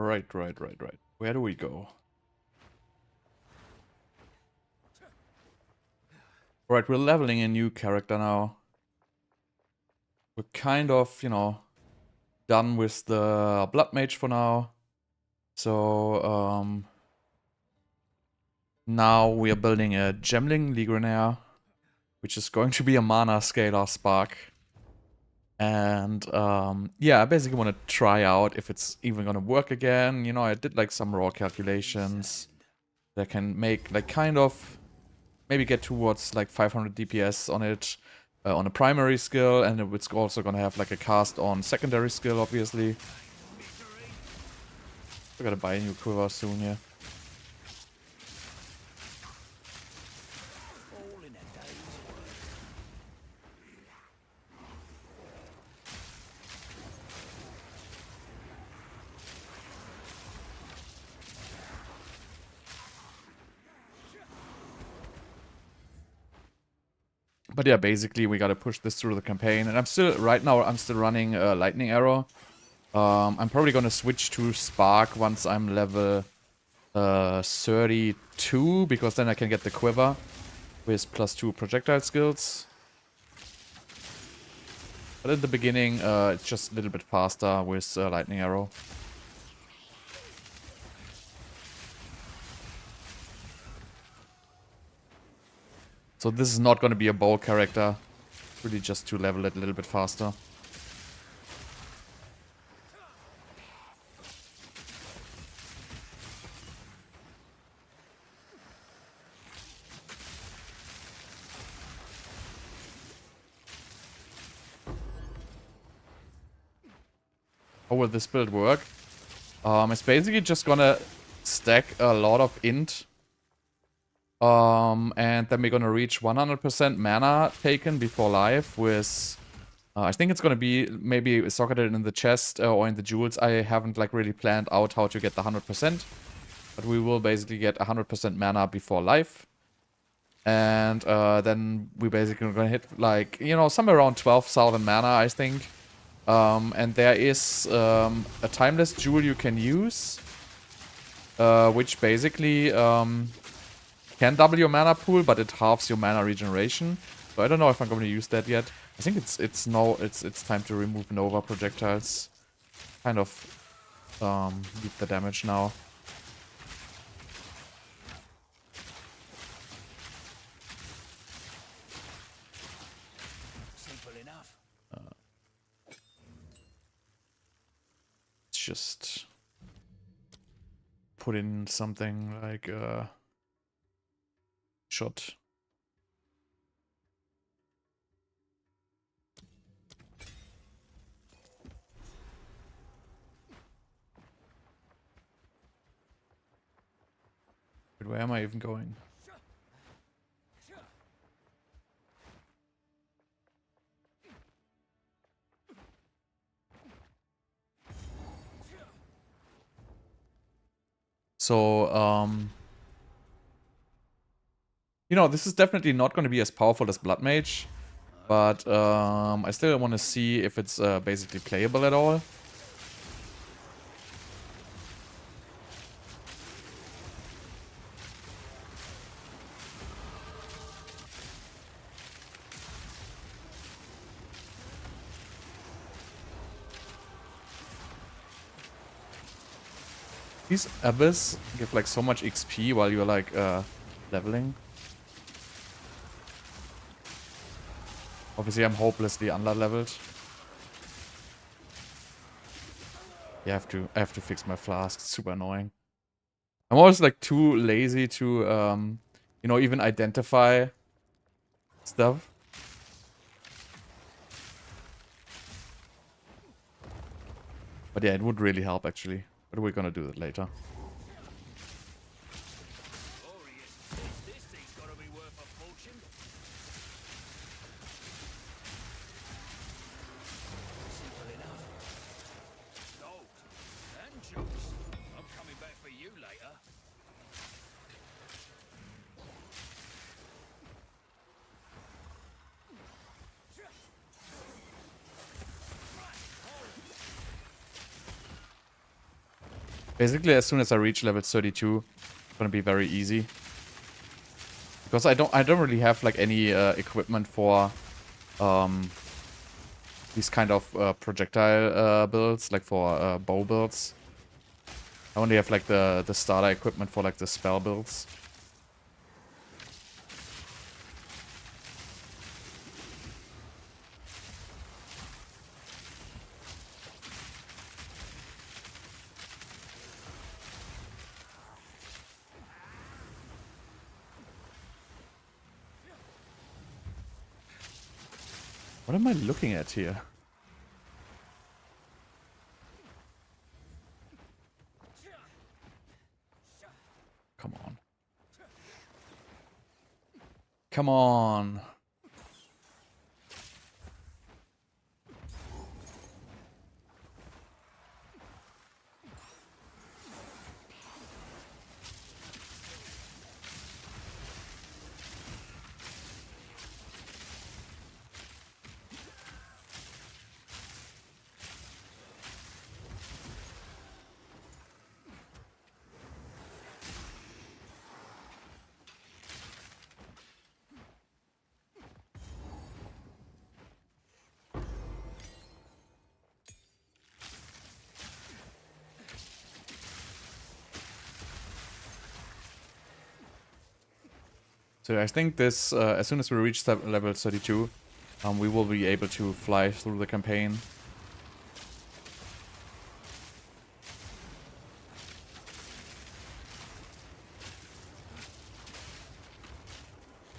Right. Where do we go? Right, we're leveling a new character now. We're kind of, done with the Blood Mage for now. So, now we are building a Gemling Legionnaire, which is going to be a Manascaler Spark. And, yeah, I basically want to try out if it's even gonna work again. You know, I did like some raw calculations that can make, like, kind of maybe get towards like 500 DPS on it on a primary skill, and it's also gonna have like a cast on secondary skill, obviously. I gotta buy a new quiver soon here. But yeah, basically we gotta push this through the campaign, and right now I'm still running Lightning Arrow. I'm probably gonna switch to Spark once I'm level 32, because then I can get the quiver with +2 projectile skills. But at the beginning, it's just a little bit faster with Lightning Arrow. So this is not going to be a bow character. Really just to level it a little bit faster. How will this build work? It's basically just gonna stack a lot of int. And then we're gonna reach 100% mana taken before life with... I think it's gonna be maybe socketed in the chest or in the jewels. I haven't like really planned out how to get the 100%. But we will basically get 100% mana before life. And then we basically gonna hit like, somewhere around 12,000 mana, I think. And there is a timeless jewel you can use, which basically can double your mana pool, but it halves your mana regeneration. So I don't know if I'm going to use that yet. I think it's time to remove Nova projectiles. Kind of beat the damage now. Just put in something like shot. Wait, where am I even going? So, this is definitely not going to be as powerful as Blood Mage, but I still want to see if it's basically playable at all. These Abyss give like so much XP while you're like leveling. Obviously I'm hopelessly under-leveled. Yeah, I have to fix my flask. It's super annoying. I'm always like too lazy to even identify stuff. But yeah, it would really help actually. But we're gonna do that later. Basically, as soon as I reach level 32, it's gonna be very easy. Because I don't really have like any equipment for these kind of projectile builds, like for bow builds. I only have like the starter equipment for like the spell builds. What am I looking at here? Come on. Come on. So I think this, as soon as we reach level 32, we will be able to fly through the campaign.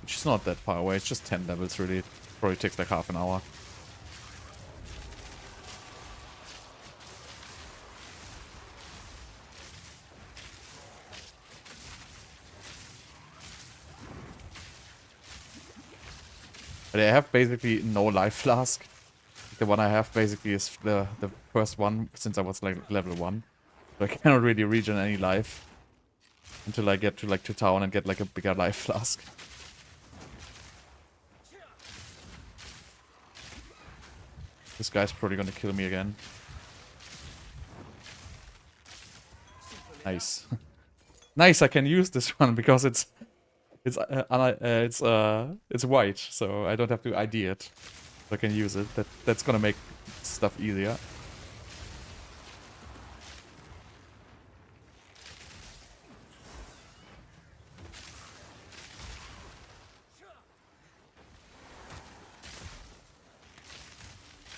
Which is not that far away, it's just 10 levels really. It probably takes like half an hour. But I have basically no life flask. The one I have basically is the first one since I was like level 1. So I cannot really regen any life until I get to like to town and get like a bigger life flask. This guy's probably gonna kill me again. Nice. Nice, I can use this one because it's white, so I don't have to ID it. So I can use it. That's gonna make stuff easier.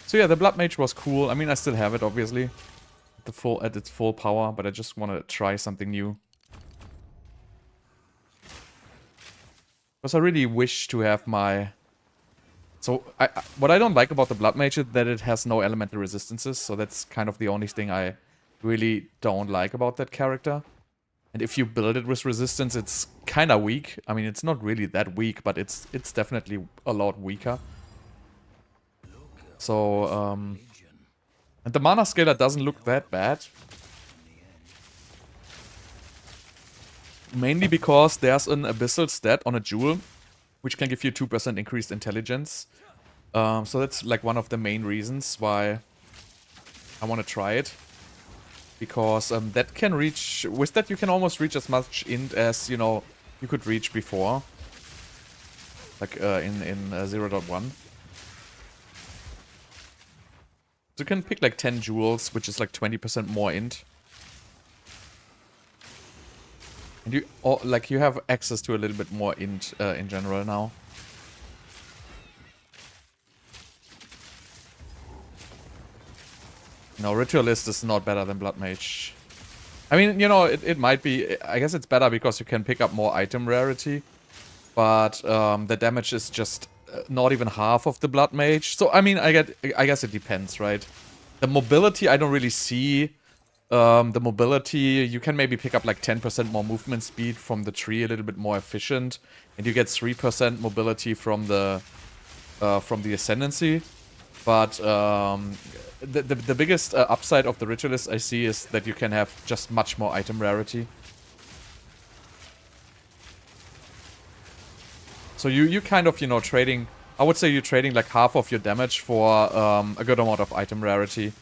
So yeah, the Blood Mage was cool. I mean, I still have it, obviously, at its full power, but I just want to try something new. Because I really wish to have my... So, what I don't like about the Blood Mage is that it has no elemental resistances, so that's kind of the only thing I really don't like about that character. And if you build it with resistance, it's kind of weak. I mean, it's not really that weak, but it's definitely a lot weaker. So, and the Manascaler doesn't look that bad. Mainly because there's an abyssal stat on a jewel, which can give you 2% increased intelligence. So that's like one of the main reasons why I want to try it. Because that can reach... With that you can almost reach as much int as, you know, you could reach before. Like in 0.1. So you can pick like 10 jewels, which is like 20% more int. And you have access to a little bit more int in general now. No, Ritualist is not better than Blood Mage. I mean, you know, it might be... I guess it's better because you can pick up more item rarity. But the damage is just not even half of the Blood Mage. So, I mean, I guess it depends, right? The mobility, I don't really see... the mobility, you can maybe pick up like 10% more movement speed from the tree, a little bit more efficient. And you get 3% mobility from the Ascendancy. But the biggest upside of the Ritualist I see is that you can have just much more item rarity. So you kind of, you know, trading... I would say you're trading like half of your damage for a good amount of item rarity.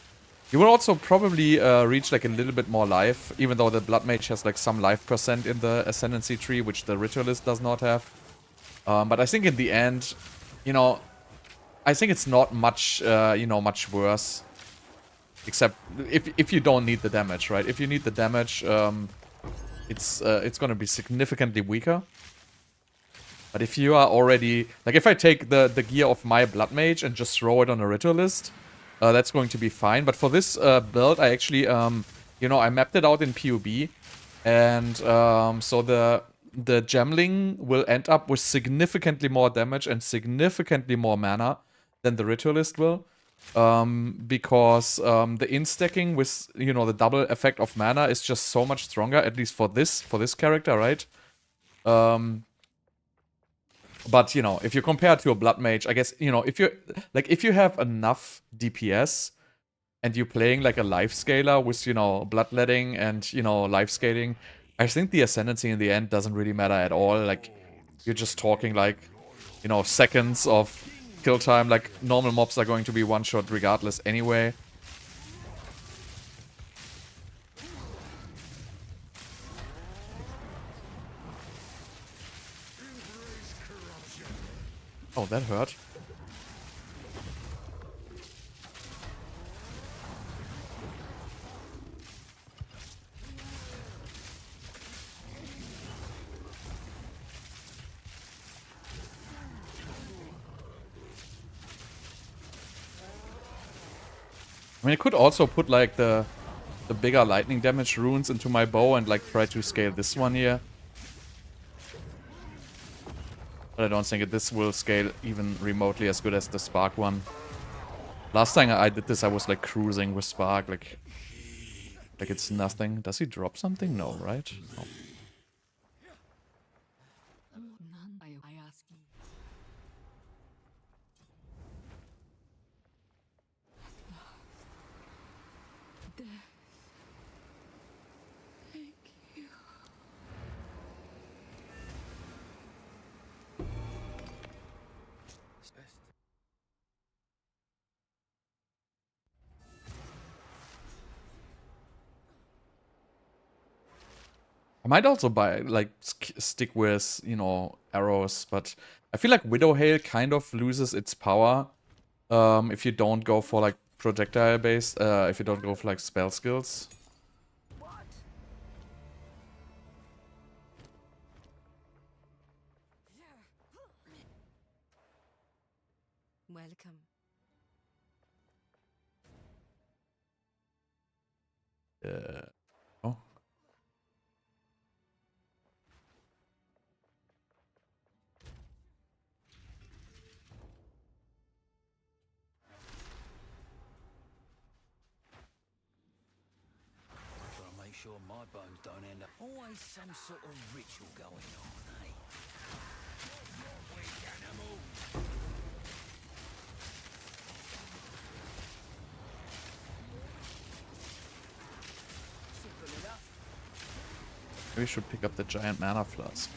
You will also probably reach like a little bit more life, even though the Blood Mage has like some life percent in the Ascendancy tree, which the Ritualist does not have. But I think in the end, you know, I think it's not much, you know, much worse. Except if you don't need the damage, right? If you need the damage, it's gonna be significantly weaker. But if you are already... Like, if I take the gear of my Blood Mage and just throw it on a Ritualist, that's going to be fine. But for this build, I actually, you know, I mapped it out in PoE. And so the Gemling will end up with significantly more damage and significantly more mana than the Ritualist will. Because the in-stacking with, you know, the double effect of mana is just so much stronger, at least for this character, right? But, you know, if you compare it to a Blood Mage, I guess, you know, if you're, like, if you have enough DPS and you're playing, like, a life scaler with, you know, bloodletting and, you know, life scaling, I think the Ascendancy in the end doesn't really matter at all. Like, you're just talking, like, you know, seconds of kill time. Like, normal mobs are going to be one-shot regardless anyway. Oh, that hurt. I mean, I could also put, like, the bigger lightning damage runes into my bow and, like, try to scale this one here. But I don't think this will scale even remotely as good as the Spark one. Last time I did this, I was, like, cruising with Spark, like it's nothing. Does he drop something? No, right? No. I might also buy, like, stick with, you know, arrows, but I feel like Widow Hail kind of loses its power if you don't go for, like, projectile based, if you don't go for, like, spell skills. Welcome. Oh. Make sure my bones don't end up. Always some sort of ritual going on, eh? Weak animal. Simple enough. Maybe we should pick up the giant mana flask.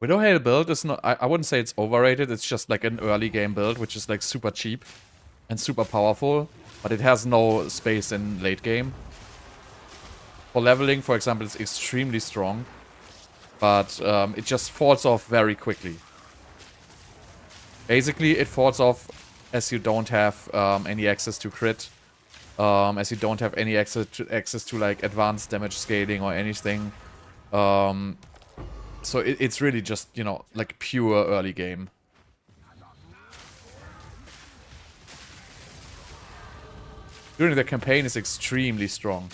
Widow Hail build is not... I wouldn't say it's overrated, it's just like an early game build, which is like super cheap and super powerful, but it has no space in late game. For leveling, for example, it's extremely strong, but it just falls off very quickly. Basically, it falls off as you don't have any access to crit, as you don't have any access to like advanced damage scaling or anything. So it's really just, you know, like pure early game. During the campaign is extremely strong.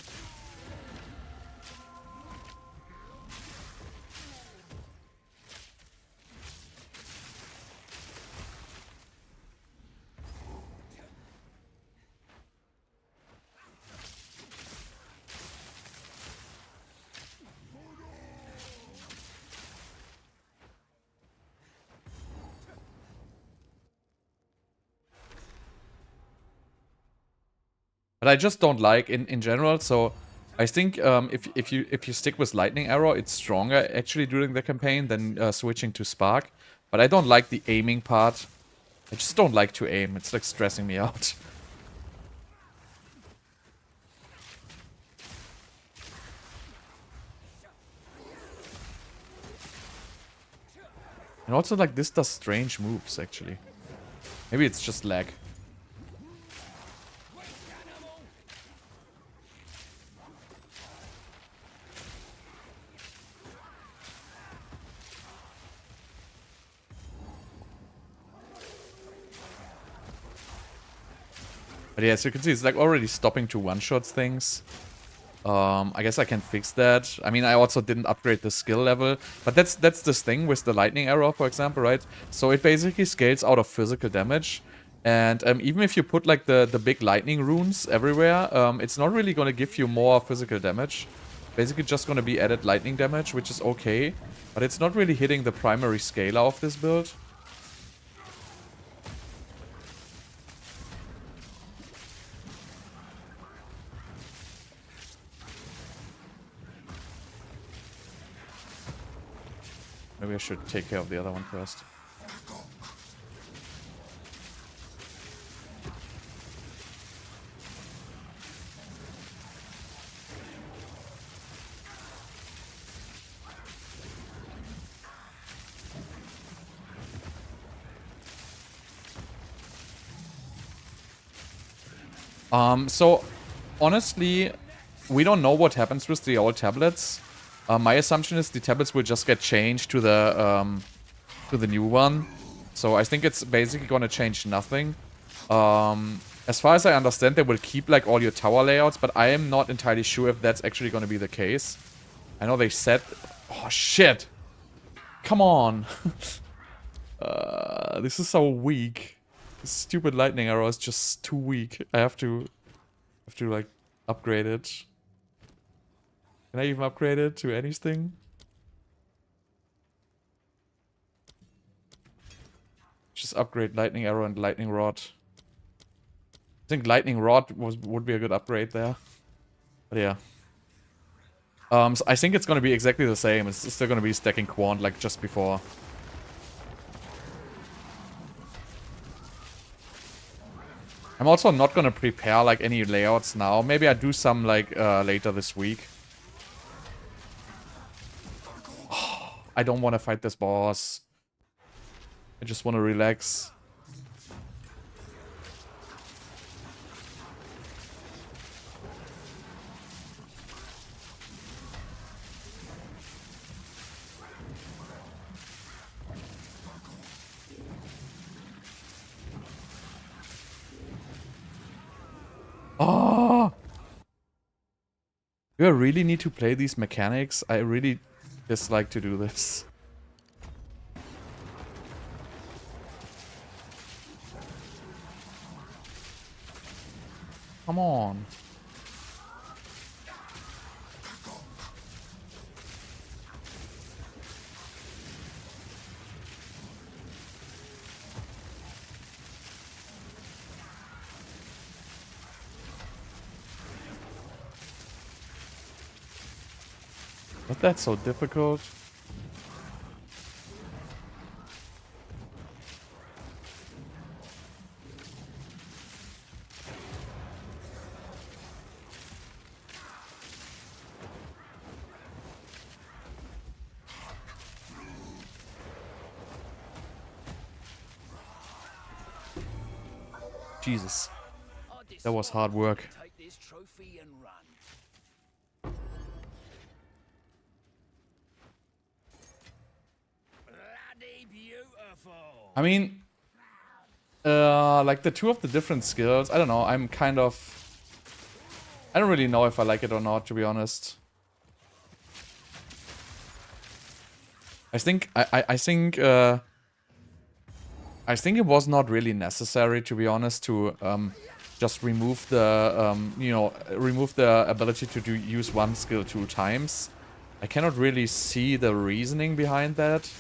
But I just don't like in general, so I think if you stick with lightning arrow, it's stronger actually during the campaign than switching to spark. But I don't like the aiming part. I just don't like to aim. It's like stressing me out. And also like this does strange moves actually. Maybe it's just lag. But yeah, as you can see, it's like already stopping to one-shots things. I guess I can fix that. I mean, I also didn't upgrade the skill level. But that's this thing with the lightning arrow, for example, right? So it basically scales out of physical damage. And even if you put like the big lightning runes everywhere, it's not really going to give you more physical damage. Basically just going to be added lightning damage, which is okay. But it's not really hitting the primary scaler of this build. Maybe I should take care of the other one first. So, honestly, we don't know what happens with the old tablets. My assumption is the tablets will just get changed to the new one. So I think it's basically gonna change nothing. As far as I understand, they will keep like all your tower layouts, but I am not entirely sure if that's actually gonna be the case. I know they said... Oh, shit! Come on! This is so weak. This stupid lightning arrow is just too weak. I have to like upgrade it. Can I even upgrade it to anything? Just upgrade lightning arrow and lightning rod. I think lightning rod would be a good upgrade there. But yeah. So I think it's gonna be exactly the same. It's still gonna be stacking quant like just before. I'm also not gonna prepare like any layouts now. Maybe I do some like later this week. Oh, I don't want to fight this boss. I just want to relax. Oh! Do I really need to play these mechanics? I really dislike to do this. Come on. But that's so difficult. Jesus. That was hard work. Take this trophy and run. Bloody beautiful. I mean, like the two of the different skills, I don't know, I'm kind of... I don't really know if I like it or not, to be honest. I think it was not really necessary, to be honest, to just remove the remove the ability to use one skill 2 times. I cannot really see the reasoning behind that.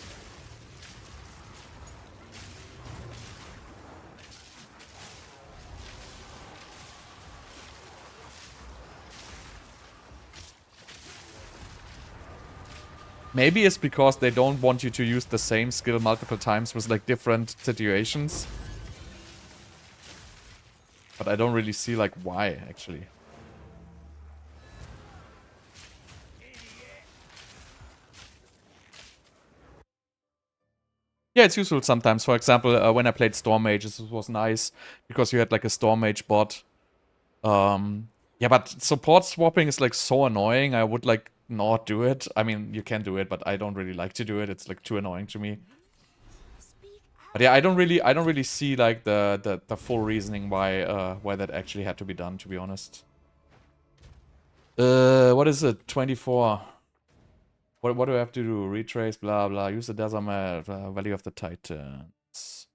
Maybe it's because they don't want you to use the same skill multiple times with like different situations. But I don't really see like why, actually. Yeah, it's useful sometimes. For example, when I played Storm Mages, it was nice because you had like a Storm Mage bot. Yeah, but support swapping is like so annoying. I would like not do it. I mean, you can do it, but I don't really like to do it. It's like too annoying to me. But yeah, I don't really see like the full reasoning why that actually had to be done, to be honest. What is it? 24. What do I have to do? Retrace, blah blah. Use the desert map, Valley of the Titans.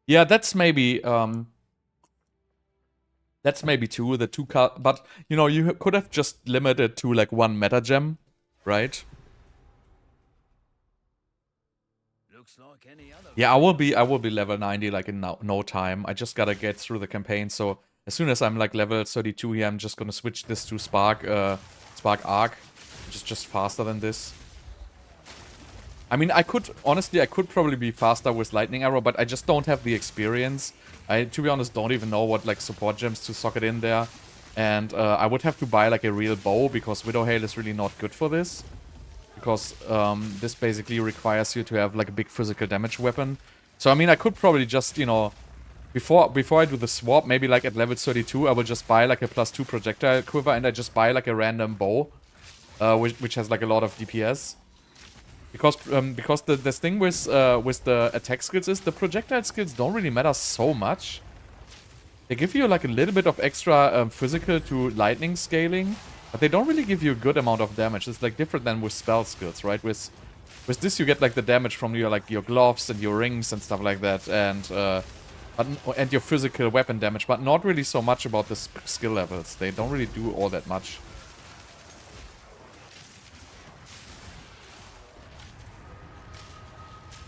Yeah, that's maybe two. The two card, but you know, you could have just limited to like one meta gem, right? Looks like any other. Yeah, I will be level 90 like in no time. I just gotta get through the campaign. So as soon as I'm like level 32 here, I'm just gonna switch this to Spark Arc, which is just faster than this. I mean, honestly, I could probably be faster with Lightning Arrow, but I just don't have the experience. I, to be honest, don't even know what like support gems to socket in there. And I would have to buy like a real bow because Widow Hail is really not good for this. Because this basically requires you to have like a big physical damage weapon. So I mean, I could probably just, you know, before I do the swap, maybe like at level 32, I will just buy like a +2 projectile quiver and I just buy like a random bow, which has like a lot of DPS. Because the thing with the attack skills is the projectile skills don't really matter so much. They give you like a little bit of extra physical to lightning scaling, but they don't really give you a good amount of damage. It's like different than with spell skills, right? With this you get like the damage from your like your gloves and your rings and stuff like that, and your physical weapon damage, but not really so much about the skill levels. They don't really do all that much.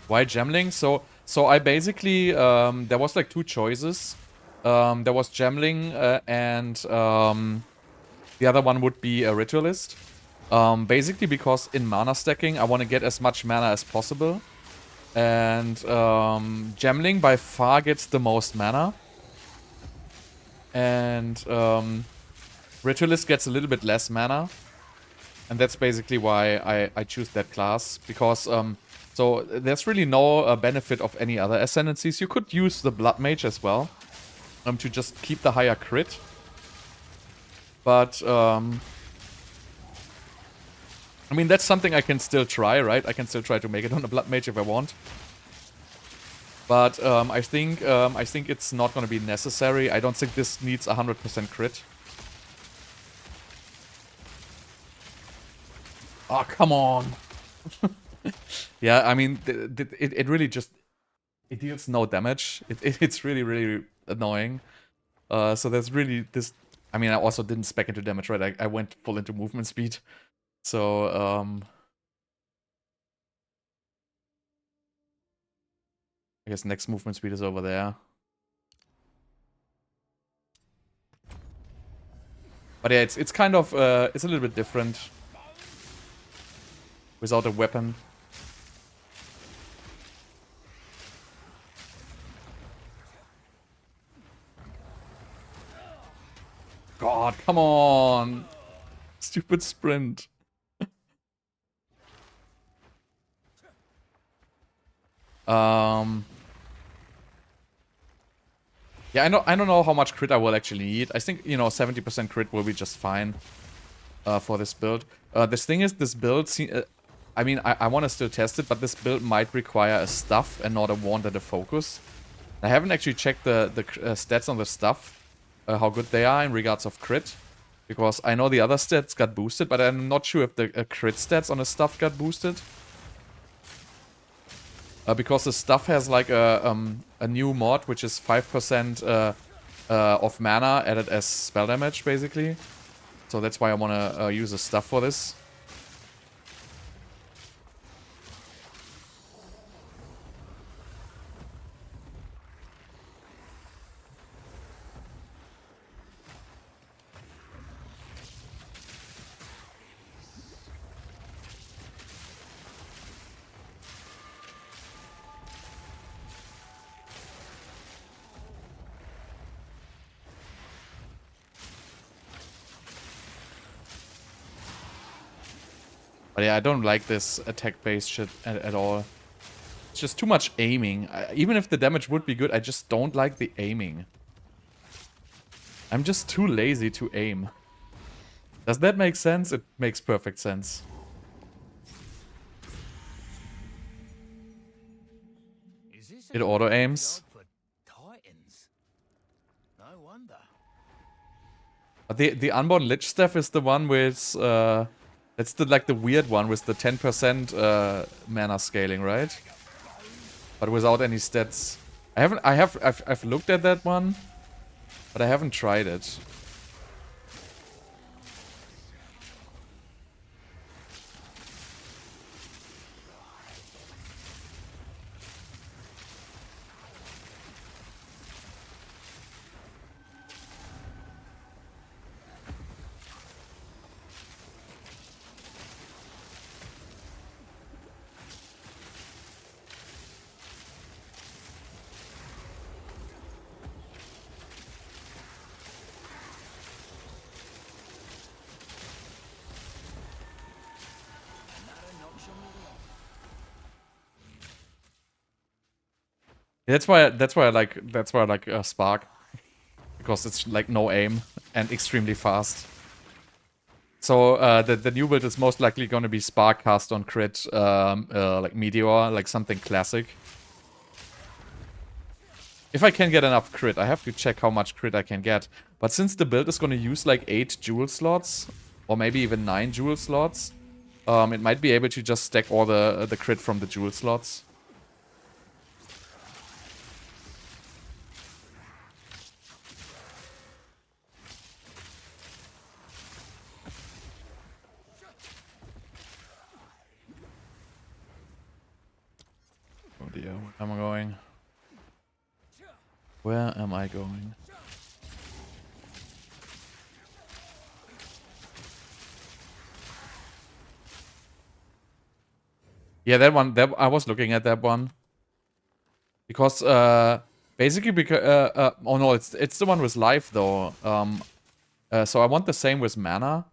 Why Gemling? So I basically there was like two choices. There was Gemling and the other one would be a Ritualist. Basically because in mana stacking I want to get as much mana as possible. And Gemling by far gets the most mana. And Ritualist gets a little bit less mana. And that's basically why I choose that class. Because so there's really no benefit of any other Ascendancies. You could use the Blood Mage as well. To just keep the higher crit. But I mean, that's something I can still try, right? I can still try to make it on a Blood Mage if I want. But I think it's not going to be necessary. I don't think this needs 100% crit. Oh, come on. Yeah, I mean, it really just... It deals no damage. It's really, really annoying. So there's really this... I mean, I also didn't spec into damage, right? I went full into movement speed. So, I guess next movement speed is over there. But yeah, it's kind of... it's a little bit different. Without a weapon. God, come on! Stupid sprint. Yeah, I don't know how much crit I will actually need. I think, you know, 70% crit will be just fine for this build. This thing is, this build... I mean, I want to still test it, but this build might require a stuff and not a wand and a focus. I haven't actually checked the stats on the stuff, how good they are in regards of crit. Because I know the other stats got boosted, but I'm not sure if the crit stats on the stuff got boosted. Because the stuff has like a new mod, which is 5% of mana added as spell damage, basically. So that's why I want to use the stuff for this. But yeah, I don't like this attack-based shit at all. It's just too much aiming. Even if the damage would be good, I just don't like the aiming. I'm just too lazy to aim. Does that make sense? It makes perfect sense. It auto-aims. No wonder. The Unborn Lich staff is the one with that's the like the weird one with the 10% mana scaling, right? But without any stats. I've looked at that one, but I haven't tried it. That's why I like Spark, because it's like no aim and extremely fast. So the new build is most likely going to be Spark cast on crit, like Meteor, like something classic. If I can get enough crit, I have to check how much crit I can get. But since the build is going to use like 8 jewel slots, or maybe even 9 jewel slots, it might be able to just stack all the crit from the jewel slots. Oh dear, where am I going? Where am I going? Yeah, that one. I was looking at that one because basically because oh no, it's the one with life though. So I want the same with mana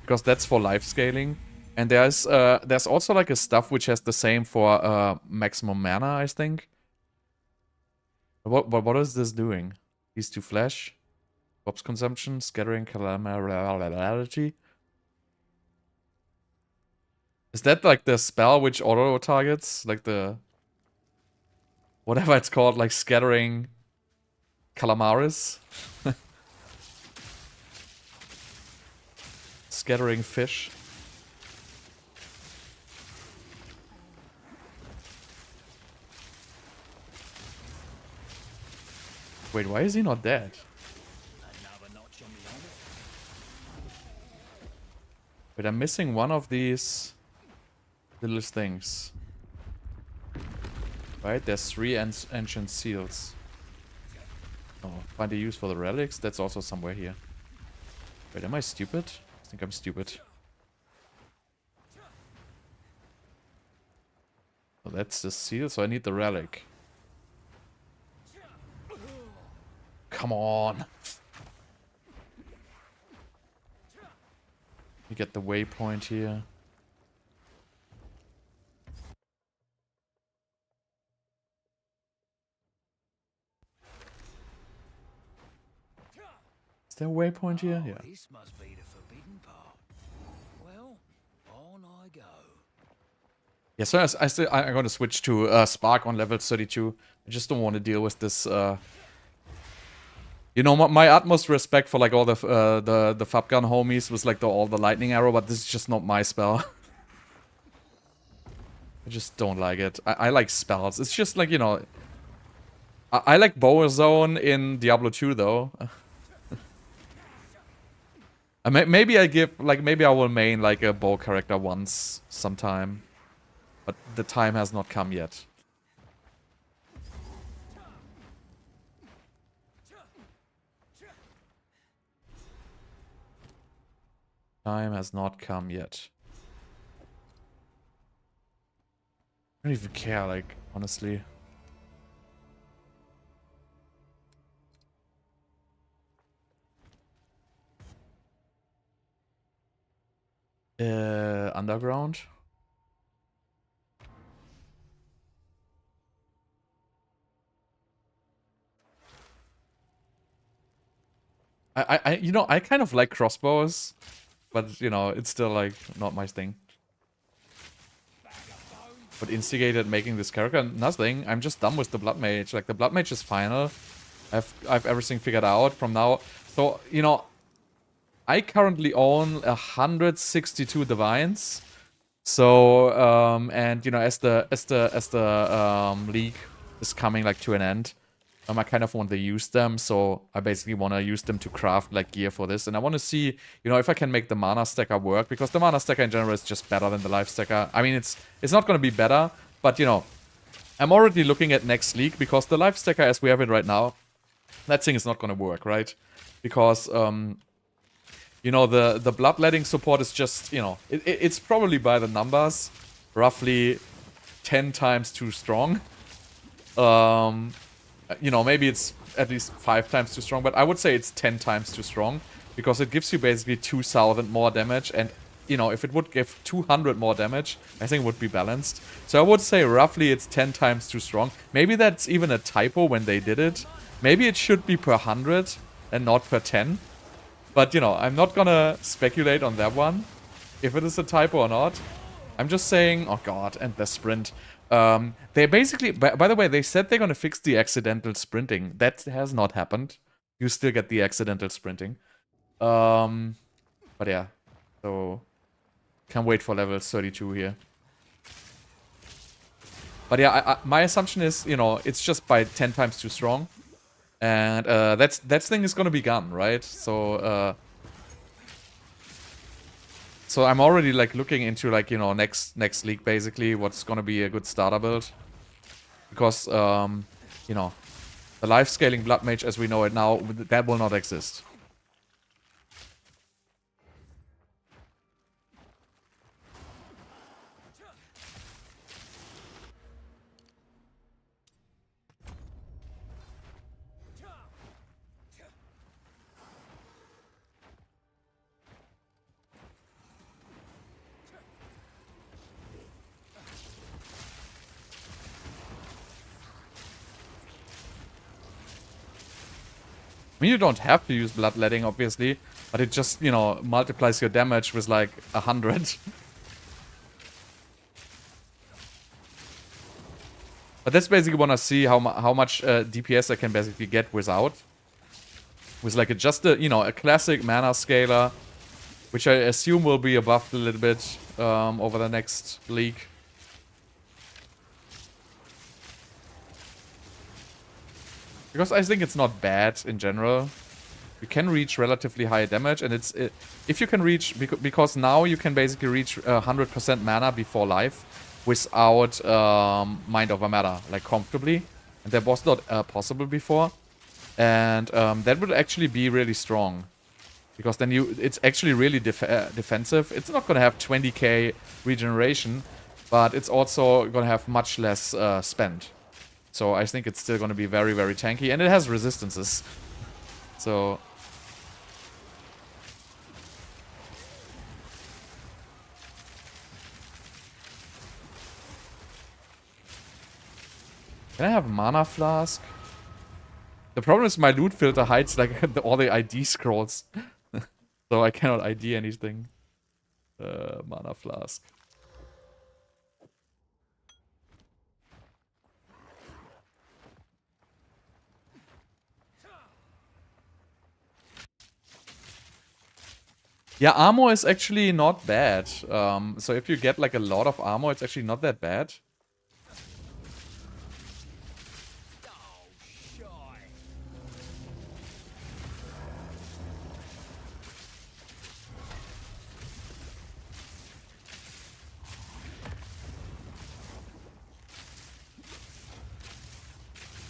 because that's for life scaling. And there's also like a stuff which has the same for maximum mana, I think. What is this doing? These two flash, corpse consumption, scattering, calamity. Is that like the spell which auto targets? Like the whatever it's called, like scattering calamaris? Scattering fish. Wait, why is he not dead? Wait, I'm missing one of these little things. Right, there's 3 ancient seals. Oh, find a use for the relics? That's also somewhere here. Wait, am I stupid? I think I'm stupid. Oh, that's the seal, so I need the relic. Come on! You get the waypoint here. Is there a waypoint here? Yeah. This must be the forbidden part. Well, on I go. Yeah, so I'm gonna switch to Spark on level 32. I just don't want to deal with this. You know, my utmost respect for like all the Fabgun homies was like all the lightning arrow, but this is just not my spell. I just don't like it. I like spells. It's just like, you know, I like Bow Zone in Diablo 2 though. Maybe maybe I will main like a bow character once sometime. But the time has not come yet. Time has not come yet. I don't even care, like, honestly. Underground. You know, I kind of like crossbows, but you know, it's still like not my thing. What instigated making this character? Nothing. I'm just done with the Blood Mage. Like the Blood Mage is final. I've everything figured out from now. So you know, I currently own 162 divines. So and you know, as the league is coming like to an end, I kind of want to use them. So I basically want to use them to craft like gear for this, and I want to see, you know, if I can make the mana stacker work, because the mana stacker in general is just better than the life stacker. I mean, it's not going to be better, but you know, I'm already looking at next league, because the life stacker as we have it right now, that thing is not going to work, right? Because you know, the bloodletting support is just, you know, it's probably by the numbers roughly 10 times too strong. You know, maybe it's at least 5 times too strong, but I would say it's 10 times too strong, because it gives you basically 2,000 more damage, and you know, if it would give 200 more damage, I think it would be balanced. So I would say roughly it's 10 times too strong. Maybe that's even a typo when they did it. Maybe it should be per 100 and not per 10. But, you know, I'm not gonna speculate on that one, if it is a typo or not. I'm just saying, oh god, and the sprint. They basically, by the way, they said they're gonna fix the accidental sprinting. That has not happened. You still get the accidental sprinting. But yeah, so can't wait for level 32 here. But yeah, my assumption is, you know, it's just by 10 times too strong. And that thing is gonna be gone, right? So so I'm already like looking into like, you know, next league basically, what's gonna be a good starter build. Because you know, the life scaling Blood Mage as we know it now, that will not exist. I mean, you don't have to use bloodletting, obviously, but it just, you know, multiplies your damage with like 100. But that's basically want to see how much DPS I can basically get without. With like just a, you know, a classic Manascaler, which I assume will be buffed a little bit over the next league. Because I think it's not bad in general. You can reach relatively high damage, and if you can reach, because now you can basically reach 100% mana before life without Mind Over Matter, like comfortably. And that was not possible before. And that would actually be really strong. Because then it's actually really defensive. It's not going to have 20k regeneration, but it's also going to have much less spend. So I think it's still going to be very, very tanky. And it has resistances. So can I have Mana Flask? The problem is my loot filter hides like all the ID scrolls. So I cannot ID anything. Mana Flask. Yeah, armor is actually not bad. So if you get like a lot of armor, it's actually not that bad.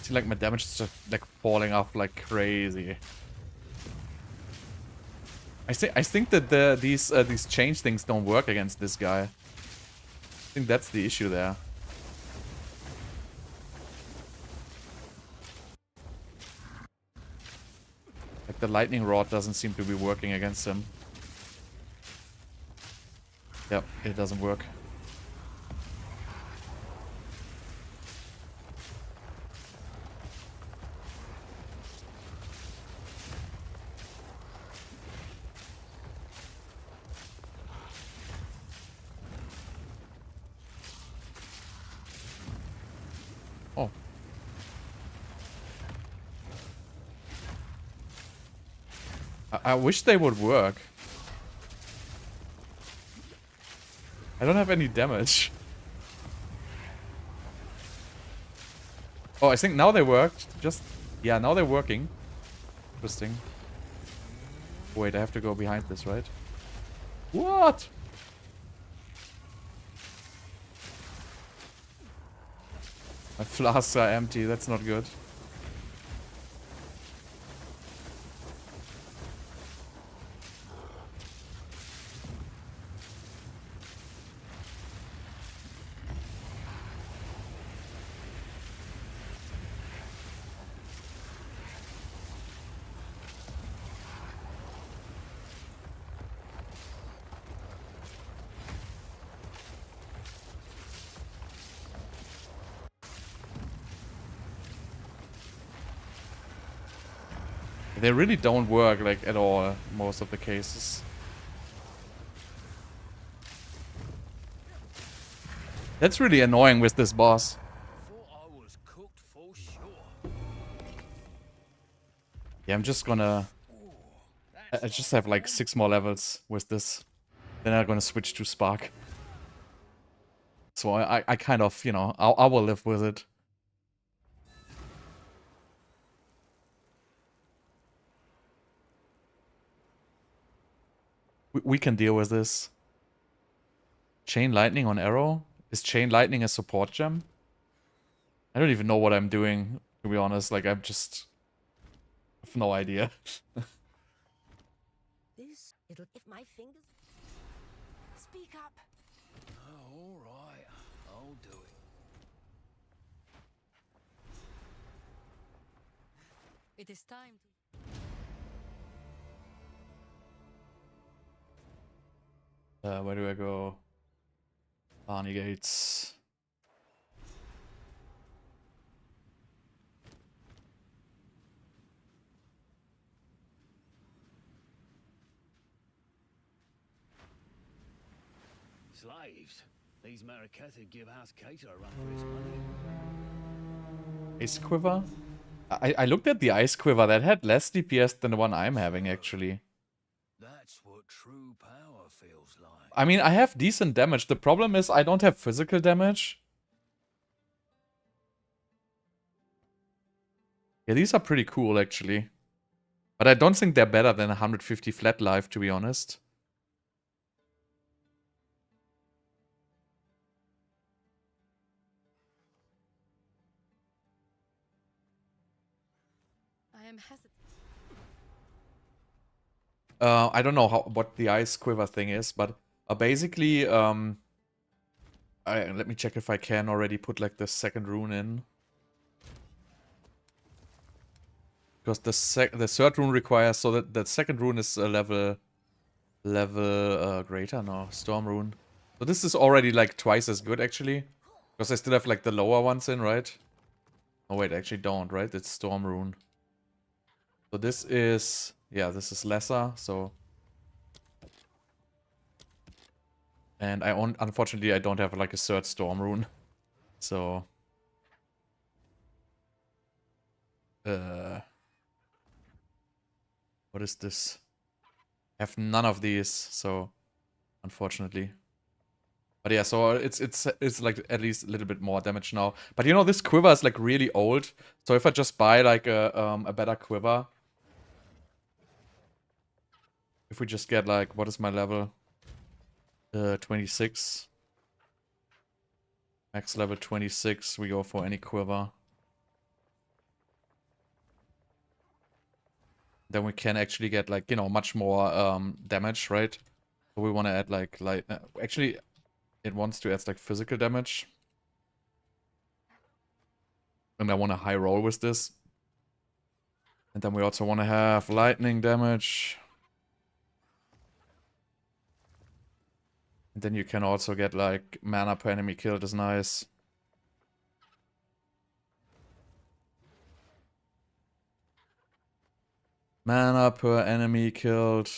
See, like my damage is just like falling off like crazy. I think that these change things don't work against this guy. I think that's the issue there. Like the lightning rod doesn't seem to be working against him. Yep, it doesn't work. Oh. I wish they would work. I don't have any damage. Oh, I think now they worked. Yeah, now they're working. Interesting. Wait, I have to go behind this, right? What? My flasks are empty. That's not good. They really don't work, like, at all, most of the cases. That's really annoying with this boss. Thought I was cooked for sure. Yeah, I'm just gonna... I just have, like, 6 more levels with this. Then I'm gonna switch to Spark. So I kind of, you know, I will live with it. We can deal with this. Chain Lightning on Arrow? Is Chain Lightning a support gem? I don't even know what I'm doing, to be honest. Like, I'm just... I have no idea. It'll if my fingers. Speak up. Oh, all right. I'll do it. It is time. Where do I go? Barney Gates. Slaves. These Mariketha give House Cater a run for his money. Ice Quiver? I looked at the Ice Quiver. That had less DPS than the one I'm having, actually. That's what true power feels like. I mean, I have decent damage. The problem is I don't have physical damage. Yeah, these are pretty cool, actually. But I don't think they're better than 150 flat life, to be honest. I am hesitant. I don't know what the Ice Quiver thing is, but basically, let me check if I can already put like the second rune in. Because the third rune requires, so that the second rune is a level greater, no, Storm rune. So this is already like twice as good, actually. Because I still have like the lower ones in, right? Oh wait, I actually don't, right? It's Storm rune. So this is, yeah, this is lesser, so... And unfortunately I don't have like a third Storm rune. So... What is this? I have none of these, so... Unfortunately. But yeah, so it's like at least a little bit more damage now. But you know, this quiver is like really old. So if I just buy like a better quiver... If we just get like, what is my level? 26. Max level 26, we go for any quiver. Then we can actually get like, you know, much more damage, right? So we want to add like actually, it wants to add like physical damage. And I want a high roll with this. And then we also want to have lightning damage. And then you can also get like mana per enemy killed is nice. Mana per enemy killed.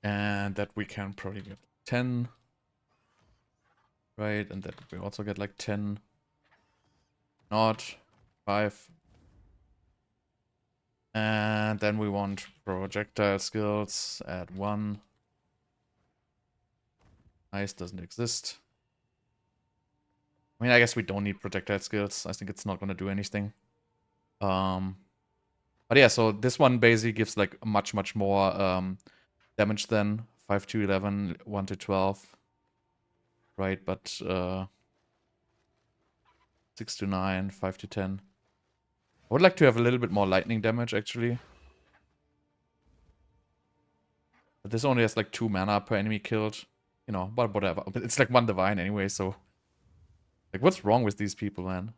And that we can probably get 10. Right, and that we also get like 10. Not 5. And then we want projectile skills at 1. Ice doesn't exist. I mean, I guess we don't need projectile skills. I think it's not going to do anything. But yeah, so this one basically gives like much more damage than 5 to 11, 1 to 12. Right, but 6 to 9, 5 to 10. I would like to have a little bit more lightning damage, actually. But this only has like 2 mana per enemy killed. You know, but whatever. But it's like 1 divine anyway, so... Like, what's wrong with these people, man?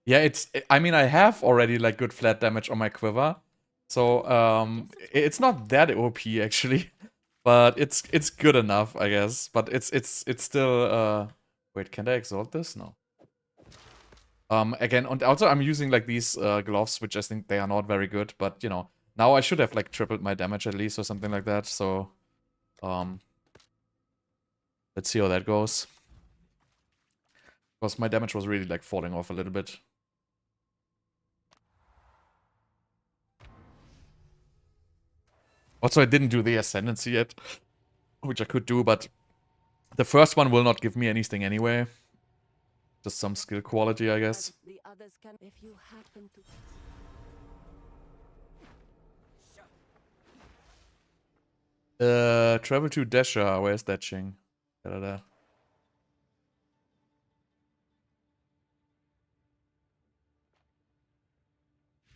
Yeah, I mean, I have already, like, good flat damage on my quiver. So, it's not that OP, actually. But it's good enough, I guess. But it's still, Wait, can I exalt this? No. Again, and also I'm using, like, these, gloves, which I think they are not very good. But, you know, now I should have, like, tripled my damage at least or something like that. So, let's see how that goes. Because my damage was really, like, falling off a little bit. Also, I didn't do the Ascendancy yet, which I could do, but the first one will not give me anything anyway. Just some skill quality, I guess. The others can if you happen to. Travel to Desha. Where's that Ching? Da-da-da.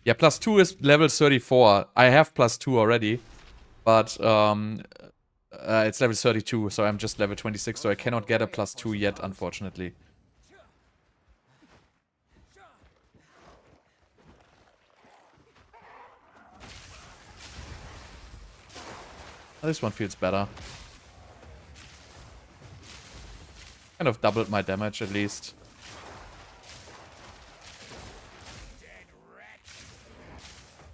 Yeah, +2 is level 34. I have +2 already, but it's level 32, so I'm just level 26, so I cannot get a +2 yet, unfortunately. This one feels better. Kind of doubled my damage at least.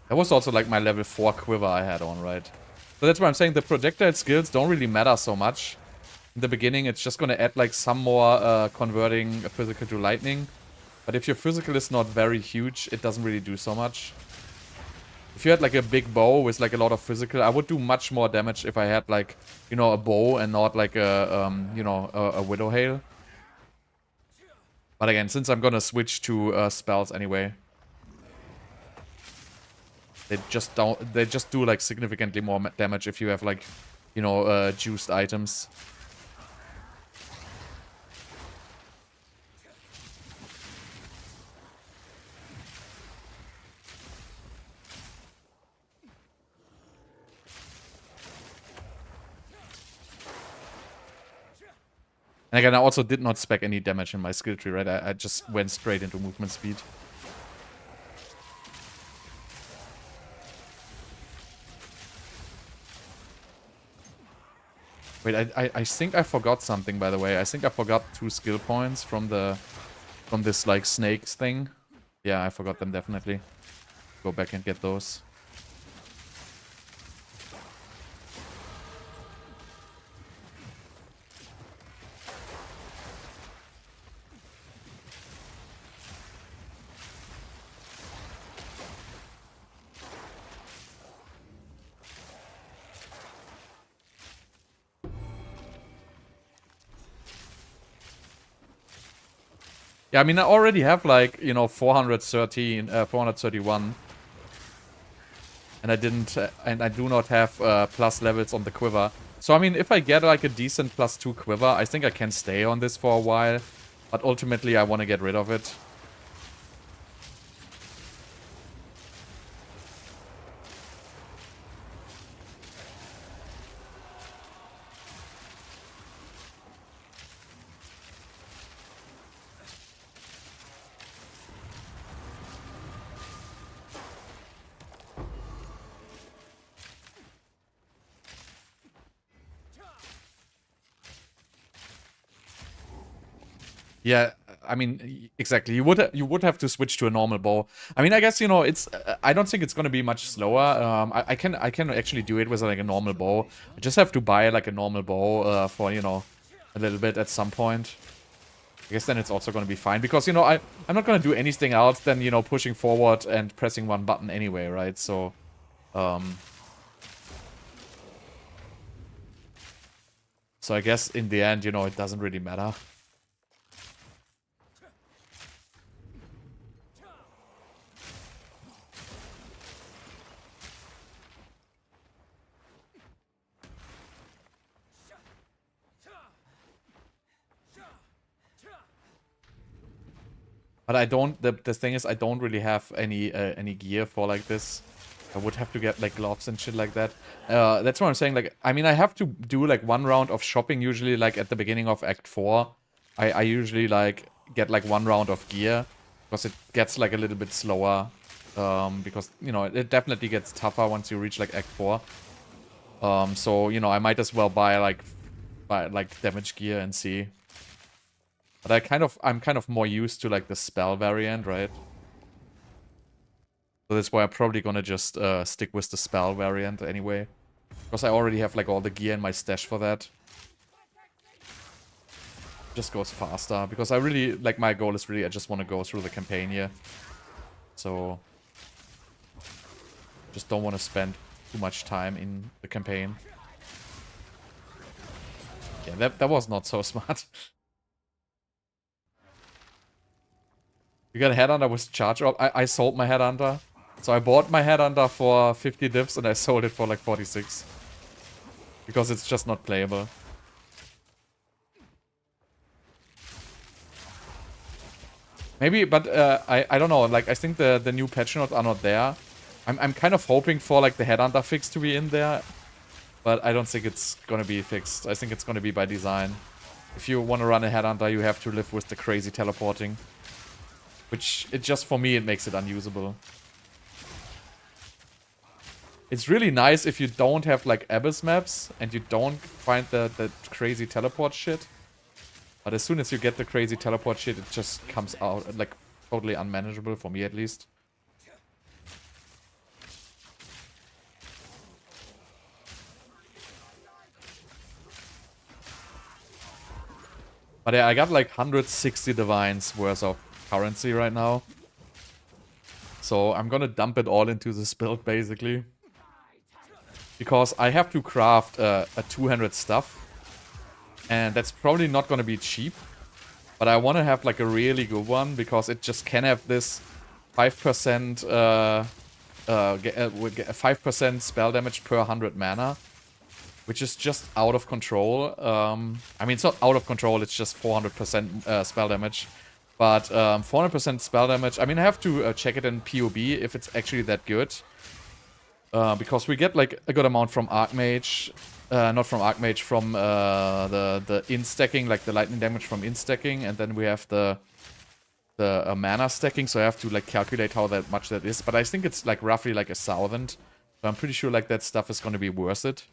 That was also like my level 4 quiver I had on, right? So that's why I'm saying the projectile skills don't really matter so much. In the beginning, it's just gonna add like some more converting physical to lightning. But if your physical is not very huge, it doesn't really do so much. If you had like a big bow with like a lot of physical, I would do much more damage if I had like, you know, a bow and not like a, you know, a Widow Hail. But again, since I'm gonna switch to spells anyway, they just do like significantly more damage if you have like, you know, juiced items. And again, I also did not spec any damage in my skill tree, right? I just went straight into movement speed. Wait, I think I forgot something, by the way. I think I forgot 2 skill points from this like snakes thing. Yeah, I forgot them definitely. Go back and get those. Yeah, I mean, I already have like, you know, 431. And I didn't, and I do not have plus levels on the quiver. So, I mean, if I get like a decent +2 quiver, I think I can stay on this for a while. But ultimately, I want to get rid of it. Yeah, I mean, exactly. You would have to switch to a normal bow. I mean, I guess, you know, it's I don't think it's gonna be much slower. I can actually do it with like a normal bow. I just have to buy like a normal bow for, you know, a little bit at some point. I guess then it's also gonna be fine because, you know, I'm not gonna do anything else than, you know, pushing forward and pressing one button anyway, right? So so I guess in the end, you know, it doesn't really matter. But I don't. The thing is, I don't really have any gear for like this. I would have to get like gloves and shit like that. That's what I'm saying. Like, I mean, I have to do like one round of shopping usually, like at the beginning of Act 4. I usually like get like one round of gear because it gets like a little bit slower. Because you know it definitely gets tougher once you reach like Act 4. So you know I might as well buy like damage gear and see. But I'm kind of more used to like the spell variant, right? So that's why I'm probably gonna just stick with the spell variant anyway. Because I already have like all the gear in my stash for that. Just goes faster. Because I really, like my goal is really, I just want to go through the campaign here. So, just don't want to spend too much time in the campaign. Yeah, that was not so smart. You got a headhunter with charge up. I sold my headhunter. So I bought my headhunter for 50 dips and I sold it for like 46. Because it's just not playable. Maybe, but I don't know. Like, I think the new patch notes are not there. I'm kind of hoping for like the headhunter fix to be in there. But I don't think it's gonna be fixed. I think it's gonna be by design. If you want to run a headhunter, you have to live with the crazy teleporting. Which, it just, for me, it makes it unusable. It's really nice if you don't have, like, Abyss maps, and you don't find the crazy teleport shit. But as soon as you get the crazy teleport shit, it just comes out, like, totally unmanageable, for me at least. But yeah, I got, like, 160 divines worth of currency right now. So I'm gonna dump it all into this build, basically. Because I have to craft a 200 stuff. And that's probably not gonna be cheap. But I want to have like a really good one because it just can have this 5% 5% spell damage per 100 mana, which is just out of control. I mean, it's not out of control, it's just 400% spell damage. But 400% spell damage, I mean, I have to check it in PoE if it's actually that good. Because we get like a good amount from Archmage. Not from Archmage, from the in-stacking, like the lightning damage from in-stacking. And then we have the mana stacking, so I have to like calculate how much that is. But I think it's like roughly like 1,000. So I'm pretty sure like that stuff is going to be worth it.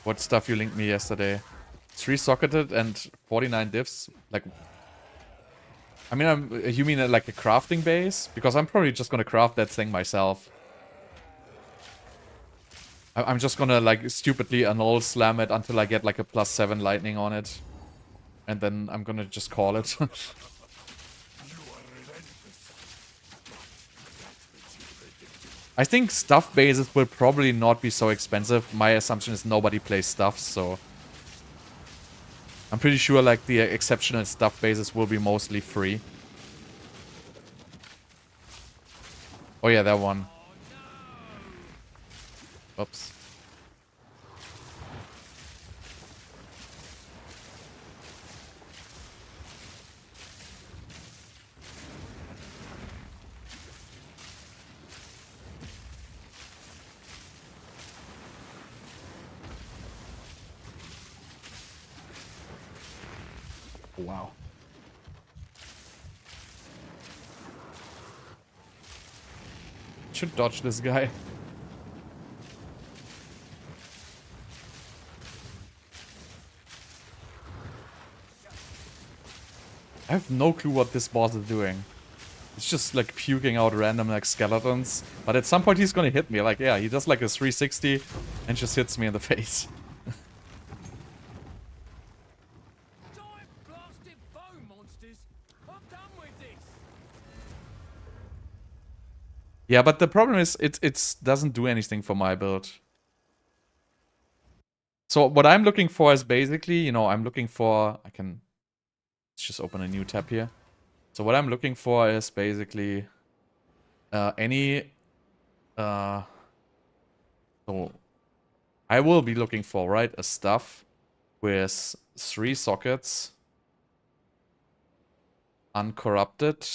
What stuff you linked me yesterday? 3-socketed and 49 diffs? Like, I mean, you mean like a crafting base? Because I'm probably just gonna craft that thing myself. I'm just gonna like stupidly annul slam it until I get like a +7 lightning on it. And then I'm gonna just call it. I think stuff bases will probably not be so expensive. My assumption is nobody plays stuffs, so... I'm pretty sure like the exceptional stuff bases will be mostly free. Oh yeah, that one. Oops. Wow. Should dodge this guy. I have no clue what this boss is doing. It's just like puking out random like skeletons. But at some point he's gonna hit me. Like, yeah, he does like a 360 and just hits me in the face. Giant blasted bone monsters! I'm done with this! Yeah, but the problem is it doesn't do anything for my build. So what I'm looking for is basically, you know, I'm looking for... Let's just open a new tab here. So what I'm looking for is basically any... so I will be looking for, right, a stuff with 3 sockets, uncorrupted,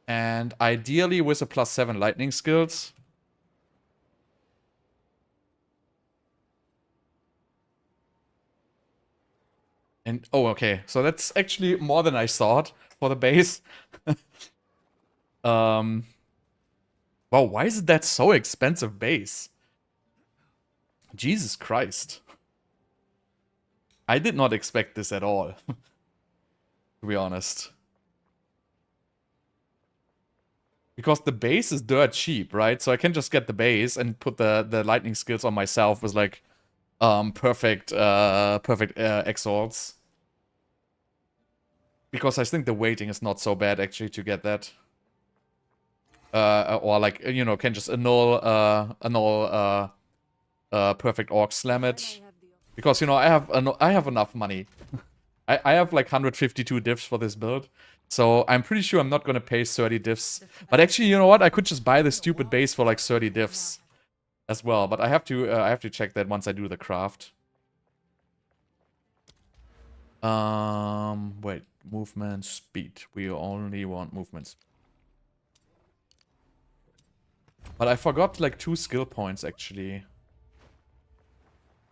and ideally with a +7 lightning skills. And, oh, okay, so that's actually more than I thought for the base. Wow, why is that so expensive base? Jesus Christ. I did not expect this at all, to be honest. Because the base is dirt cheap, right? So I can just get the base and put the lightning skills on myself with like perfect exalts. Because I think the waiting is not so bad actually to get that. Or like, you know, can just annul perfect orc slam it. Because, you know, I have enough money. I have like 152 diffs for this build. So I'm pretty sure I'm not gonna pay 30 diffs. But actually, you know what? I could just buy the stupid base for like 30 diffs as well. But I have to check that once I do the craft. Wait, movement speed. We only want movements. But I forgot like 2 skill points actually.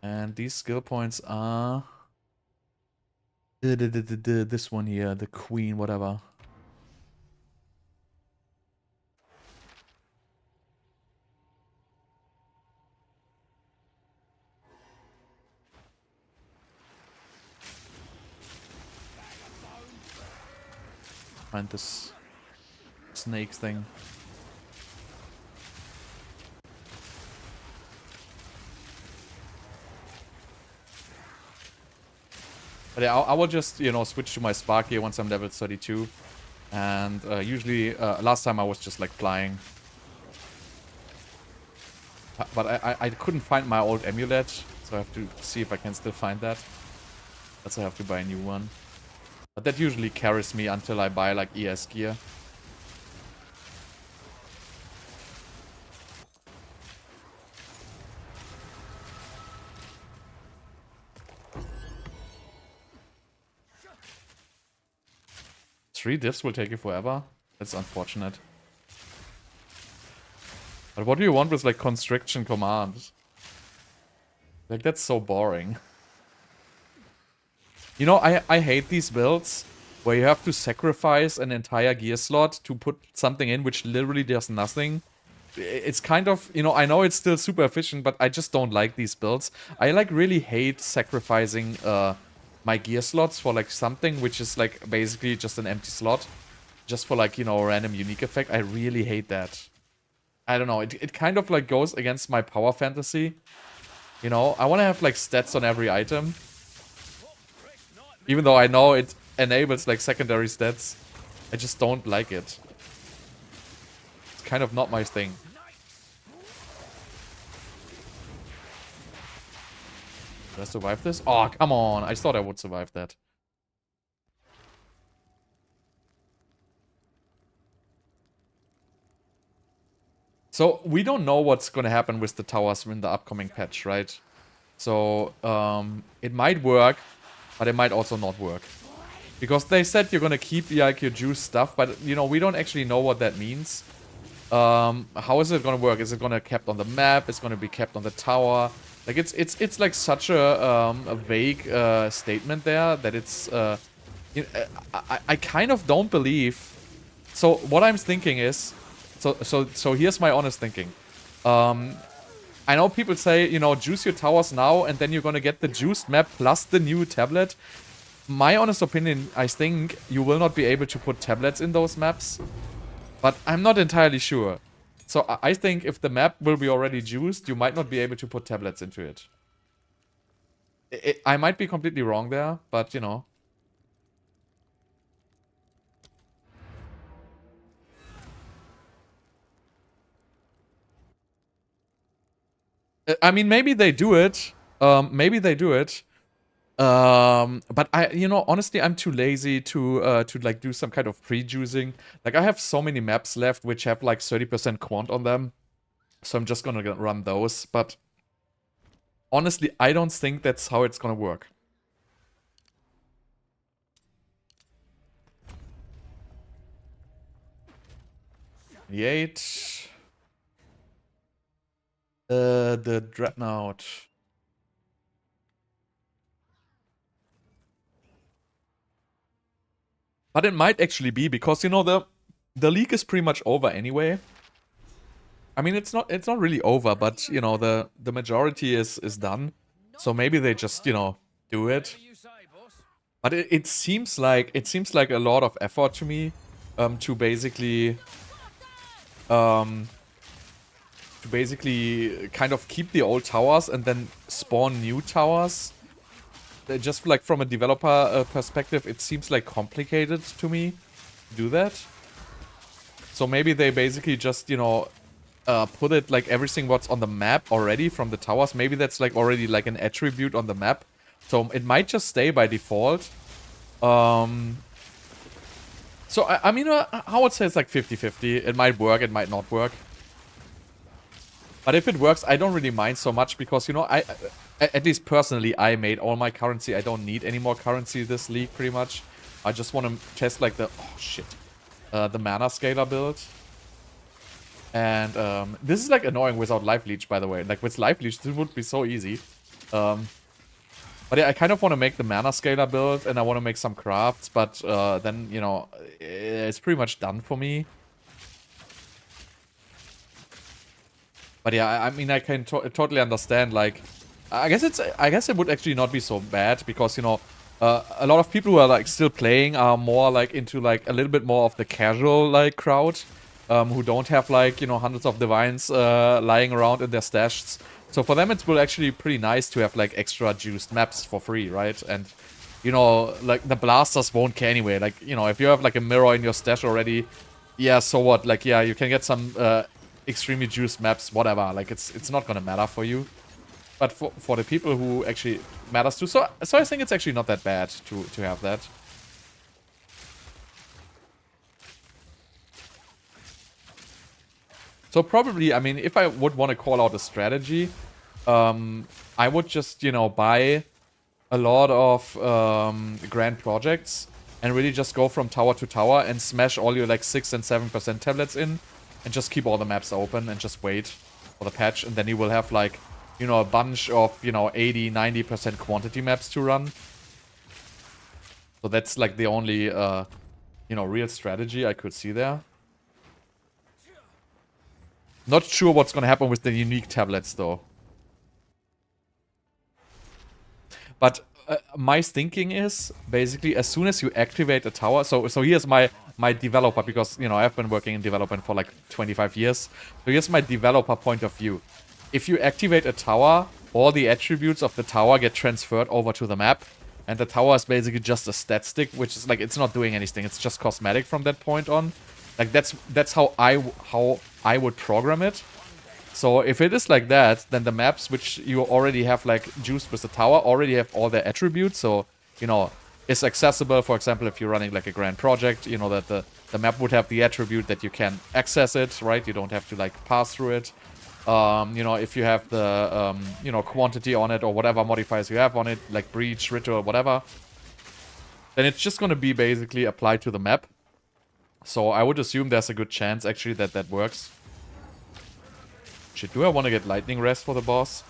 And these skill points are this one here, the queen, whatever. Find this snake thing. But yeah, I will just, you know, switch to my spark here once I'm level 32. And usually, last time I was just like flying. But I couldn't find my old amulet, so I have to see if I can still find that. That's why I have to buy a new one. But that usually carries me until I buy like ES gear. Three diffs will take you forever? That's unfortunate. But what do you want with like constriction commands? Like that's so boring. You know, I hate these builds where you have to sacrifice an entire gear slot to put something in which literally does nothing. It's kind of, you know, I know it's still super efficient, but I just don't like these builds. I like really hate sacrificing my gear slots for like something which is like basically just an empty slot. Just for like, you know, a random unique effect. I really hate that. I don't know, it kind of like goes against my power fantasy. You know, I want to have like stats on every item. Even though I know it enables like secondary stats. I just don't like it. It's kind of not my thing. Did I survive this? Oh, come on. I thought I would survive that. So, we don't know what's going to happen with the towers in the upcoming patch, right? So, it might work, but it might also not work. Because they said you're going to keep like your juice stuff, but, you know, we don't actually know what that means. How is it going to work? Is it going to be kept on the map? Is it going to be kept on the tower? Like, it's like such a vague statement there that it's... you know, I kind of don't believe... So, what I'm thinking is... So here's my honest thinking. I know people say, you know, juice your towers now and then you're gonna get the juiced map plus the new tablet. my honest opinion, I think you will not be able to put tablets in those maps. But I'm not entirely sure. So I think if the map will be already juiced, you might not be able to put tablets into it. I might be completely wrong there, but you know. I mean, maybe they do it. Maybe they do it. But you know, honestly, I'm too lazy to like do some kind of pre-juicing. Like, I have so many maps left which have like 30% quant on them. So I'm just gonna run those. But honestly, I don't think that's how it's gonna work. The 8. The Dreadnought. But it might actually be because, you know, the league is pretty much over anyway. I mean, it's not really over, but you know, the majority is done. So maybe they just, you know, do it. But it seems like a lot of effort to me to basically kind of keep the old towers and then spawn new towers. Just like from a developer perspective, it seems like complicated to me to do that. So maybe they basically just, you know, put it like everything what's on the map already from the towers. Maybe that's like already like an attribute on the map. So it might just stay by default. So I mean, I would say it's like 50-50. It might work, it might not work. But if it works, I don't really mind so much because, you know, at least personally, I made all my currency. I don't need any more currency this league, pretty much. I just want to test, like, the Manascaler build. And this is, like, annoying without Life Leech, by the way. Like, with Life Leech, this would be so easy. But yeah, I kind of want to make the Manascaler build, and I want to make some crafts. But then, you know, it's pretty much done for me. But yeah, I mean, I can totally understand, like, I guess it would actually not be so bad, because, you know, a lot of people who are, like, still playing are more, like, into, like, a little bit more of the casual, like, crowd, who don't have, like, you know, hundreds of divines lying around in their stashes. So for them, it will actually pretty nice to have, like, extra juiced maps for free, right? And, you know, like, the blasters won't care anyway. Like, you know, if you have, like, a mirror in your stash already, yeah, so what? Like, yeah, you can get some extremely juiced maps, whatever. Like, it's not gonna matter for you. But for the people who actually matters to, so I think it's actually not that bad to have that. So probably, I mean, if I would want to call out a strategy, I would just, you know, buy a lot of grand projects and really just go from tower to tower and smash all your like 6 and 7% tablets in and just keep all the maps open and just wait for the patch, and then you will have like, you know, a bunch of, you know, 80-90% quantity maps to run. So that's like the only, you know, real strategy I could see there. Not sure what's gonna happen with the unique tablets though. But my thinking is basically as soon as you activate a tower. So here's my developer, because, you know, I've been working in development for like 25 years. So here's my developer point of view. If you activate a tower, all the attributes of the tower get transferred over to the map, and the tower is basically just a stat stick, which is like, it's not doing anything. It's just cosmetic from that point on. Like, that's how I would program it. So if it is like that, then the maps which you already have like juiced with the tower already have all their attributes. So, you know, it's accessible. For example, if you're running like a grand project, you know, that the map would have the attribute that you can access it, right? You don't have to like pass through it. You know, if you have the, you know, quantity on it or whatever modifiers you have on it, like breach, ritual, whatever, then it's just going to be basically applied to the map. So I would assume there's a good chance actually that that works. Shit, do I want to get lightning rest for the boss?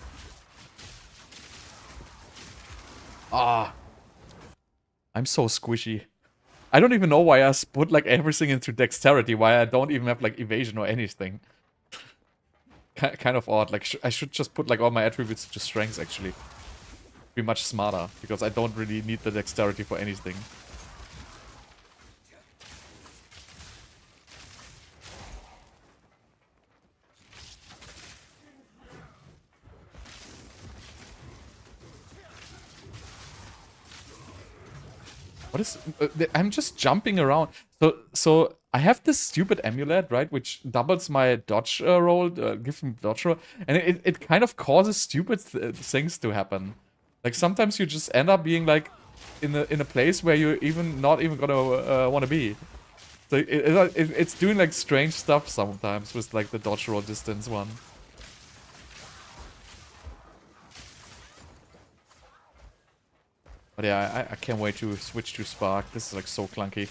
Ah. I'm so squishy. I don't even know why I put like everything into dexterity, why I don't even have like evasion or anything. Kind of odd. Like, I should just put like all my attributes to strength actually. be much smarter, because I don't really need the dexterity for anything. What is... I'm just jumping around. So I have this stupid amulet, right, which doubles my dodge roll, gives me dodge roll, and it kind of causes stupid things to happen. Like, sometimes you just end up being, like, in a place where you're not even gonna want to be. So it's doing, like, strange stuff sometimes with, like, the dodge roll distance one. But yeah, I can't wait to switch to Spark. This is, like, so clunky.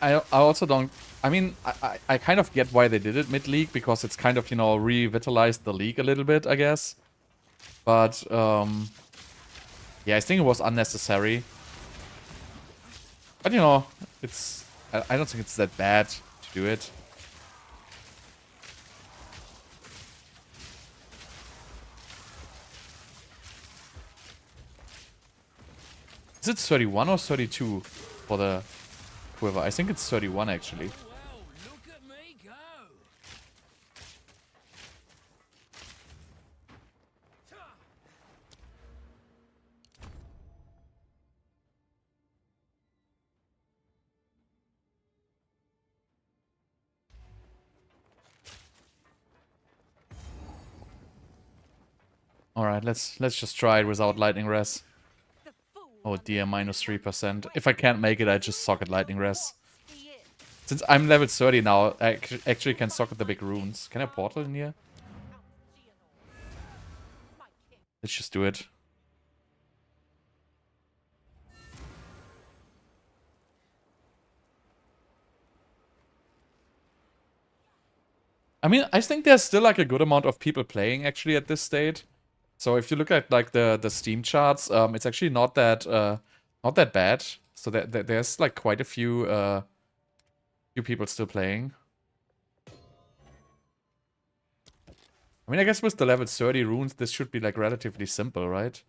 I also don't... I mean, I kind of get why they did it mid-league, because it's kind of, you know, revitalized the league a little bit, I guess. But, yeah, I think it was unnecessary. But, you know, it's... I don't think it's that bad to do it. Is it 31 or 32 for the quiver? I think it's 31, actually. Well, look at me go. Alright, let's just try it without lightning res. Oh dear, minus 3%. If I can't make it, I just socket lightning res. Since I'm level 30 now, I actually can socket the big runes. Can I portal in here? Let's just do it. I mean, I think there's still, like, a good amount of people playing, actually, at this state. So if you look at, like, the Steam charts, it's actually not that bad. So there's, like, quite a few people still playing. I mean, I guess with the level 30 runes, this should be, like, relatively simple, right?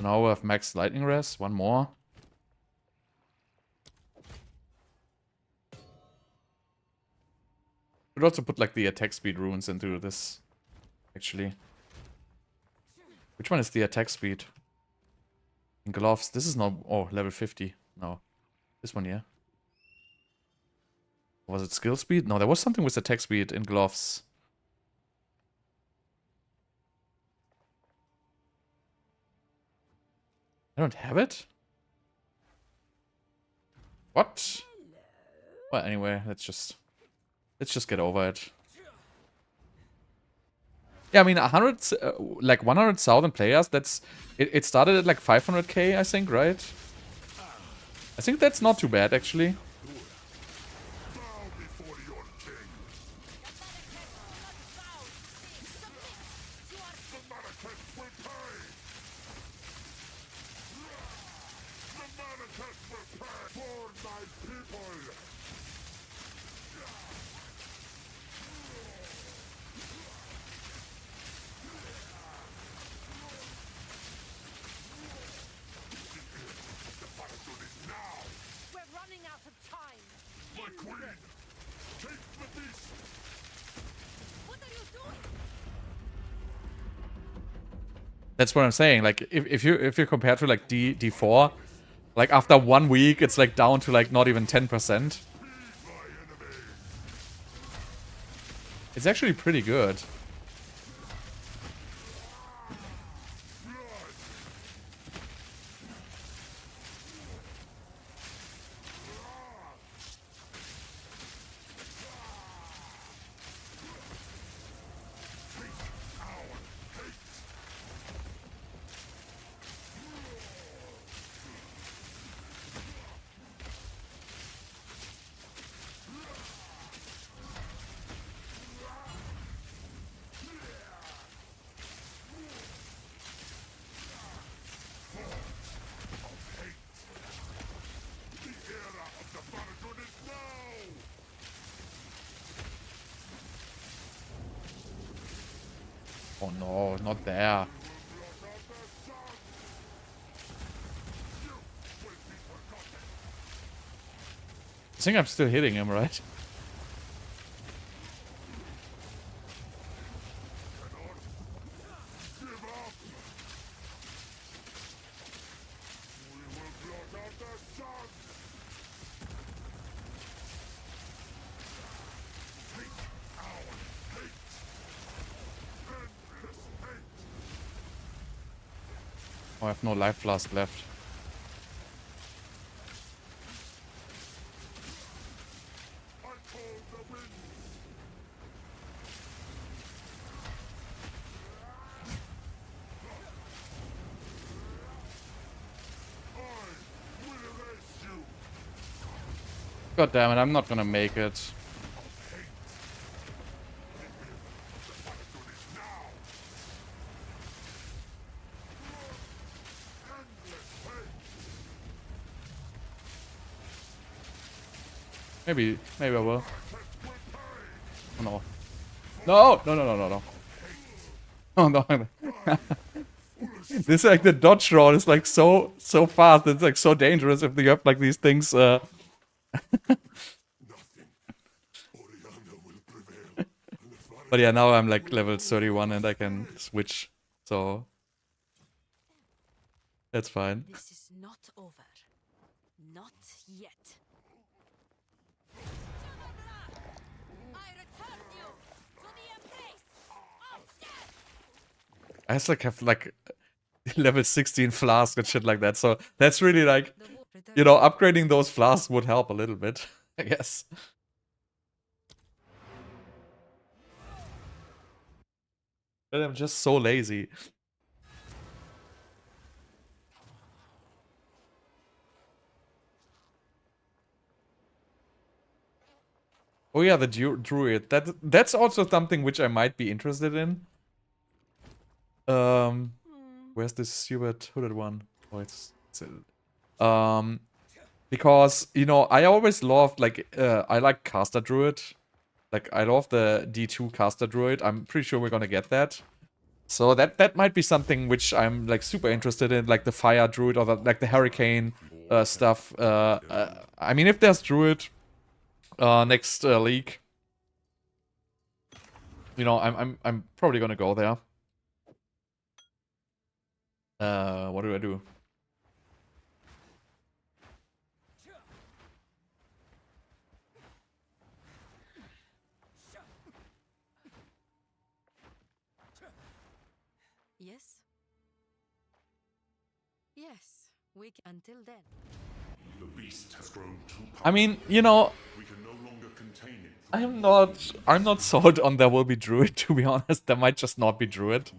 Now we have max lightning res. One more. Could also put, like, the attack speed runes into this, actually. Which one is the attack speed? In gloves. This is not... Oh, level 50. No. This one, yeah. Was it skill speed? No, there was something with attack speed in gloves. I don't have it? What? Well, anyway, let's just get over it. Yeah, I mean, 100, like 100,000 players, that's... It started at like 500k, I think, right? I think that's not too bad, actually. That's what I'm saying. Like, if you compare to like D4, like after 1 week, it's like down to like not even 10%. It's actually pretty good. Oh no, not there. I think I'm still hitting him, right? Oh, I have no life blast left. God damn it, I'm not gonna make it. Maybe I will. Oh no. No! No, no, no, no, no. Oh no. This like the dodge roll is like so fast. It's like so dangerous if you have like these things. But yeah, now I'm like level 31 and I can switch. So that's fine. This is not over. Not yet. I return you to the embrace of death. I just like have like level 16 flask and shit like that. So that's really like, you know, upgrading those flasks would help a little bit, I guess. But I'm just so lazy. Oh yeah, the druid. That's also something which I might be interested in. Where's this stupid hooded one? Oh, because you know I always loved like I like caster druid. Like I love the D2 caster druid. I'm pretty sure we're gonna get that. So that might be something which I'm like super interested in, like the fire druid or like the hurricane stuff. I mean, if there's druid next league, you know, I'm probably gonna go there. What do I do? Yes. Yes. Until then. The beast has grown too powerful. I mean, you know, We can no longer contain it. I'm not sold on there will be druid, to be honest. There might just not be druid.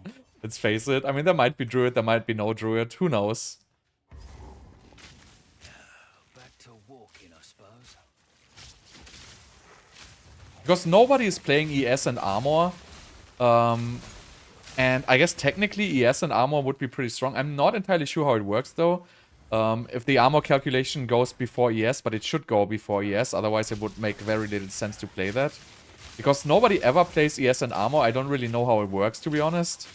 Let's face it. I mean, there might be druid, there might be no druid. Who knows? Back to walking, I suppose. Because nobody is playing ES and armor. And I guess technically ES and armor would be pretty strong. I'm not entirely sure how it works though. If the armor calculation goes before ES, but it should go before ES, otherwise it would make very little sense to play that. Because nobody ever plays ES and armor, I don't really know how it works, to be honest.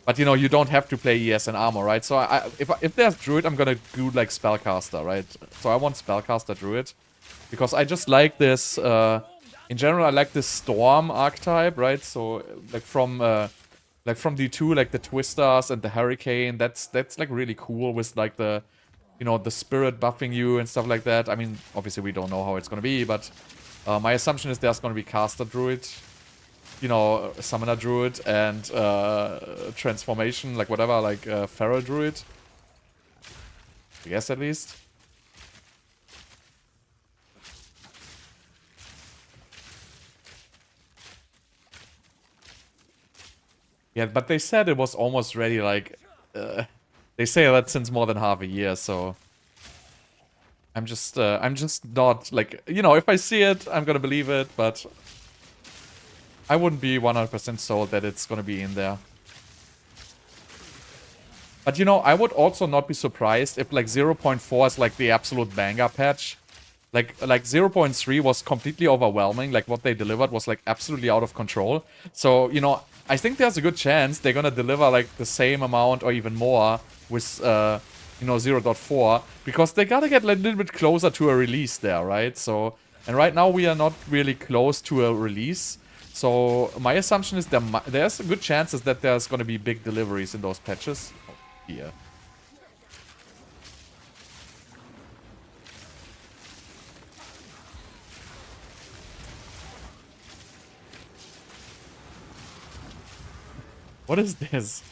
But you know, you don't have to play ES and armor, right? So if there's druid, I'm gonna do like spellcaster, right? So I want spellcaster druid. Because I just like this, in general I like this storm archetype, right? So like from D2, like the twisters and the hurricane, that's like really cool with like the, you know, the spirit buffing you and stuff like that. I mean, obviously we don't know how it's gonna be, but my assumption is there's gonna be caster druid, you know, summoner druid, and transformation, like whatever, like feral druid. I guess at least. Yeah, but they said it was almost ready, like, they say that since more than half a year, so... I'm just not, like, you know, if I see it, I'm gonna believe it, but... I wouldn't be 100% sold that it's gonna be in there. But, you know, I would also not be surprised if, like, 0.4 is, like, the absolute banger patch. Like 0.3 was completely overwhelming. Like what they delivered was like absolutely out of control. So, you know, I think there's a good chance they're gonna deliver like the same amount or even more with you know, 0.4, because they gotta get a little bit closer to a release there, right? So, and right now we are not really close to a release. So my assumption is there's a good chances that there's gonna be big deliveries in those patches. Oh, yeah. What is this?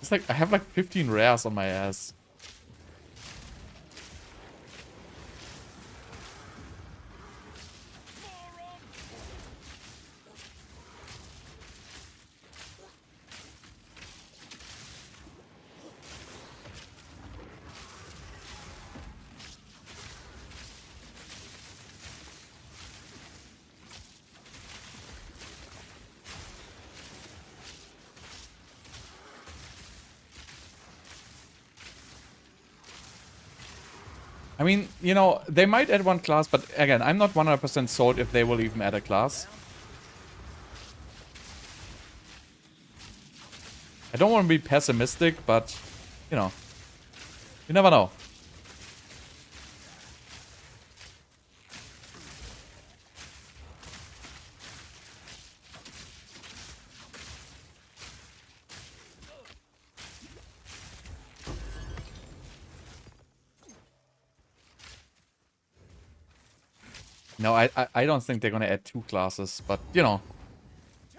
It's like I have like 15 rares on my ass. I mean, you know, they might add one class, but again, I'm not 100% sold if they will even add a class. I don't want to be pessimistic, but, you know, you never know. No, I don't think they're gonna add two classes, but you know,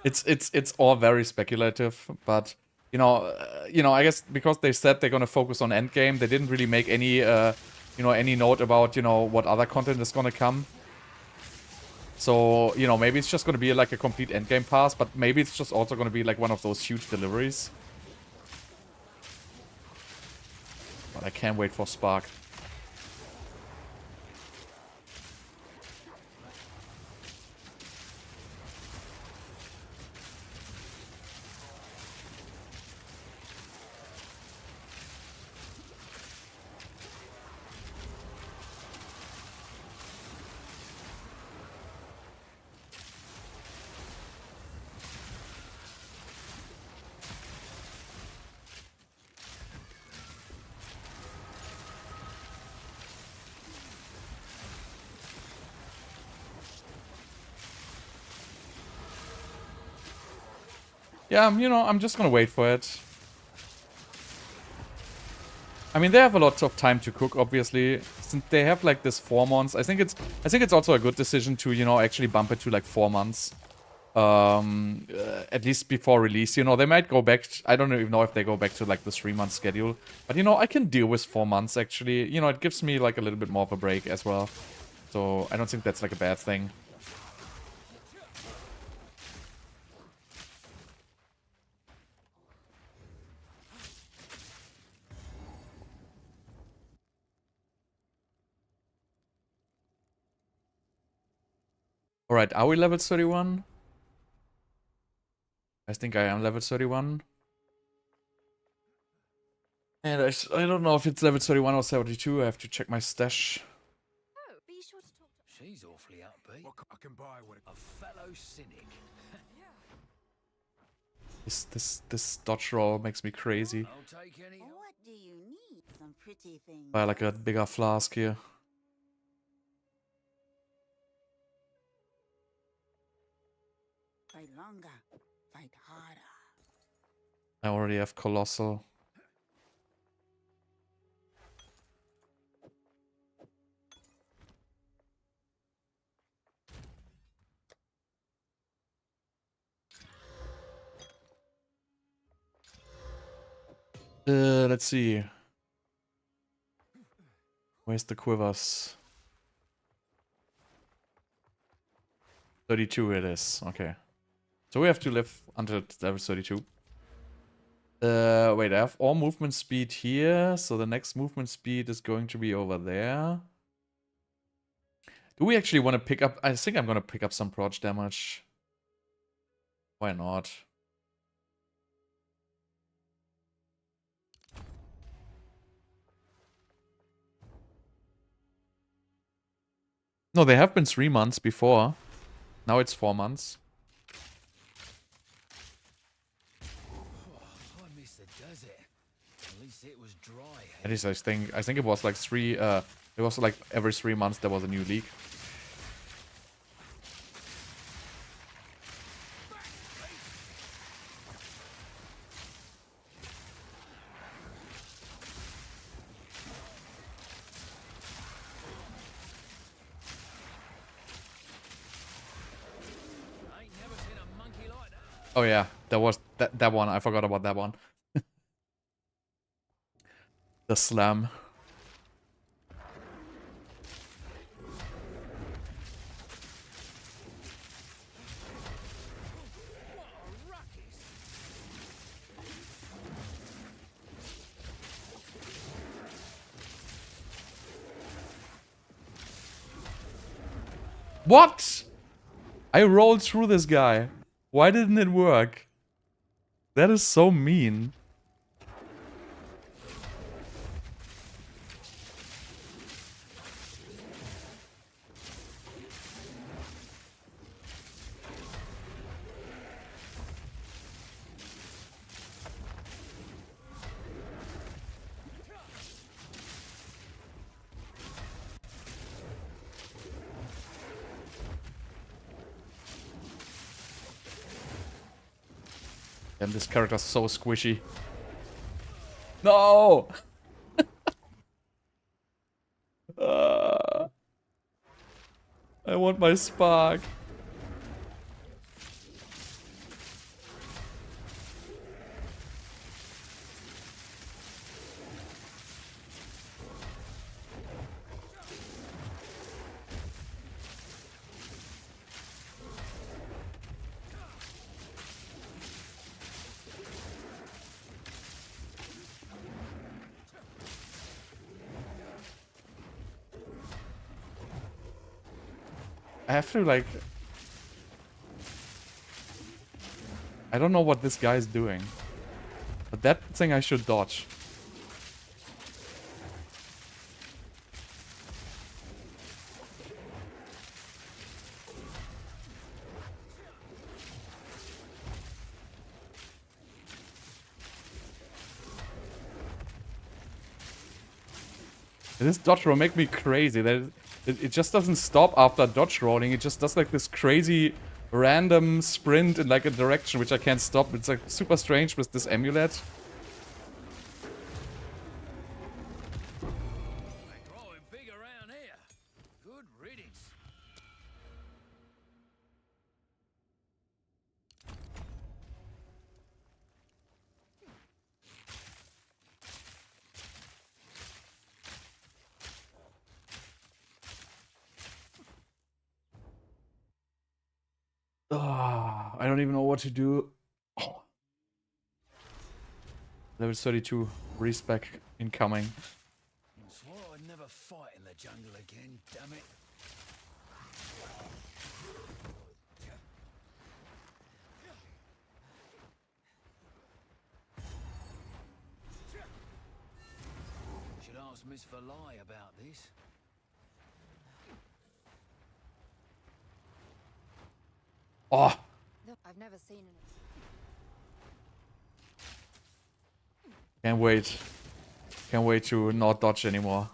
it's all very speculative. But you know, I guess because they said they're gonna focus on Endgame, they didn't really make any you know, any note about, you know, what other content is gonna come. So, you know, maybe it's just gonna be like a complete Endgame pass, but maybe it's just also gonna be like one of those huge deliveries. But I can't wait for Spark. Yeah, you know, I'm just gonna wait for it. I mean, they have a lot of time to cook, obviously. Since they have like this 4 months, I think it's also a good decision to, you know, actually bump it to like 4 months. At least before release. You know, they might go back. I don't even know if they go back to like the 3-month schedule. But you know, I can deal with 4 months actually. You know, it gives me like a little bit more of a break as well. So I don't think that's like a bad thing. Alright, are we level 31? I think I am level 31. And I don't know if it's level 31 or 72. I have to check my stash. Oh, be sure to talk to... She's awfully upbeat. I can buy what A fellow cynic. This dodge roll makes me crazy. I'll take any. What do you need? Some pretty things. Buy like a bigger flask here. Fight longer, fight harder. I already have Colossal. Let's see. Where's the quivers? 32 it is. Okay. So we have to live until level 32. Wait, I have all movement speed here. So the next movement speed is going to be over there. Do we actually want to pick up... I think I'm going to pick up some proj damage. Why not? No, they have been 3 months before. Now it's 4 months. I miss the desert. At least it was dry. At least I think it was like it was like every 3 months there was a new league. I ain't never seen a monkey like that. Oh yeah, there was that one. I forgot about that one. The slam. What? I rolled through this guy. Why didn't it work? That is so mean. And this character's so squishy. No! I want my spark. I have to like... I don't know what this guy is doing. But that thing I should dodge. This dodge roll make me crazy. It just doesn't stop after dodge rolling. It just does like this crazy random sprint in like a direction which I can't stop. It's like super strange with this amulet. They growing big around here. Good riddance. I don't even know what to do. Oh. Level 32, respec incoming. Swore I'd never fight in the jungle again, damn it. Should ask Miss Verlai about this. Oh, Look, I've never seen an. can't wait. Can't wait to not dodge anymore.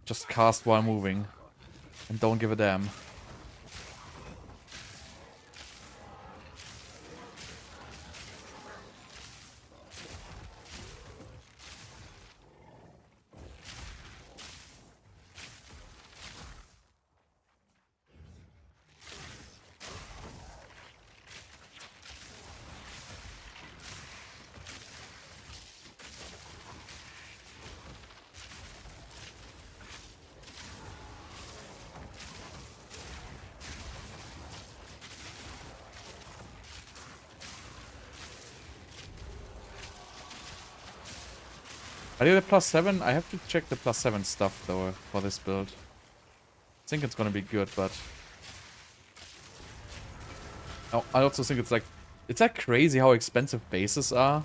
Just cast while moving. And don't give a damn. Are you the +7? I have to check the +7 stuff though for this build. I think it's gonna be good, but oh, I also think it's like crazy how expensive bases are.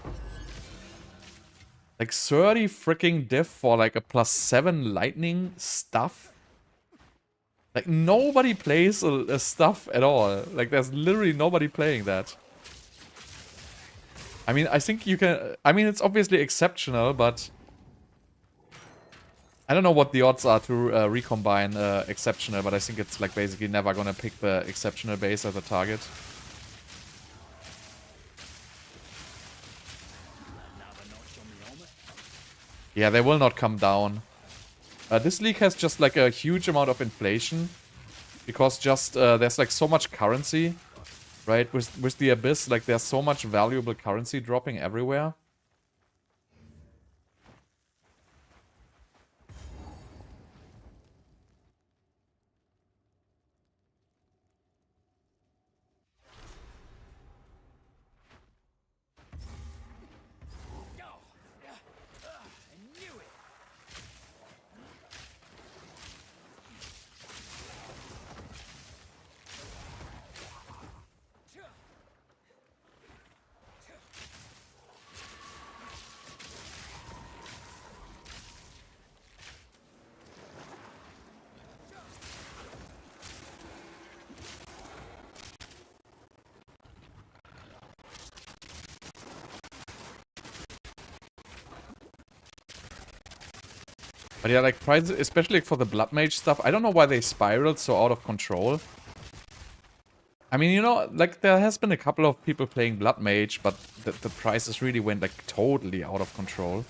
Like 30 freaking diff for like a +7 lightning stuff. Like nobody plays a stuff at all. Like there's literally nobody playing that. I mean, I think you can... I mean, it's obviously exceptional, but... I don't know what the odds are to recombine exceptional, but I think it's like basically never gonna pick the exceptional base as a target. Yeah, they will not come down. This league has just like a huge amount of inflation. Because just there's like so much currency. Right? With the Abyss, like there's so much valuable currency dropping everywhere. But yeah, like prices, especially for the Blood Mage stuff, I don't know why they spiraled so out of control. I mean, you know, like there has been a couple of people playing Blood Mage, but the prices really went like totally out of control.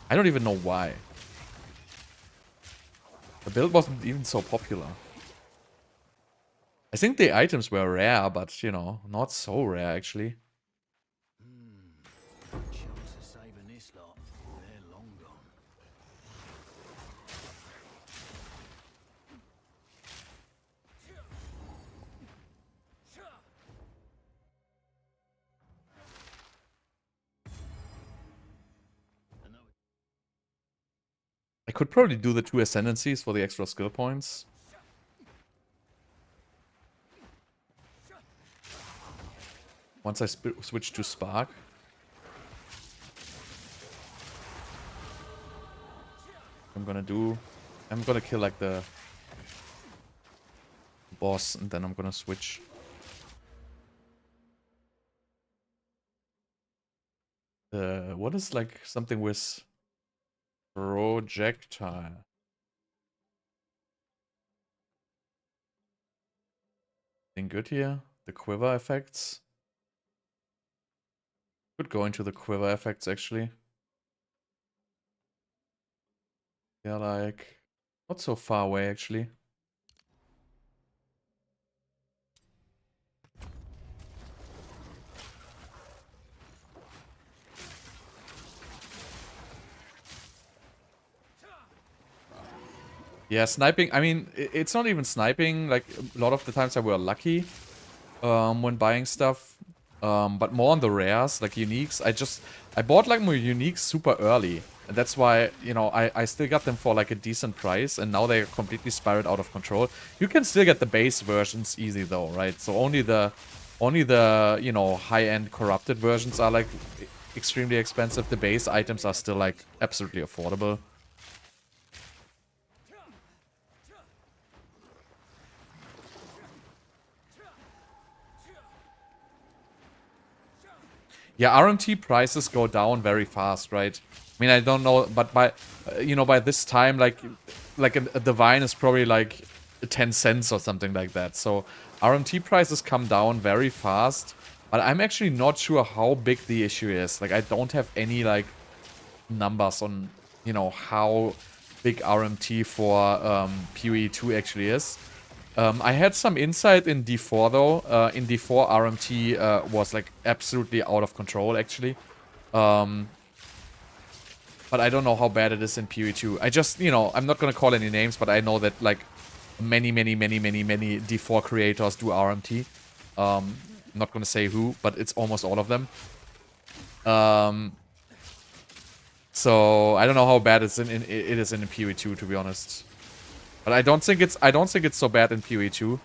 I don't even know why. The build wasn't even so popular. I think the items were rare, but you know, not so rare actually. Chance of saving this lot. They're long gone. I could probably do the 2 Ascendancies for the extra skill points. Once I switch to Spark. I'm gonna kill like the boss and then I'm gonna switch. What is like something with projectile? Anything good here? The quiver effects? Could go into the quiver effects actually. They're like not so far away actually. Yeah, sniping, I mean, it's not even sniping. Like, a lot of the times I were lucky when buying stuff. But more on the rares, like uniques. I bought like my uniques super early. And that's why, you know, I still got them for like a decent price. And now they're completely spiraled out of control. You can still get the base versions easy though, right? So only the, you know, high-end corrupted versions are like extremely expensive. The base items are still like absolutely affordable. Yeah, RMT prices go down very fast, right? I mean, I don't know, but by, you know, by this time, like a divine is probably like 10 cents or something like that. So RMT prices come down very fast, but I'm actually not sure how big the issue is. Like, I don't have any like numbers on, you know, how big RMT for PoE 2 actually is. I had some insight in D4 though. In D4, RMT was like absolutely out of control actually. But I don't know how bad it is in PoE 2. I just, you know, I'm not gonna call any names, but I know that like many D4 creators do RMT. I'm not gonna say who, but it's almost all of them. So I don't know how bad it is in PoE 2, to be honest. But I don't think it's so bad in PoE 2.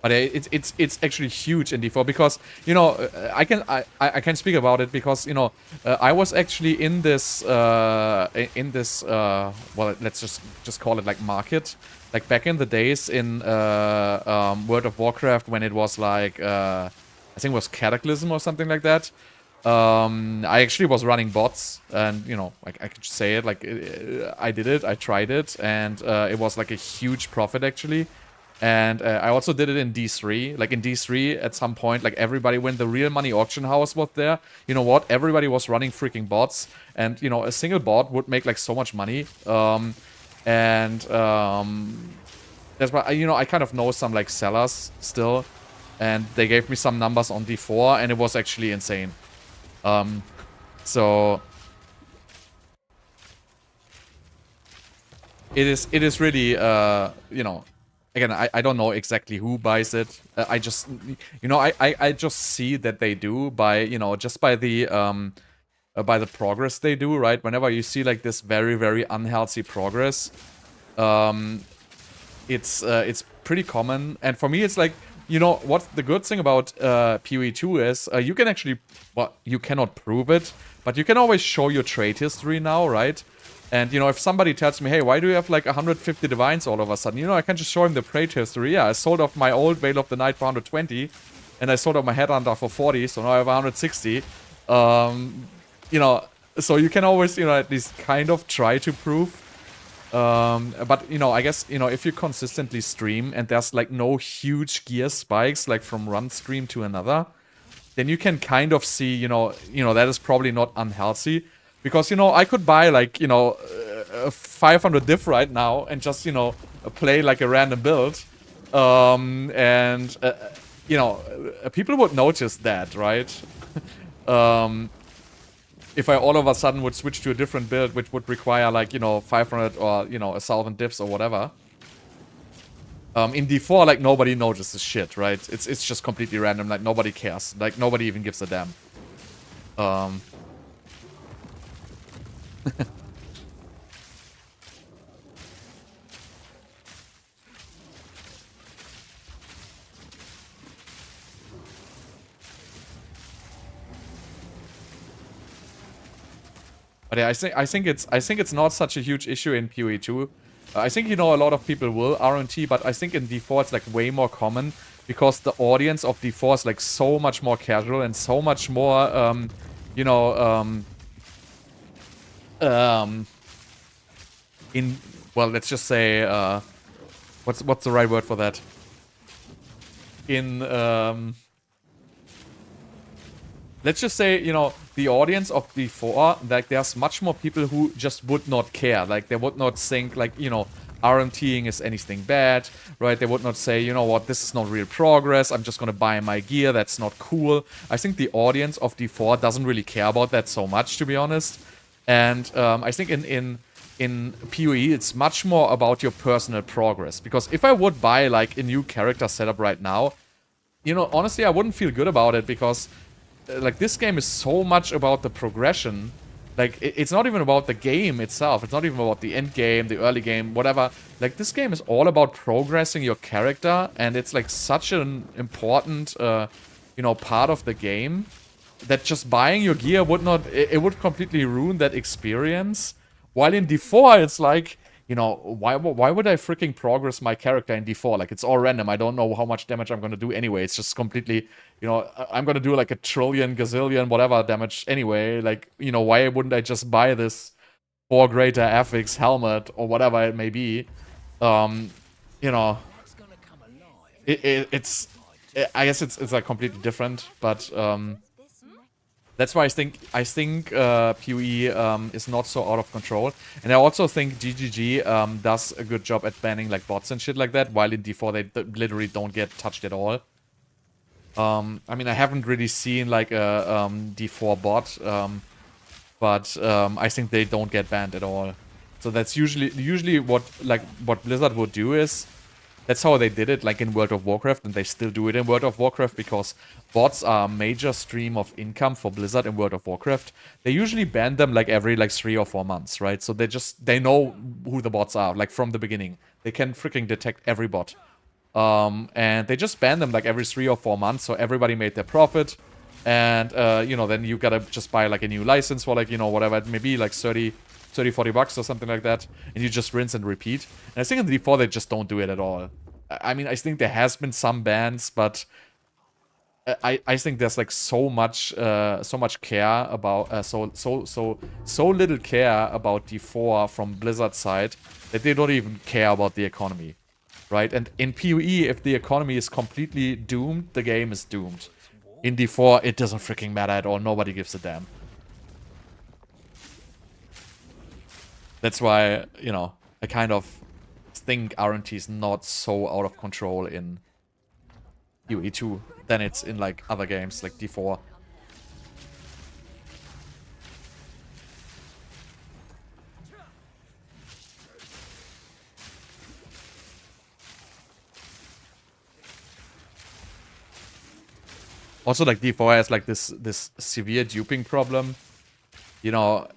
But it's actually huge in D4 because, you know, I can speak about it because, you know, I was actually in this well, let's just call it like market, like back in the days in World of Warcraft when it was like I think it was Cataclysm or something like that. I actually was running bots, and you know, like I could just say it, like I did it, I tried it, and it was like a huge profit actually. And I also did it in D3. Like in D3, at some point, like everybody, when the real money auction house was there, you know what? Everybody was running freaking bots, and you know, a single bot would make like so much money. That's why, you know, I kind of know some like sellers still, and they gave me some numbers on D4, and it was actually insane. So it is really, you know. Again, I don't know exactly who buys it. I just, you know, I just see that they do by, you know, just by the progress they do, right? Whenever you see like this very, very unhealthy progress, it's pretty common. And for me, it's like, you know, what the good thing about PoE 2 is, you can actually, well, you cannot prove it, but you can always show your trade history now, right? And, you know, if somebody tells me, hey, why do you have like 150 divines all of a sudden? You know, I can just show him the trade history. Yeah, I sold off my old Veil of the Night for 120, and I sold off my Headhunter for 40, so now I have 160. You know, so you can always, you know, at least kind of try to prove. But, you know, I guess, you know, if you consistently stream and there's like no huge gear spikes, like from one stream to another, then you can kind of see, you know, that is probably not unhealthy. Because, you know, I could buy, like, you know, 500 diff right now and just, you know, play, like, a random build. You know, people would notice that, right? If I all of a sudden would switch to a different build, which would require, like, you know, 500 or, you know, 1,000 diffs or whatever. In D4, like, nobody notices shit, right? It's just completely random. Like, nobody cares. Like, nobody even gives a damn. But yeah, I think it's not such a huge issue in PoE 2. I think, you know, a lot of people will RNT, but I think in D4 it's like way more common because the audience of D4 is like so much more casual and so much more you know, in, well, let's just say, what's the right word for that? In, let's just say, you know, the audience of D4, like, there's much more people who just would not care. Like, they would not think, like, you know, RMTing is anything bad, right? They would not say, you know what, this is not real progress, I'm just gonna buy my gear, that's not cool. I think the audience of D4 doesn't really care about that so much, to be honest. And I think in PoE, it's much more about your personal progress. Because if I would buy, like, a new character setup right now, you know, honestly, I wouldn't feel good about it because, like, this game is so much about the progression. Like, it's not even about the game itself. It's not even about the end game, the early game, whatever. Like, this game is all about progressing your character, and it's, like, such an important, you know, part of the game that just buying your gear would not... It would completely ruin that experience. While in D4, it's like, you know, why would I freaking progress my character in D4? Like, it's all random. I don't know how much damage I'm gonna do anyway. It's just completely, you know, I'm gonna do like a trillion, gazillion, whatever damage anyway. Like, you know, why wouldn't I just buy this 4 greater affix helmet or whatever it may be? You know, it's I guess it's like completely different, but that's why I think PoE is not so out of control. And I also think GGG does a good job at banning like bots and shit like that, while in D4 they literally don't get touched at all. I mean, I haven't really seen like a D4 bot, but I think they don't get banned at all. So that's usually what Blizzard would do is, that's how they did it, like in World of Warcraft, and they still do it in World of Warcraft because bots are a major stream of income for Blizzard in World of Warcraft. They usually ban them like every like 3 or 4 months, right? So they know who the bots are, like from the beginning. They can freaking detect every bot. And they just banned them like every 3 or 4 months, so everybody made their profit. And, you know, then you gotta just buy like a new license for like, you know, whatever it may be, like 30, 40 bucks or something like that. And you just rinse and repeat. And I think in the D4 they just don't do it at all. I mean, I think there has been some bans, but I think there's like so much care about so little care about D4 from Blizzard's side that they don't even care about the economy, right? And in PoE, if the economy is completely doomed, the game is doomed. In D4, it doesn't freaking matter at all. Nobody gives a damn. That's why, you know, I kind of think RNT is not so out of control in PoE 2 than it's in like other games like D4. Also, like D4 has like this severe duping problem. You know,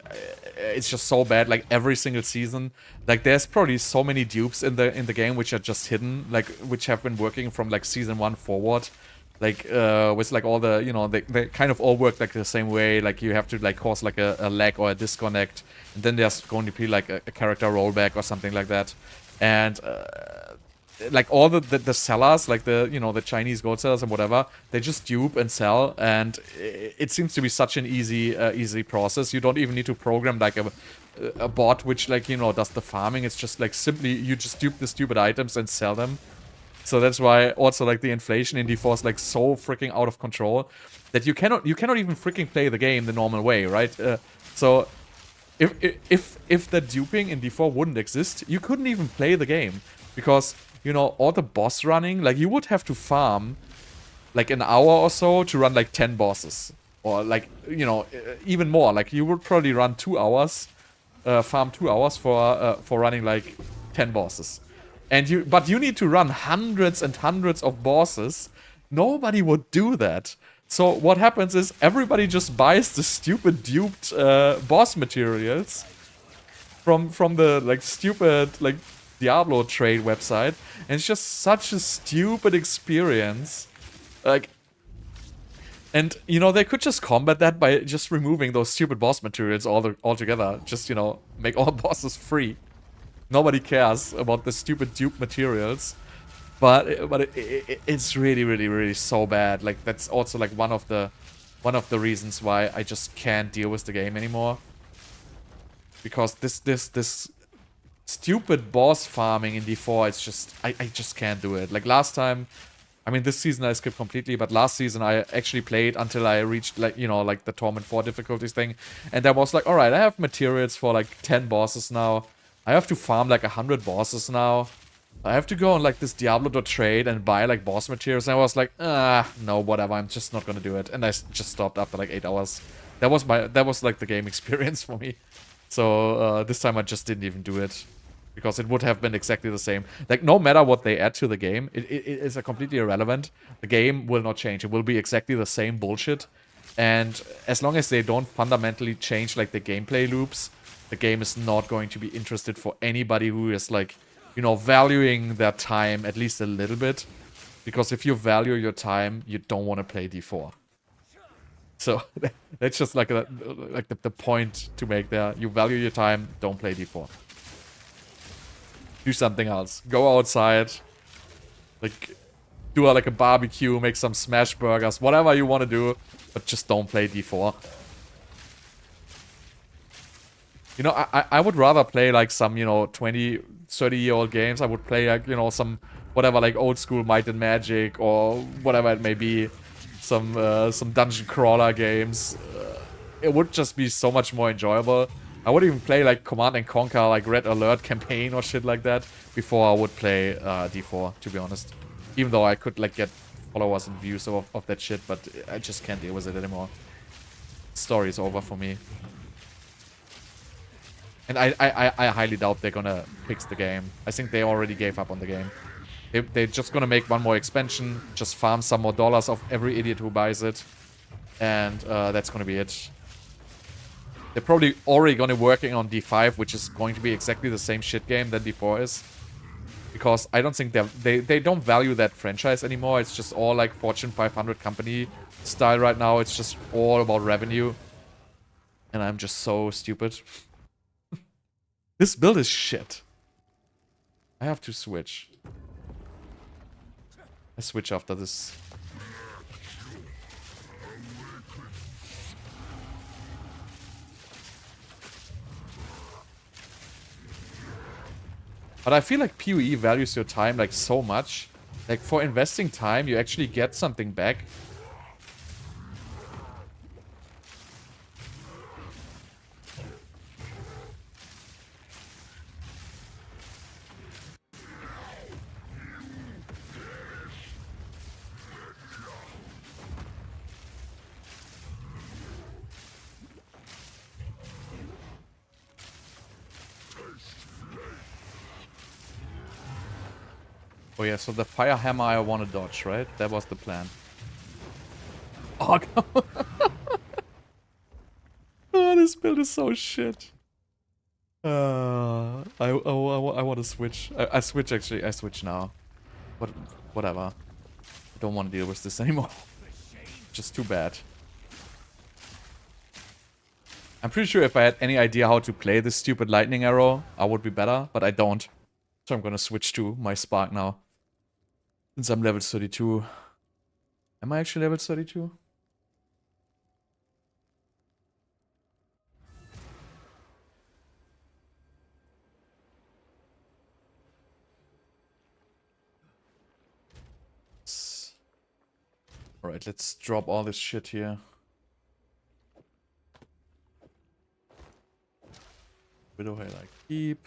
it's just so bad. Like every single season, like there's probably so many dupes in the game which are just hidden, like which have been working from like season 1 forward. Like with like all the, you know, they kind of all work like the same way. Like you have to like cause like a lag or a disconnect, and then there's going to be like a character rollback or something like that. And like all the sellers, like the, you know, the Chinese gold sellers and whatever, they just dupe and sell, and it seems to be such an easy process. You don't even need to program like a bot which, like, you know, does the farming. It's just like simply you just dupe the stupid items and sell them. So that's why also like the inflation in D4 is like so freaking out of control that you cannot even freaking play the game the normal way, right? So if the duping in D4 wouldn't exist, you couldn't even play the game, because, you know, all the boss running, like you would have to farm like an hour or so to run like 10 bosses, or like, you know, even more. Like you would probably run 2 hours, farm 2 hours for running like 10 bosses. And but you need to run hundreds and hundreds of bosses. Nobody would do that. So what happens is everybody just buys the stupid duped boss materials from the like stupid like Diablo trade website, and it's just such a stupid experience. Like, and you know, they could just combat that by just removing those stupid boss materials altogether. Just, you know, make all bosses free. Nobody cares about the stupid dupe materials, but it's really so bad. Like that's also like one of the reasons why I just can't deal with the game anymore, because this stupid boss farming in D4, it's just I just can't do it. Like last time, I mean, this season I skipped completely, but last season I actually played until I reached, like, you know, like the Torment 4 difficulties thing, and I was like, all right, I have materials for like 10 bosses now. I have to farm like 100 bosses now. I have to go on like this Diablo.trade and buy like boss materials. And I was like, no, whatever. I'm just not gonna do it. And I just stopped after like 8 hours. That was like the game experience for me. So this time I just didn't even do it, because it would have been exactly the same. Like no matter what they add to the game, it is a completely irrelevant. The game will not change. It will be exactly the same bullshit. And as long as they don't fundamentally change like the gameplay loops, the game is not going to be interested for anybody who is, like, you know, valuing their time at least a little bit. Because if you value your time, you don't want to play D4. So that's just like the point to make there. You value your time, don't play D4. Do something else. Go outside. Like, do like a barbecue, make some smash burgers, whatever you want to do, but just don't play D4. You know, I would rather play like some, you know, 20, 30-year-old games. I would play like, you know, some whatever, like old school Might and Magic or whatever it may be. Some dungeon crawler games. It would just be so much more enjoyable. I would even play like Command and Conquer, like Red Alert campaign or shit like that before I would play D4, to be honest. Even though I could like get followers and views of that shit, but I just can't deal with it anymore. Story is over for me. And I highly doubt they're gonna fix the game. I think they already gave up on the game. They're just gonna make one more expansion, just farm some more dollars of every idiot who buys it, and that's gonna be it. They're probably already gonna be working on D5, which is going to be exactly the same shit game that D4 is. Because I don't think they don't value that franchise anymore. It's just all like Fortune 500 company style right now. It's just all about revenue. And I'm just so stupid. This build is shit. I have to switch. I switch after this. But I feel like PoE values your time like so much. Like for investing time, you actually get something back. Oh yeah, so the fire hammer I want to dodge, right? That was the plan. Oh, no. Oh, this build is so shit. I want to switch. I switch actually. I switch now. Whatever. I don't want to deal with this anymore. Just too bad. I'm pretty sure if I had any idea how to play this stupid lightning arrow, I would be better, but I don't. So I'm gonna switch to my spark now. Since I'm level 32. Am I actually level 32? Alright, let's drop all this shit here. Widow Hail I keep.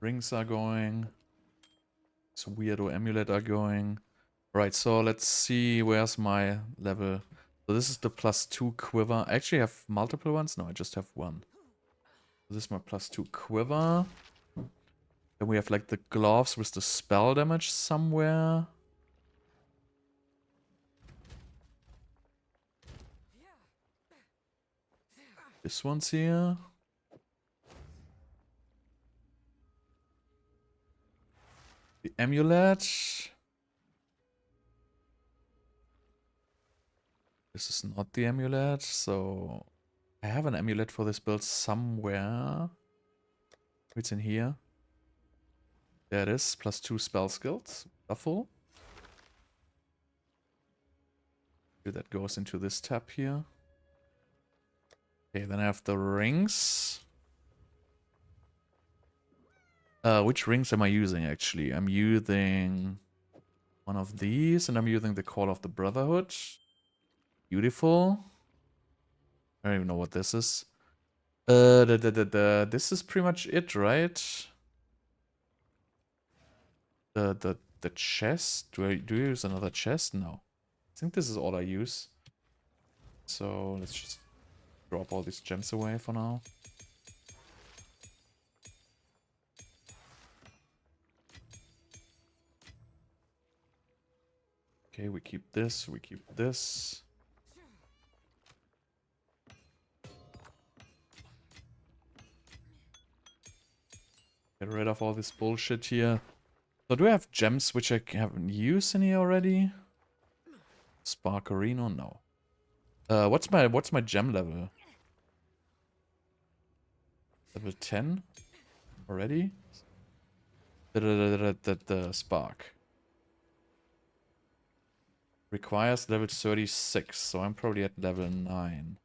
Rings are going. This weirdo amulet are going. Right, so let's see where's my level. So this is the +2 quiver. I actually have multiple ones. No, I just have one. So this is my +2 quiver. Then we have like the gloves with the spell damage somewhere. This one's here. The amulet. This is not the amulet, so I have an amulet for this build somewhere. It's in here. There it is, +2 spell skills. Shuffle. That goes into this tab here. Okay, then I have the rings. Which rings am I using actually? I'm using one of these and I'm using the Call of the Brotherhood. Beautiful. I don't even know what this is. This is pretty much it, right? The chest. Do you use another chest? No. I think this is all I use. So let's just drop all these gems away for now. Okay, we keep this, we keep this. Get rid of all this bullshit here. So do I have gems which I haven't used in here already? Sparkerino? No. What's my gem level? Level 10? Already? The spark. Requires level 36, so I'm probably at level 9.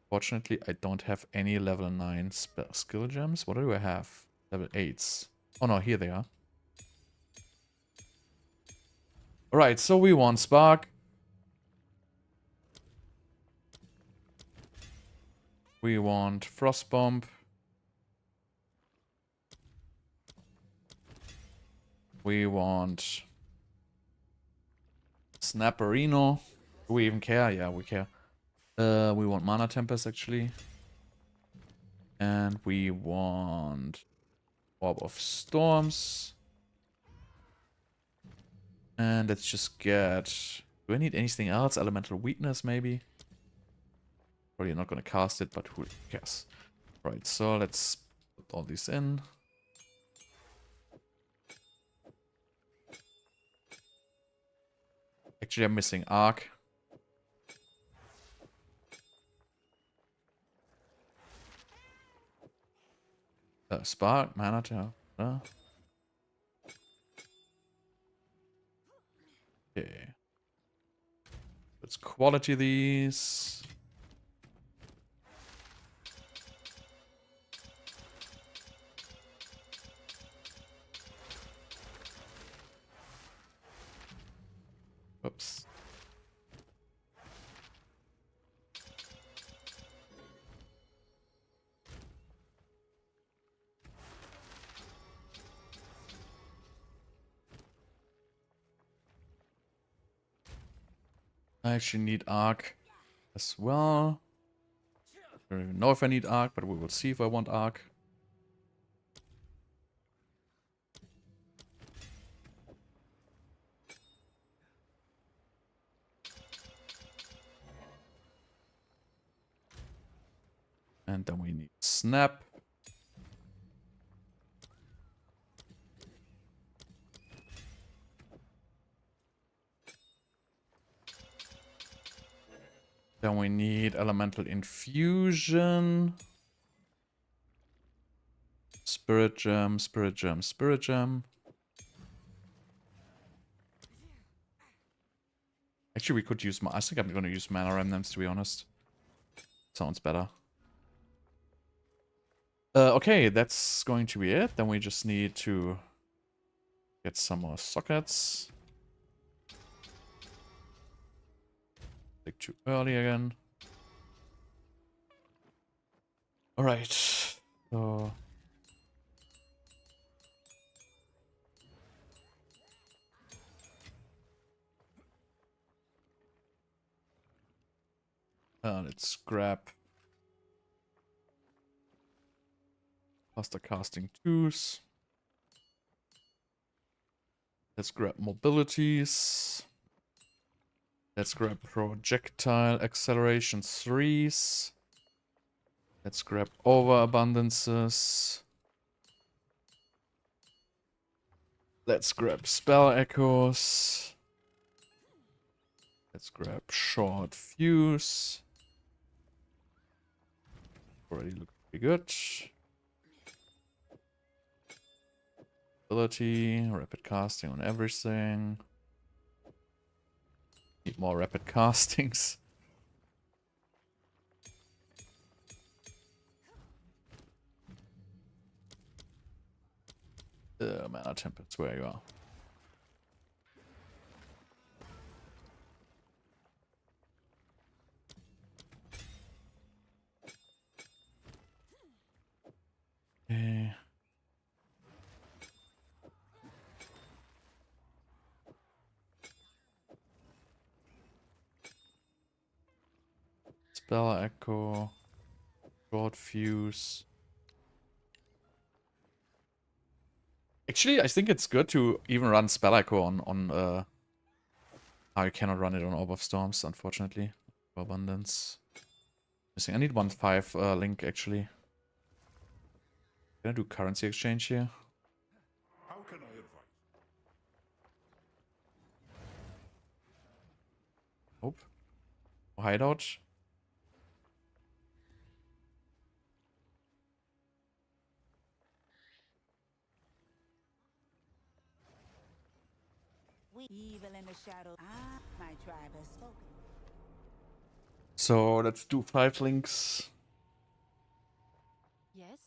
Fortunately, I don't have any level 9 skill gems. What do I have? Level 8s. Oh no, here they are. Alright, so we want Spark. We want Frost Bomb. We want Snapperino. Do we even care? Yeah, we care. We want Mana Tempest actually. And we want Orb of Storms. And let's just get... Do I need anything else? Elemental Weakness maybe? Probably not going to cast it, but who cares? Right, so let's put Put all these in. Actually, I'm missing Arc. Spark, mana to okay. Let's quality these. Oops. I actually need Arc as well. I don't even know if I need Arc, but we will see if I want Arc. And then we need Snap. Then we need Elemental Infusion. Spirit Gem, Spirit Gem, Spirit Gem. Actually, we could use... I think I'm going to use Mana Remnants, to be honest. Sounds better. Okay, that's going to be it. Then we just need to get some more sockets. Click too early again. Alright. So... let's grab faster casting 2s. Let's grab mobilities. Let's grab projectile acceleration 3s. Let's grab overabundances. Let's grab spell echoes. Let's grab short fuse. Already look pretty good. Ability, rapid casting on everything. Need more rapid castings. Mana templates, where you are. Okay. Spell echo, short fuse. Actually, I think it's good to even run spell echo on I cannot run it on Orb of Storms, unfortunately. For abundance. Missing. I need 1/5 link actually. Can I do currency exchange here? How can I advise? Nope. Hideout. We evil in the shadow. Ah, my tribe has spoken. So let's do 5 links. Yes?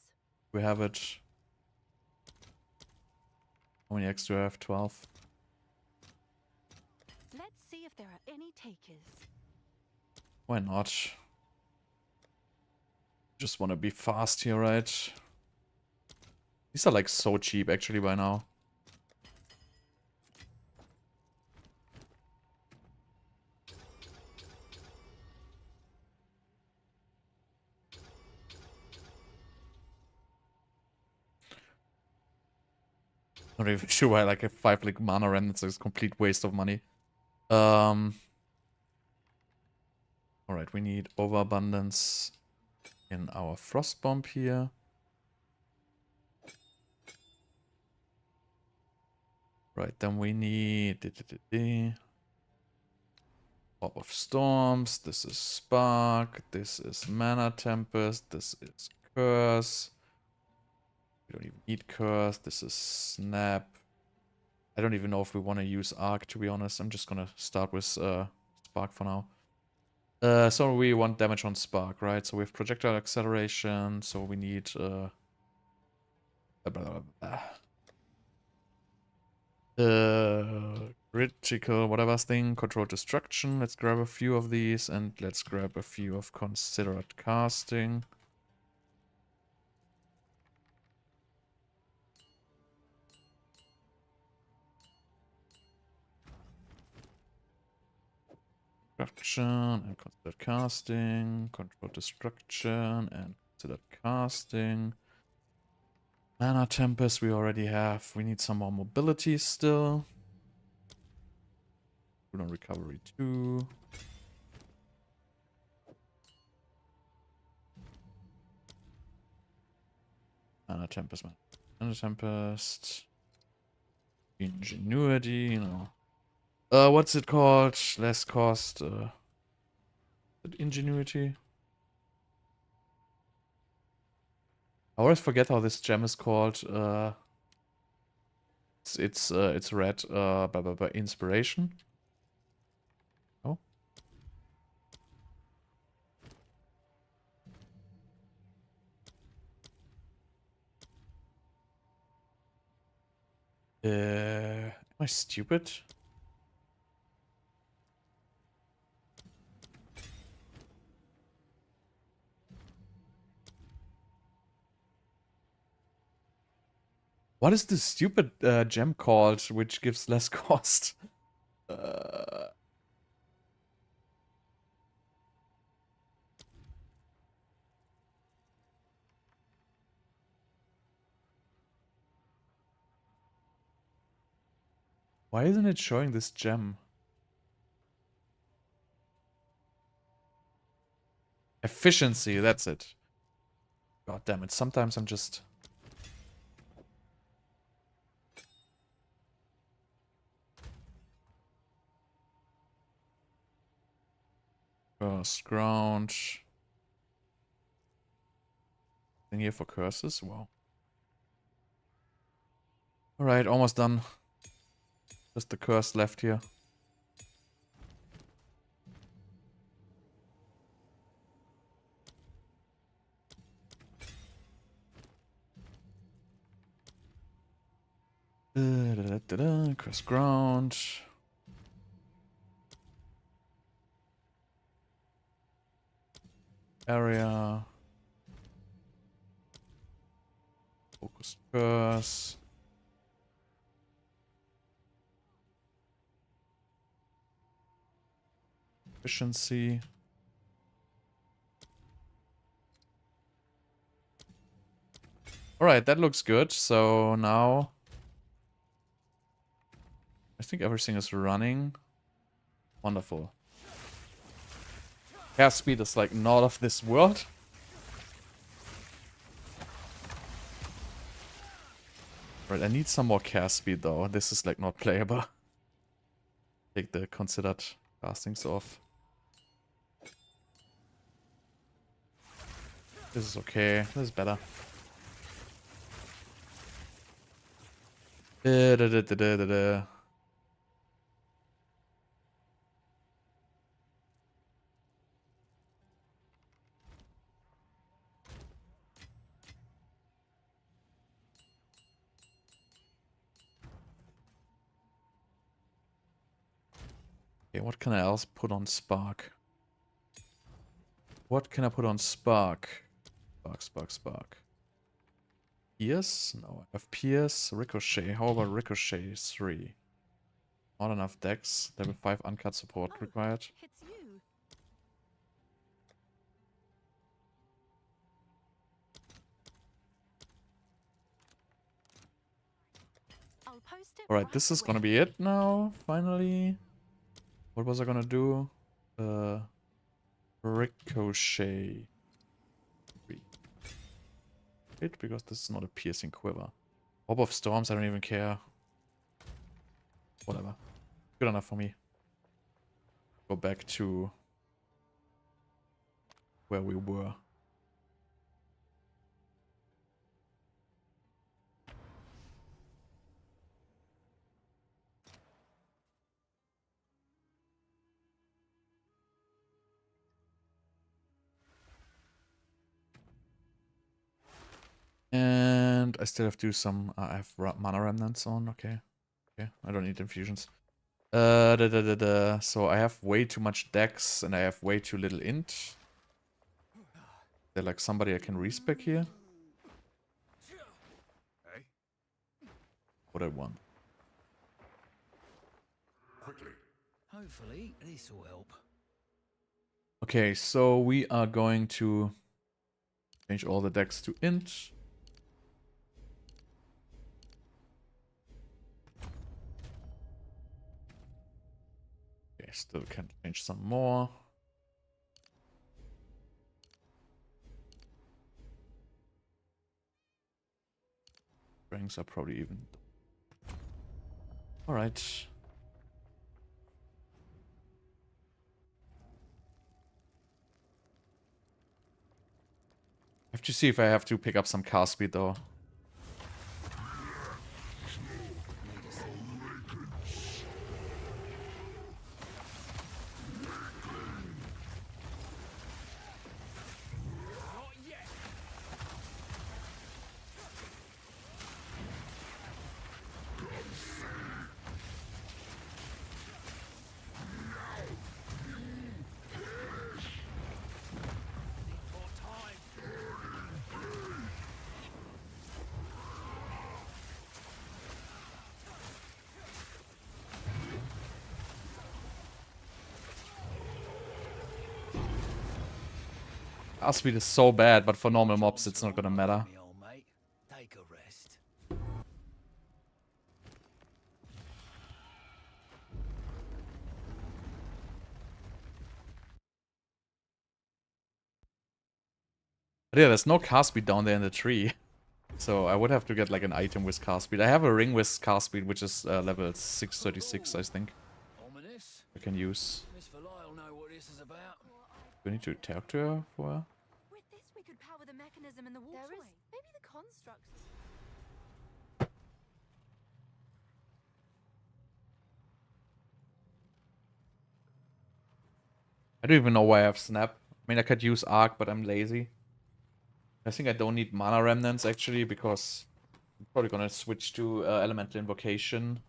We have it. How many eggs do I have? 12. Let's see if there are any takers. Why not? Just want to be fast here, right? These are like so cheap actually by now. Not even sure why like a 5 like mana remnants is a complete waste of money. Alright, we need overabundance in our frost bomb here. Right, then we need Orb of Storms. This is Spark. This is Mana Tempest. This is Curse. We don't even need Curse. This is Snap. I don't even know if we want to use Arc, to be honest. I'm just gonna start with Spark for now. So we want damage on Spark, right? So we have projectile acceleration, so we need critical whatever thing, controlled destruction. Let's grab a few of these, and let's grab a few of considered casting. Destruction and considered casting, controlled destruction and considered casting. Mana Tempest we already have. We need some more mobility still. Rune recovery 2. Mana Tempest, Mana Tempest. Ingenuity, you know. What's it called? Less cost. Ingenuity. I always forget how this gem is called. It's red. Inspiration. Oh. Am I stupid? What is this stupid gem called, which gives less cost? Why isn't it showing this gem? Efficiency, that's it. God damn it, sometimes I'm just... First ground. Thing here for curses? Wow. Alright, almost done. Just the curse left here. Curse ground. Area. Focus curse. Efficiency. Alright, that looks good. So now I think everything is running. Wonderful. Cast speed is like not of this world. Right, I need some more cast speed though. This is like not playable. Take the considered castings off. This is okay. This is better. Okay, what can I else put on Spark? What can I put on Spark? Spark. Pierce? No, I have Pierce. Ricochet. How about Ricochet 3? Not enough decks. Level 5 uncut support required. It's you. I'll post it Alright, this is gonna be it now, finally. What was I gonna do? Ricochet. Wait, because this is not a piercing quiver. Orb of Storms, I don't even care. Whatever. Good enough for me. Go back to where we were. And I still have to do some. I have mana remnants on. Okay. Okay. I don't need infusions. So I have way too much dex and I have way too little int. There like somebody I can respec here? Eh? What I want. Quickly. Hopefully, this will help. Okay, so we are going to change all the decks to int. Okay, still can change some more. Strengths are probably even. Alright. I have to see if I have to pick up some cast speed though. Cast speed is so bad, but for normal mobs it's not gonna matter. Me old mate. Take a rest. But yeah, there's no cast speed down there in the tree. So I would have to get like an item with cast speed. I have a ring with cast speed, which is level 636, I think. Ominous. I can use. Miss Verlyle know what this is about. Do I need to talk to her for her? With this, we could power the mechanism in the waterway. There is maybe the construct. I don't even know why I have snap. I mean, I could use arc, but I'm lazy. I think I don't need mana remnants actually, because I'm probably gonna switch to elemental invocation.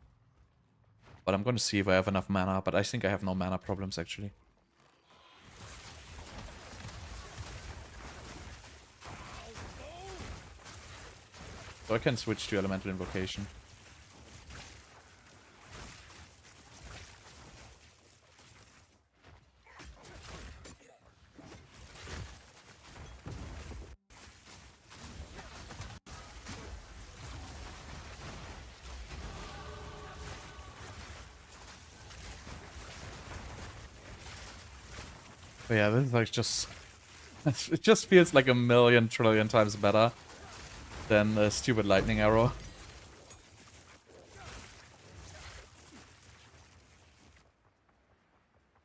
But I'm gonna see if I have enough mana, but I think I have no mana problems actually. So I can switch to elemental invocation. But yeah, this is like just... it just feels like a million trillion times better than a stupid lightning arrow.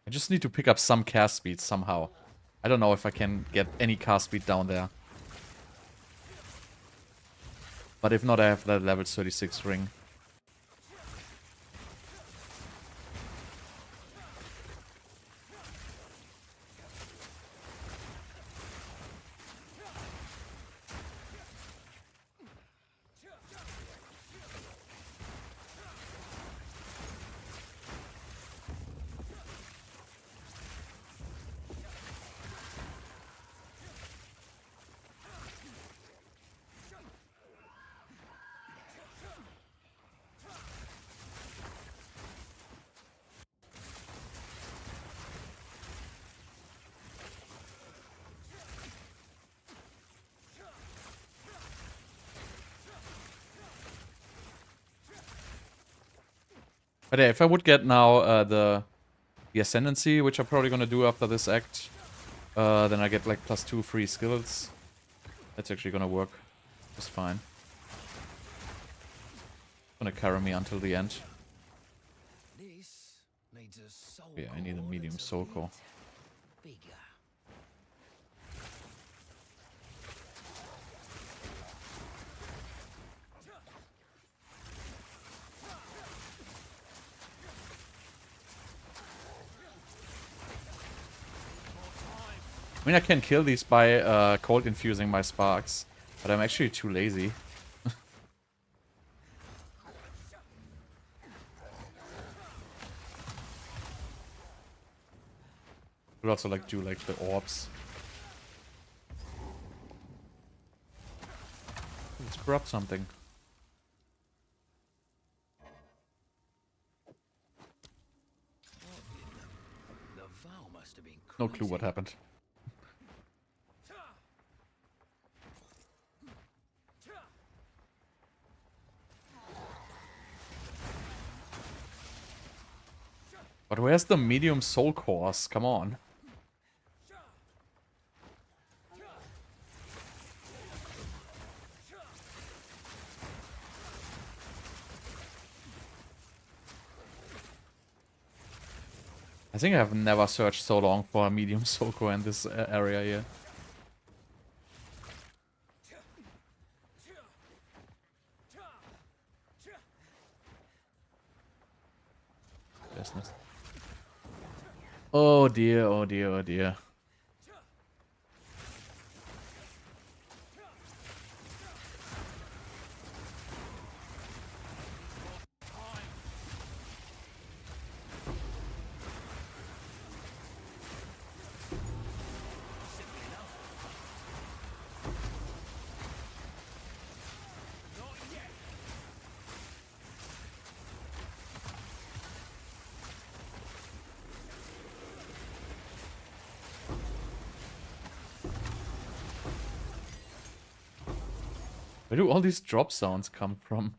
I just need to pick up some cast speed somehow. I don't know if I can get any cast speed down there. But if not, I have that level 36 ring. But yeah, if I would get now the Ascendancy, which I'm probably gonna do after this act, then I get like +2 free skills. That's actually gonna work just fine. Gonna carry me until the end. needs a soul Yeah, I need a core medium that's soul bit core. bigger. I mean, I can kill these by cold infusing my sparks, but I'm actually too lazy. Could also like do like the orbs. Let's grab something. The Val must have been No clue what crazy. happened. But where's the medium soul cores? Come on. I think I have never searched so long for a medium soul core in this area here. Business. Oh dear, oh dear, oh dear. Where do all these drop sounds come from?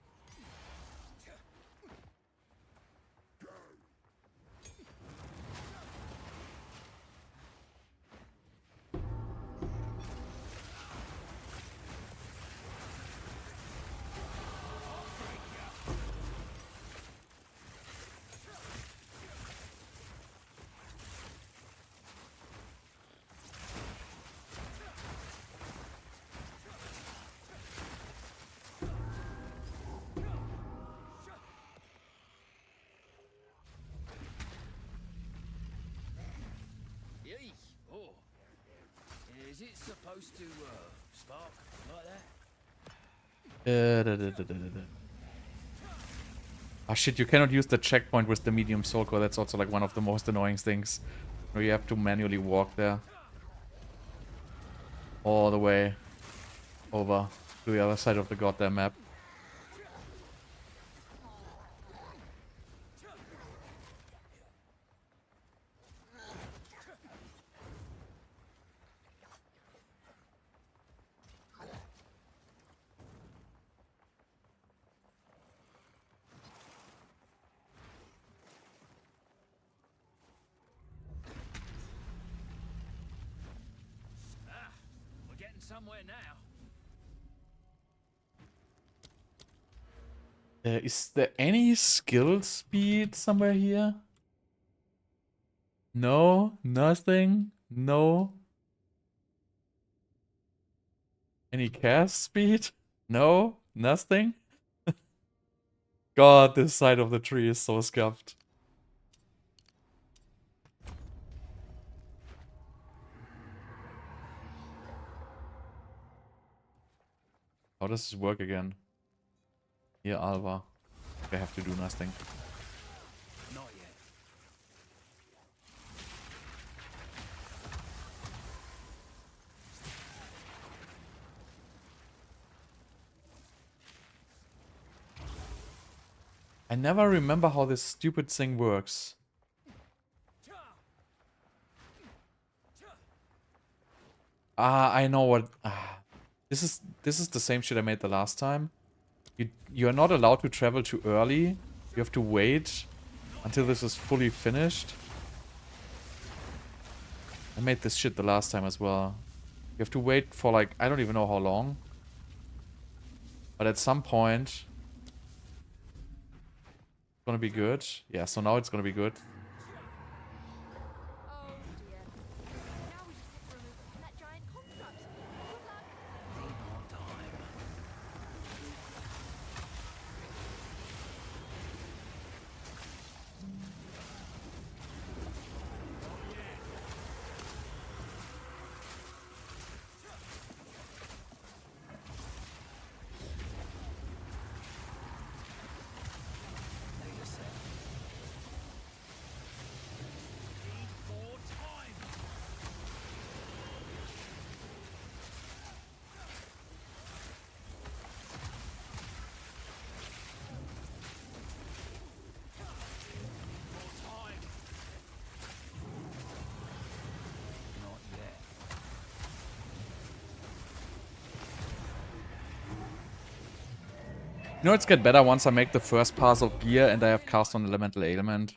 Yee. Oh. Is it supposed to spark like that? Ah shit, you cannot use the checkpoint with the medium soul core. That's also like one of the most annoying things. Where you have to manually walk there. All the way over to the other side of the goddamn map. We're getting somewhere now. Is there any skill speed somewhere here? No, nothing, no. Any cast speed? No, nothing. God, this side of the tree is so scuffed. How does this work again? Here, Alva. I have to do nothing. Not yet. I never remember how this stupid thing works. Ah, I know what. This is the same shit I made the last time. You are not allowed to travel too early. You have to wait until this is fully finished. I made this shit the last time as well. You have to wait for like, I don't even know how long. But at some point, it's gonna be good. Yeah, so now it's gonna be good. You know, it's get better once I make the first pass of gear and I have cast on elemental ailment.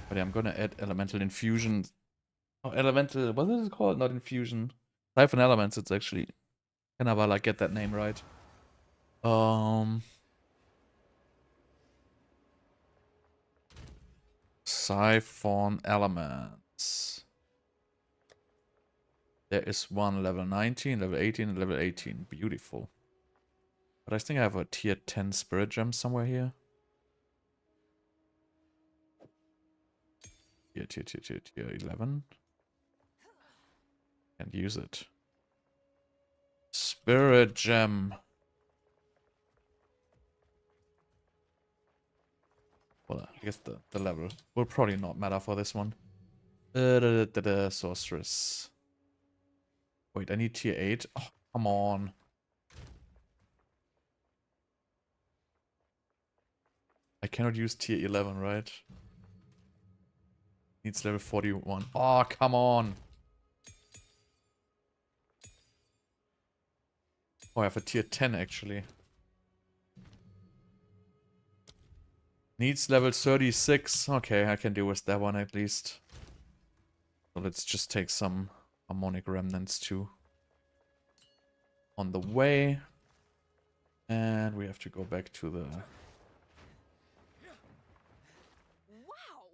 But yeah, I'm gonna add elemental infusion. Oh, elemental, what is it called? Not infusion. Siphon elements, it's actually. Can I like get that name right? Siphon elements. There is one level 19, level 18, and level 18. Beautiful. But I think I have a tier 10 spirit gem somewhere here. Tier 11. Can't use it. Spirit gem. Well, I guess the level will probably not matter for this one. Sorceress. Wait, I need tier 8. Oh, come on. I cannot use tier 11, right? Needs level 41. Oh, come on. Oh, I have a tier 10 actually. Needs level 36. Okay, I can deal with that one at least. So let's just take some harmonic remnants too. On the way. And we have to go back to the... Wow!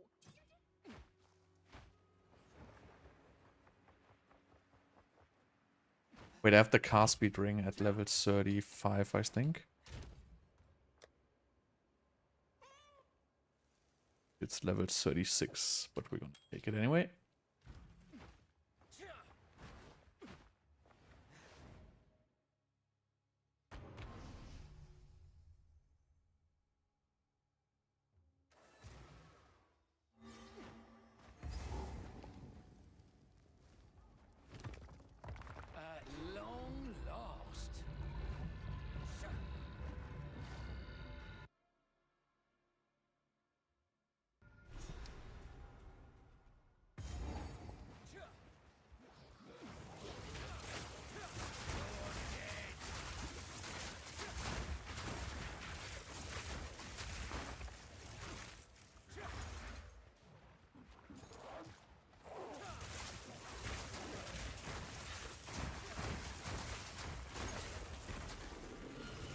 Wait, I have the cast speed ring at level 35, I think. It's level 36, but we're gonna take it anyway. At long last.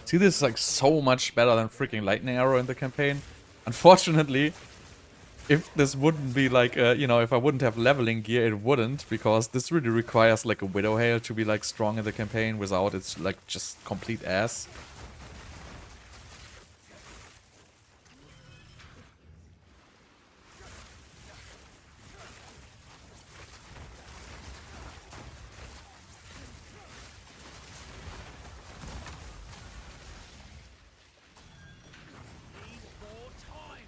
See, this is like so much better than freaking lightning arrow in the campaign. Unfortunately, if this wouldn't be like, you know, if I wouldn't have leveling gear, it wouldn't, because this really requires like a Widow Hail to be like strong in the campaign. Without, it's like just complete ass. Need more time.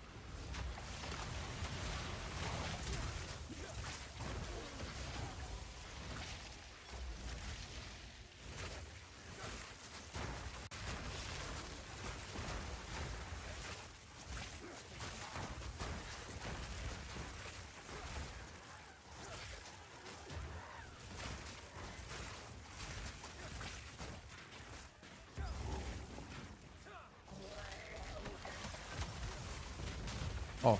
Oh,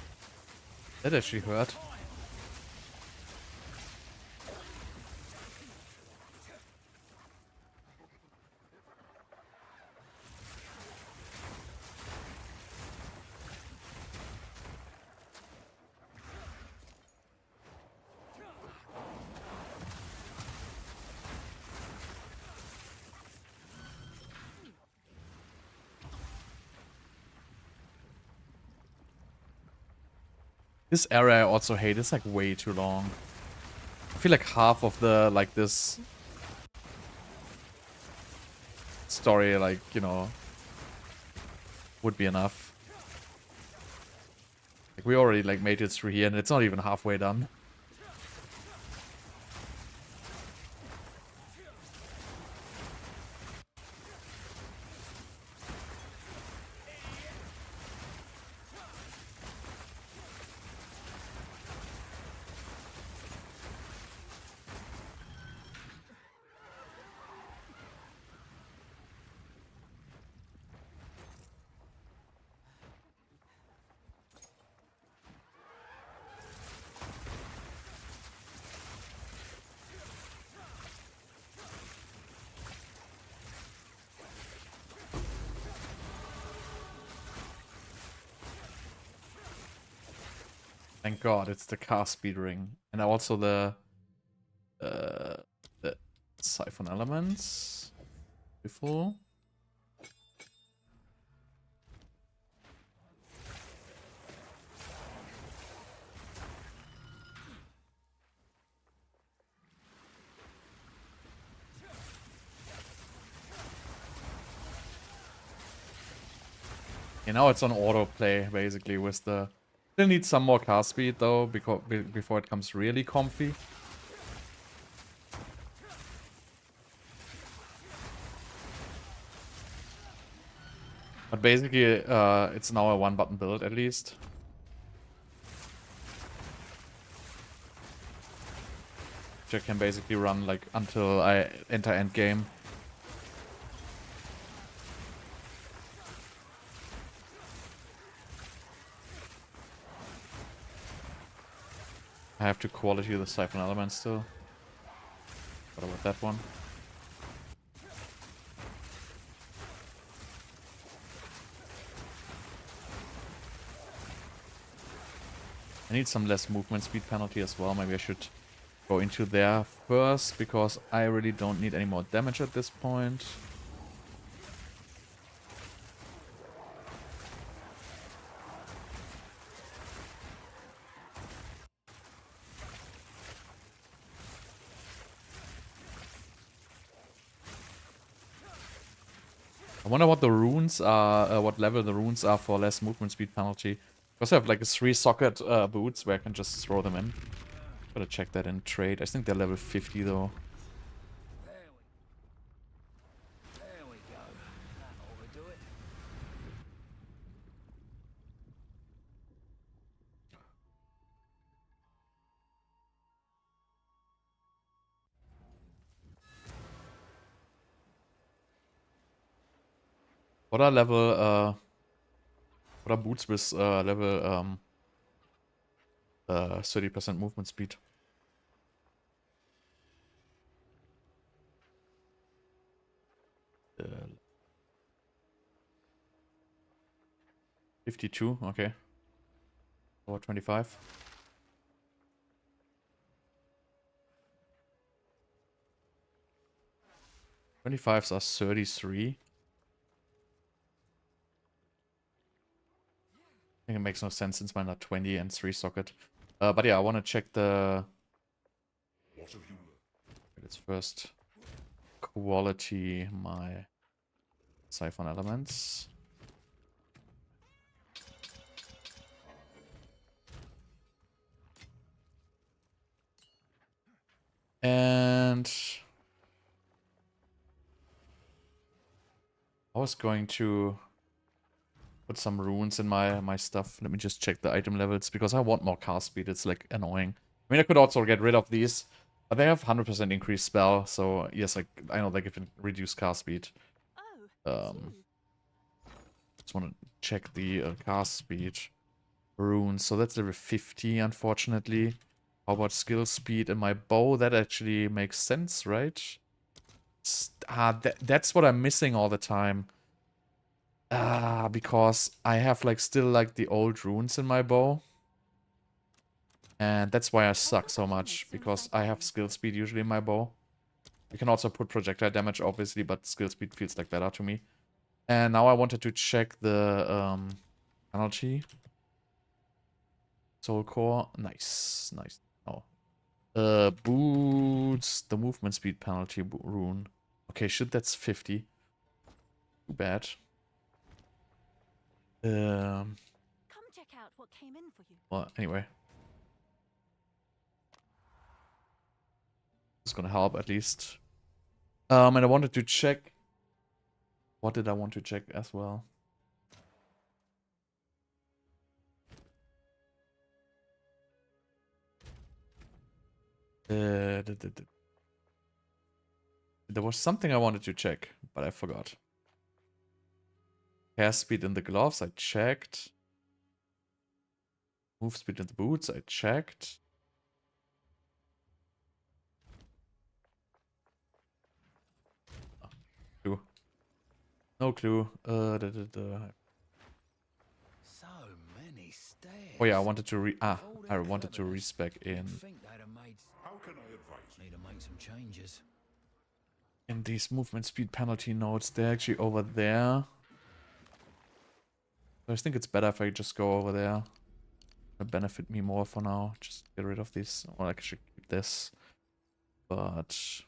that actually hurt. This area I also hate. It's like way too long. I feel like half of the, like, this story, like, you know, would be enough. Like, we already, like, made it through here, and it's not even halfway done. Thank God, it's the cast speed ring. And also the siphon elements. Beautiful. You know, it's on autoplay basically with the. Still need some more cast speed though, because before it comes really comfy. But basically, it's now a one-button build at least. Which I can basically run like until I enter endgame. I have to quality the siphon elements still. What about that one? I need some less movement speed penalty as well. Maybe I should go into there first, because I really don't need any more damage at this point. I wonder what the runes are, what level the runes are for less movement speed penalty. Because I have like a 3-socket boots where I can just throw them in. Gotta check that in trade. I think they're level 50 though. There we go. That ought to do it. What are level, what are boots with level 30% movement speed? Uh, 52, okay. Or 25. Twenty-fives are 33. I think it makes no sense since mine are 20 and 3-socket. But yeah, I want to check the... What have you learned? Let's first quality my siphon elements. And I was going to put some runes in my stuff. Let me just check the item levels, because I want more cast speed. It's like annoying. I mean, I could also get rid of these, but they have 100% increased spell. So yes, like I know they give reduced cast speed. Just want to check the cast speed runes. So that's level 50, unfortunately. How about skill speed and my bow? That actually makes sense, right? That's what I'm missing all the time. Because I have like still like the old runes in my bow. And that's why I suck so much, because I have skill speed usually in my bow. You can also put projectile damage, obviously, but skill speed feels like better to me. And now I wanted to check the penalty. Soul core, nice, nice. Oh, boots, the movement speed penalty rune. Okay, shit, that's 50. Too bad. Come check out what came in for you. Well, anyway. It's gonna help at least. And I wanted to check. What did I want to check as well? There was something I wanted to check, but I forgot. Hair speed in the gloves, I checked. Move speed in the boots, I checked. Oh, clue. No clue. So many stairs. Oh yeah, I wanted to If all I wanted to respec in Think they'd have made. How can I advise you? Need to make some changes. these movement speed penalty nodes. They're actually over there. So I think it's better if I just go over there. It'll benefit me more for now. Just get rid of these. Or I should keep this. But so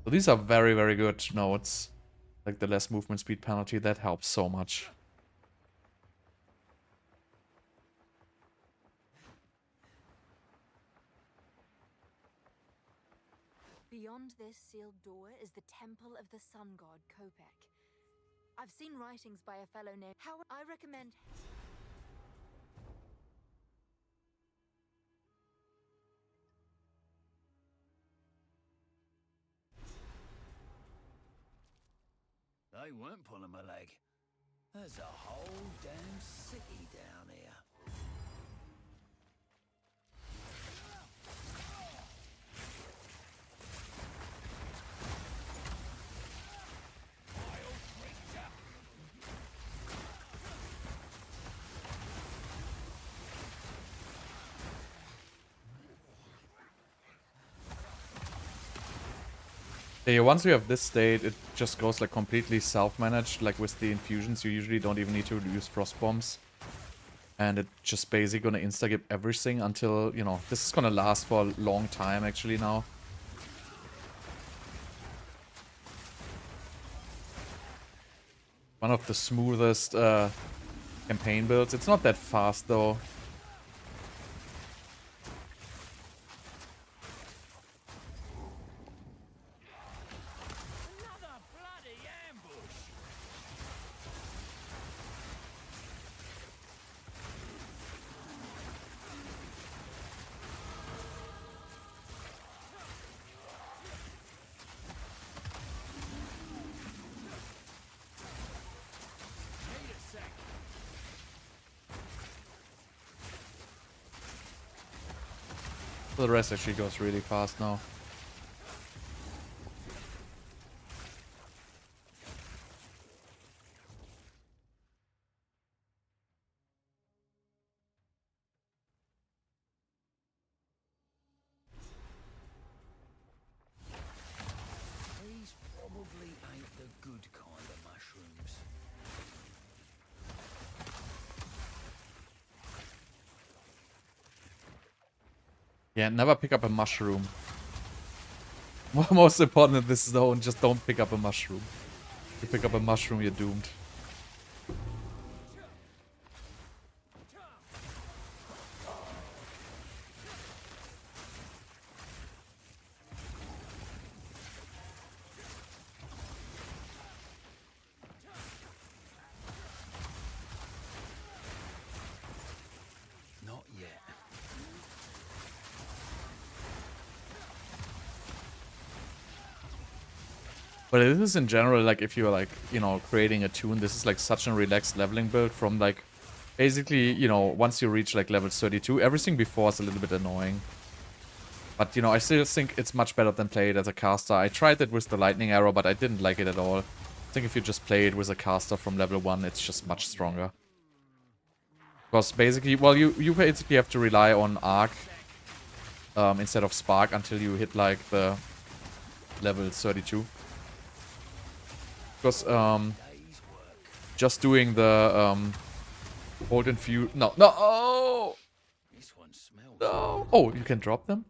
these are very, very good nodes. Like the less movement speed penalty, that helps so much. Beyond this sealed door is the temple of the sun god Kopek. I've seen writings by a fellow named. How I recommend. They weren't pulling my leg. There's a whole damn city down here. Yeah, once you have this state, it just goes like completely self-managed. Like with the infusions, you usually don't even need to use frost bombs. And it's just basically gonna insta-gip everything until, you know, this is gonna last for a long time actually now. One of the smoothest campaign builds. It's not that fast though. Another bloody ambush. Need a sec. The rest actually goes really fast now. These probably ain't the good kind of mushrooms. Yeah, never pick up a mushroom. Most important in this zone, just don't pick up a mushroom. If you pick up a mushroom, you're doomed. Not yet. But this is in general, like, if you're, like, you know, creating a tune, this is, like, such a relaxed leveling build from, like, basically, you know, once you reach, like, level 32, everything before is a little bit annoying. But, you know, I still think it's much better than play it as a caster. I tried it with the lightning arrow, but I didn't like it at all. I think if you just play it with a caster from level 1, it's just much stronger. Because basically, well, you basically have to rely on arc instead of spark until you hit, like, the level 32. Because just doing the hold and fuse. No, no, oh, This one smells. no. Oh, you can drop them.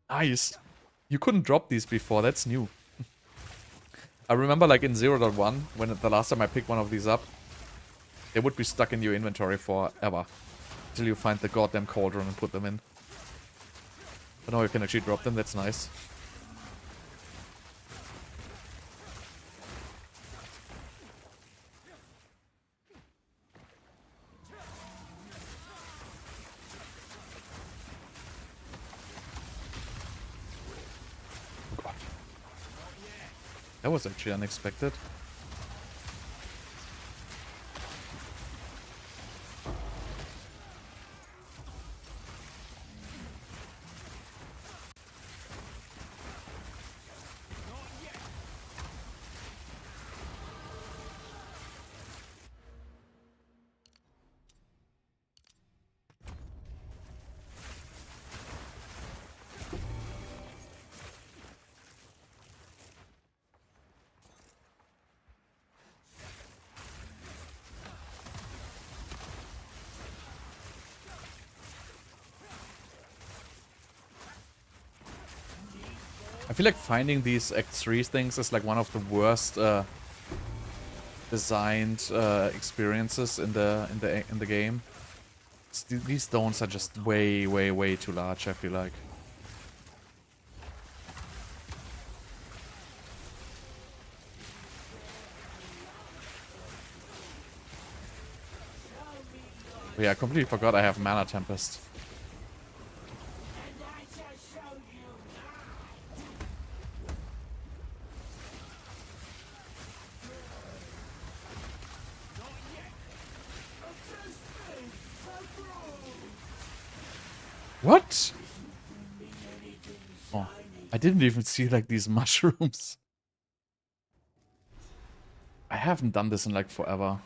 Nice. You couldn't drop these before. That's new. I remember, like in 0.1, when the last time I picked one of these up, they would be stuck in your inventory forever until you find the goddamn cauldron and put them in. But now you can actually drop them. That's nice. That was actually unexpected. I feel like finding these Act 3 things is like one of the worst designed experiences in the game. These stones are just way too large, I feel like. But yeah, I completely forgot I have Mana Tempest. What? Oh, I didn't even see like these mushrooms. I haven't done this in like forever.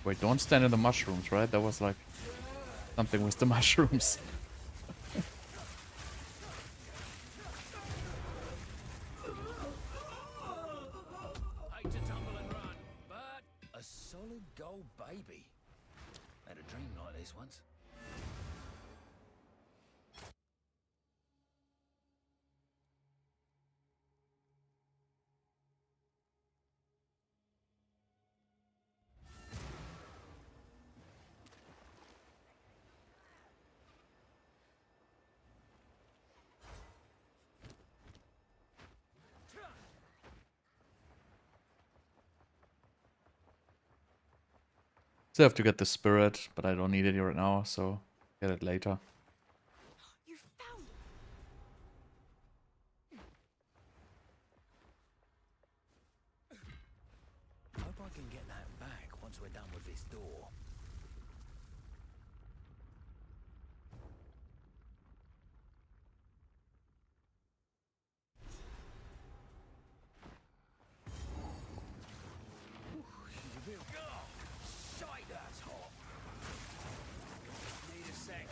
Wait, don't stand in the mushrooms, right? That was like something with the mushrooms. Hate to tumble and run, but a solid gold baby. Had a dream like this once. Still have to get the spirit, but I don't need it right now, so get it later. You found Hope I can get that back once we're done with this door. She's a bit... Oh, shite, that's hot. Need a sec.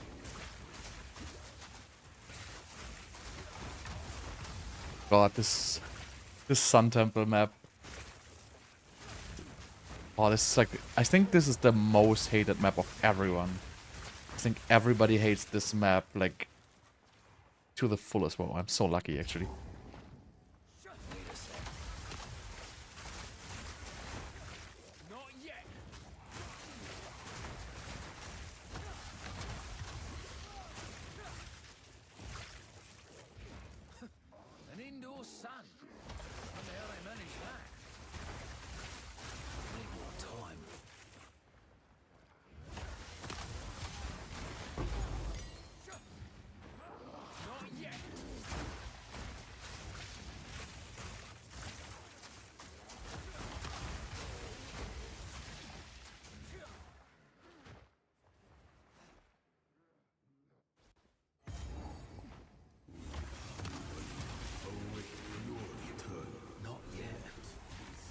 God, this Sun Temple map. Oh, this is like, I think this is the most hated map of everyone. I think everybody hates this map like to the fullest. Well, I'm so lucky actually. Need a sec. Not yet. An indoor sun. How the hell they manage that? Need more time. Not yet. Not yet.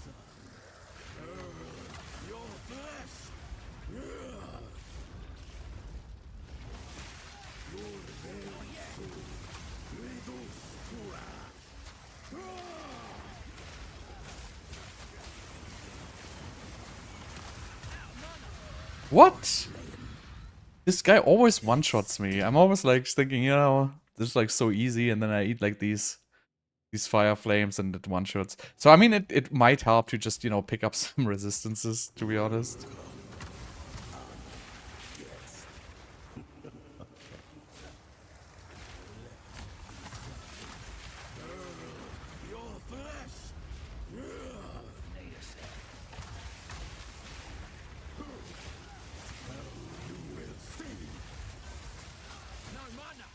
What? This guy always one-shots me. I'm always like thinking, you know, this is like so easy, and then I eat like these fire flames and it one-shots. So I mean, it might help to just, you know, pick up some resistances, to be honest. Need a sec. No mana.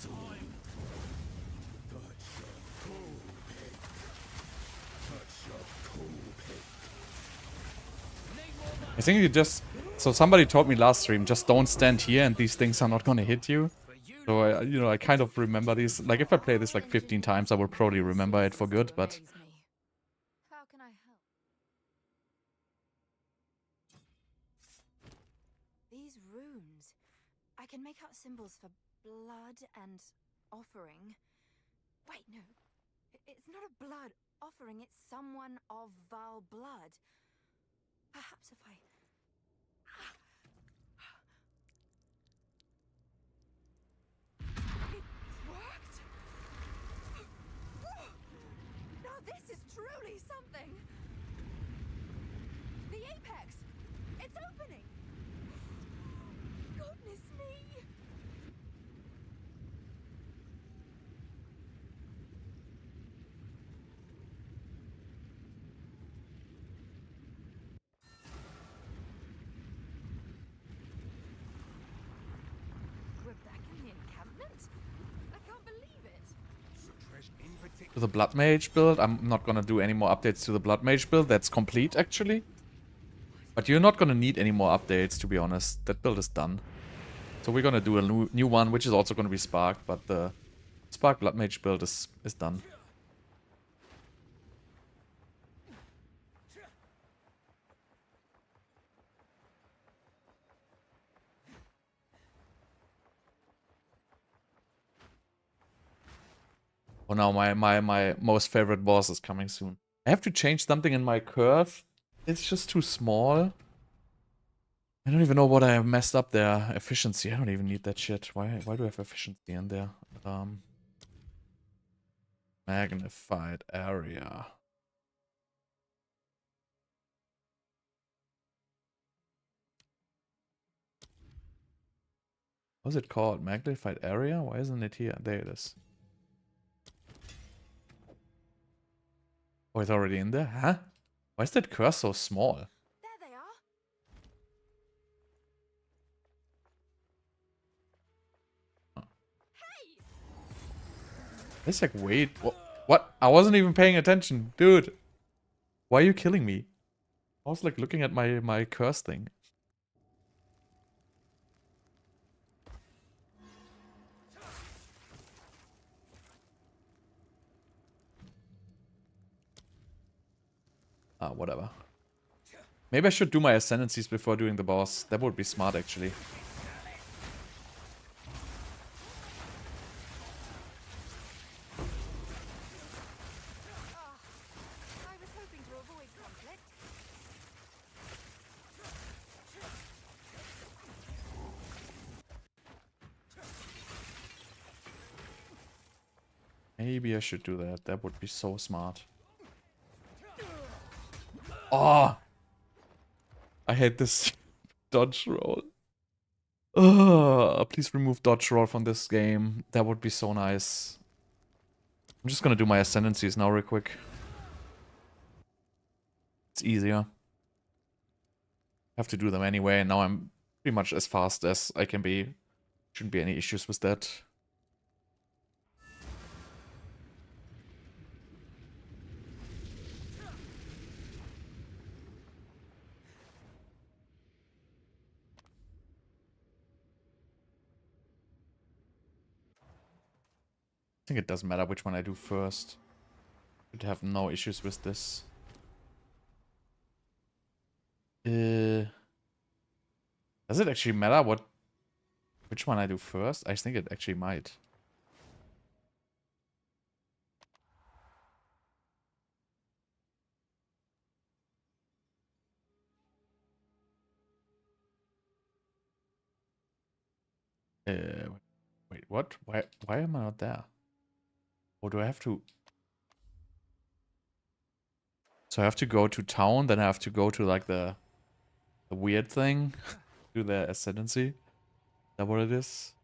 Time. I think you just... So somebody told me last stream, just don't stand here and these things are not gonna hit you. So, you know, I kind of remember these. Like, if I play this like 15 times, I will probably remember it for good, but... How can I help? These runes. I can make out symbols for blood and offering. Wait, no. It's not a blood offering, it's someone of vile blood. Perhaps if I... It worked! Now this is truly something! The apex! It's opening! Goodness me! We're back in the encampment? I can't believe it! To the Blood Mage build, I'm not gonna do any more updates to the Blood Mage build. That's complete, actually. But you're not gonna need any more updates, to be honest. That build is done. So we're gonna do a new one, which is also gonna be Spark, but the Spark Blood Mage build is done. Oh, now my most favorite boss is coming soon. I have to change something in my curve. It's just too small. I don't even know what I messed up there. Efficiency. I don't even need that shit. Why do I have efficiency in there? Magnified area. What's it called? Magnified area? Why isn't it here? There it is. Oh, it's already in there? Huh? Why is that curse so small? There they are! It's like, wait, what? I wasn't even paying attention. Dude, why are you killing me? I was like looking at my curse thing. Ah, whatever. Maybe I should do my Ascendancies before doing the boss. That would be smart, actually. I was hoping to avoid conflict. Maybe I should do that. That would be so smart. Oh! I hate this dodge roll. Please remove dodge roll from this game. That would be so nice. I'm just gonna do my Ascendancies now real quick. It's easier. I have to do them anyway, and now I'm pretty much as fast as I can be. Shouldn't be any issues with that. I think it doesn't matter which one I do first. Should have no issues with this. Does it actually matter which one I do first? I think it actually might. Wait, what? Why am I not there? Or do I have to... So I have to go to town, then I have to go to like the weird thing. Do the Ascendancy. Is that what it is?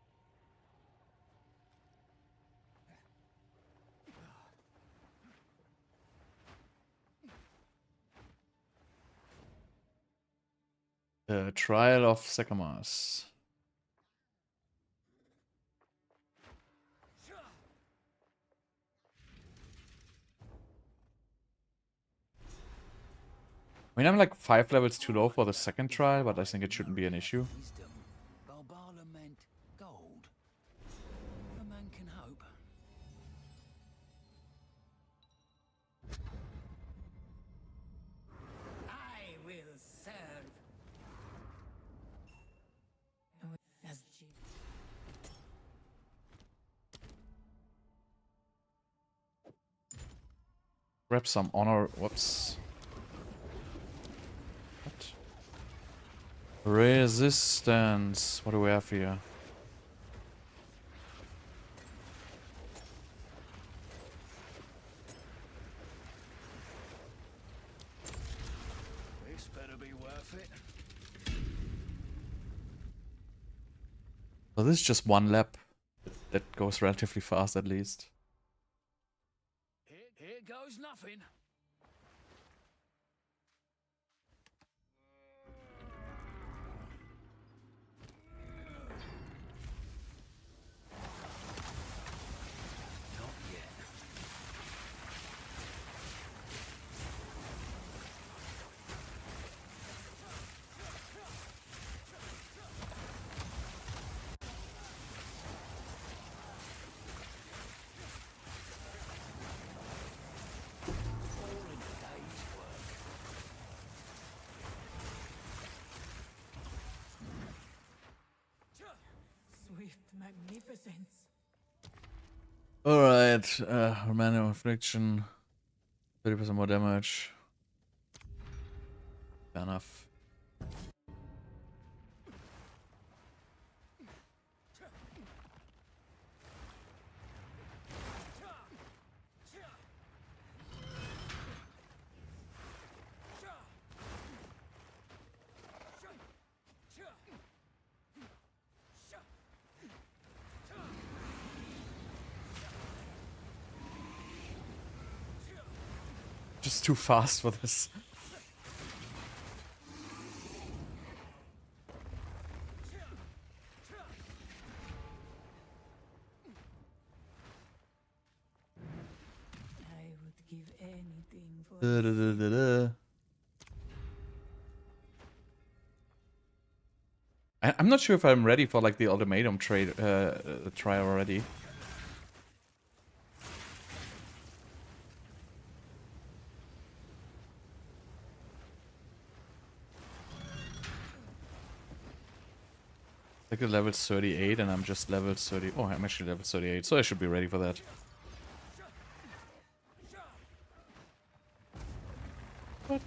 The Trial of Sycamores. I mean, I'm like 5 levels too low for the second try, but I think it shouldn't be an issue. Wisdom. Balbala meant gold. A man can hope. I will serve. As Grab some honor. Whoops. What? Resistance. What do we have here? This better be worth it. So this is just one lap. That goes relatively fast at least. Here goes nothing. Not yet. All in a day's work. swift magnificence. Alright, Romano Affliction. 30% more damage. Fair enough. Just too fast for this. I would give anything for I'm not sure if I'm ready for like the ultimatum trade try already. Like level 38 and I'm just level 30. Oh, I'm actually level 38, so I should be ready for that. What?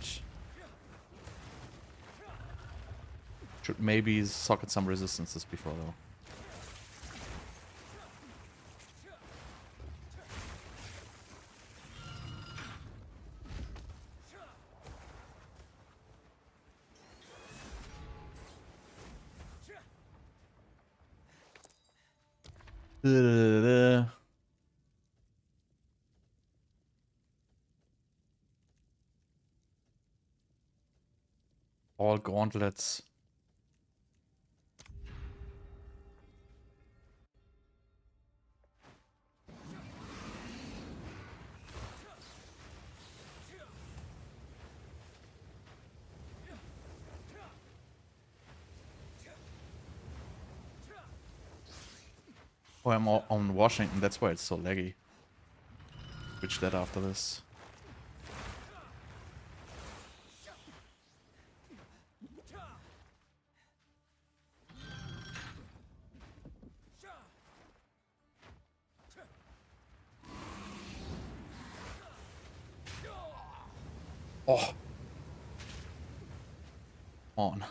Should maybe socket some resistances before though. All gauntlets. Oh, I'm on Washington, that's why it's so laggy. Switch that after this. Oh. On.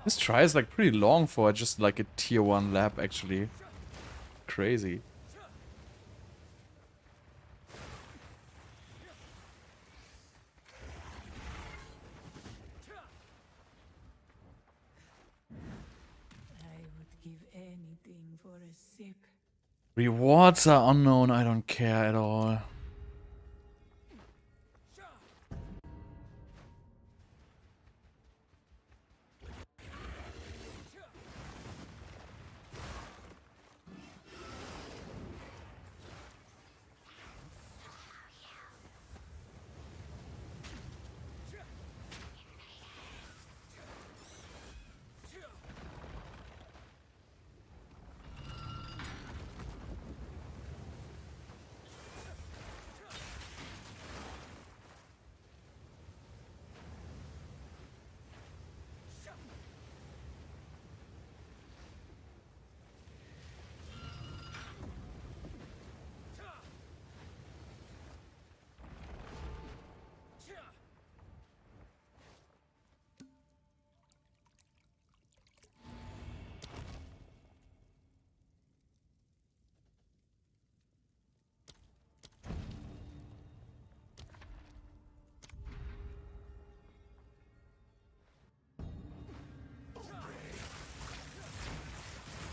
This try is like pretty long for just like a tier 1 lap actually. Crazy. I would give anything for a sip. Rewards are unknown, I don't care at all.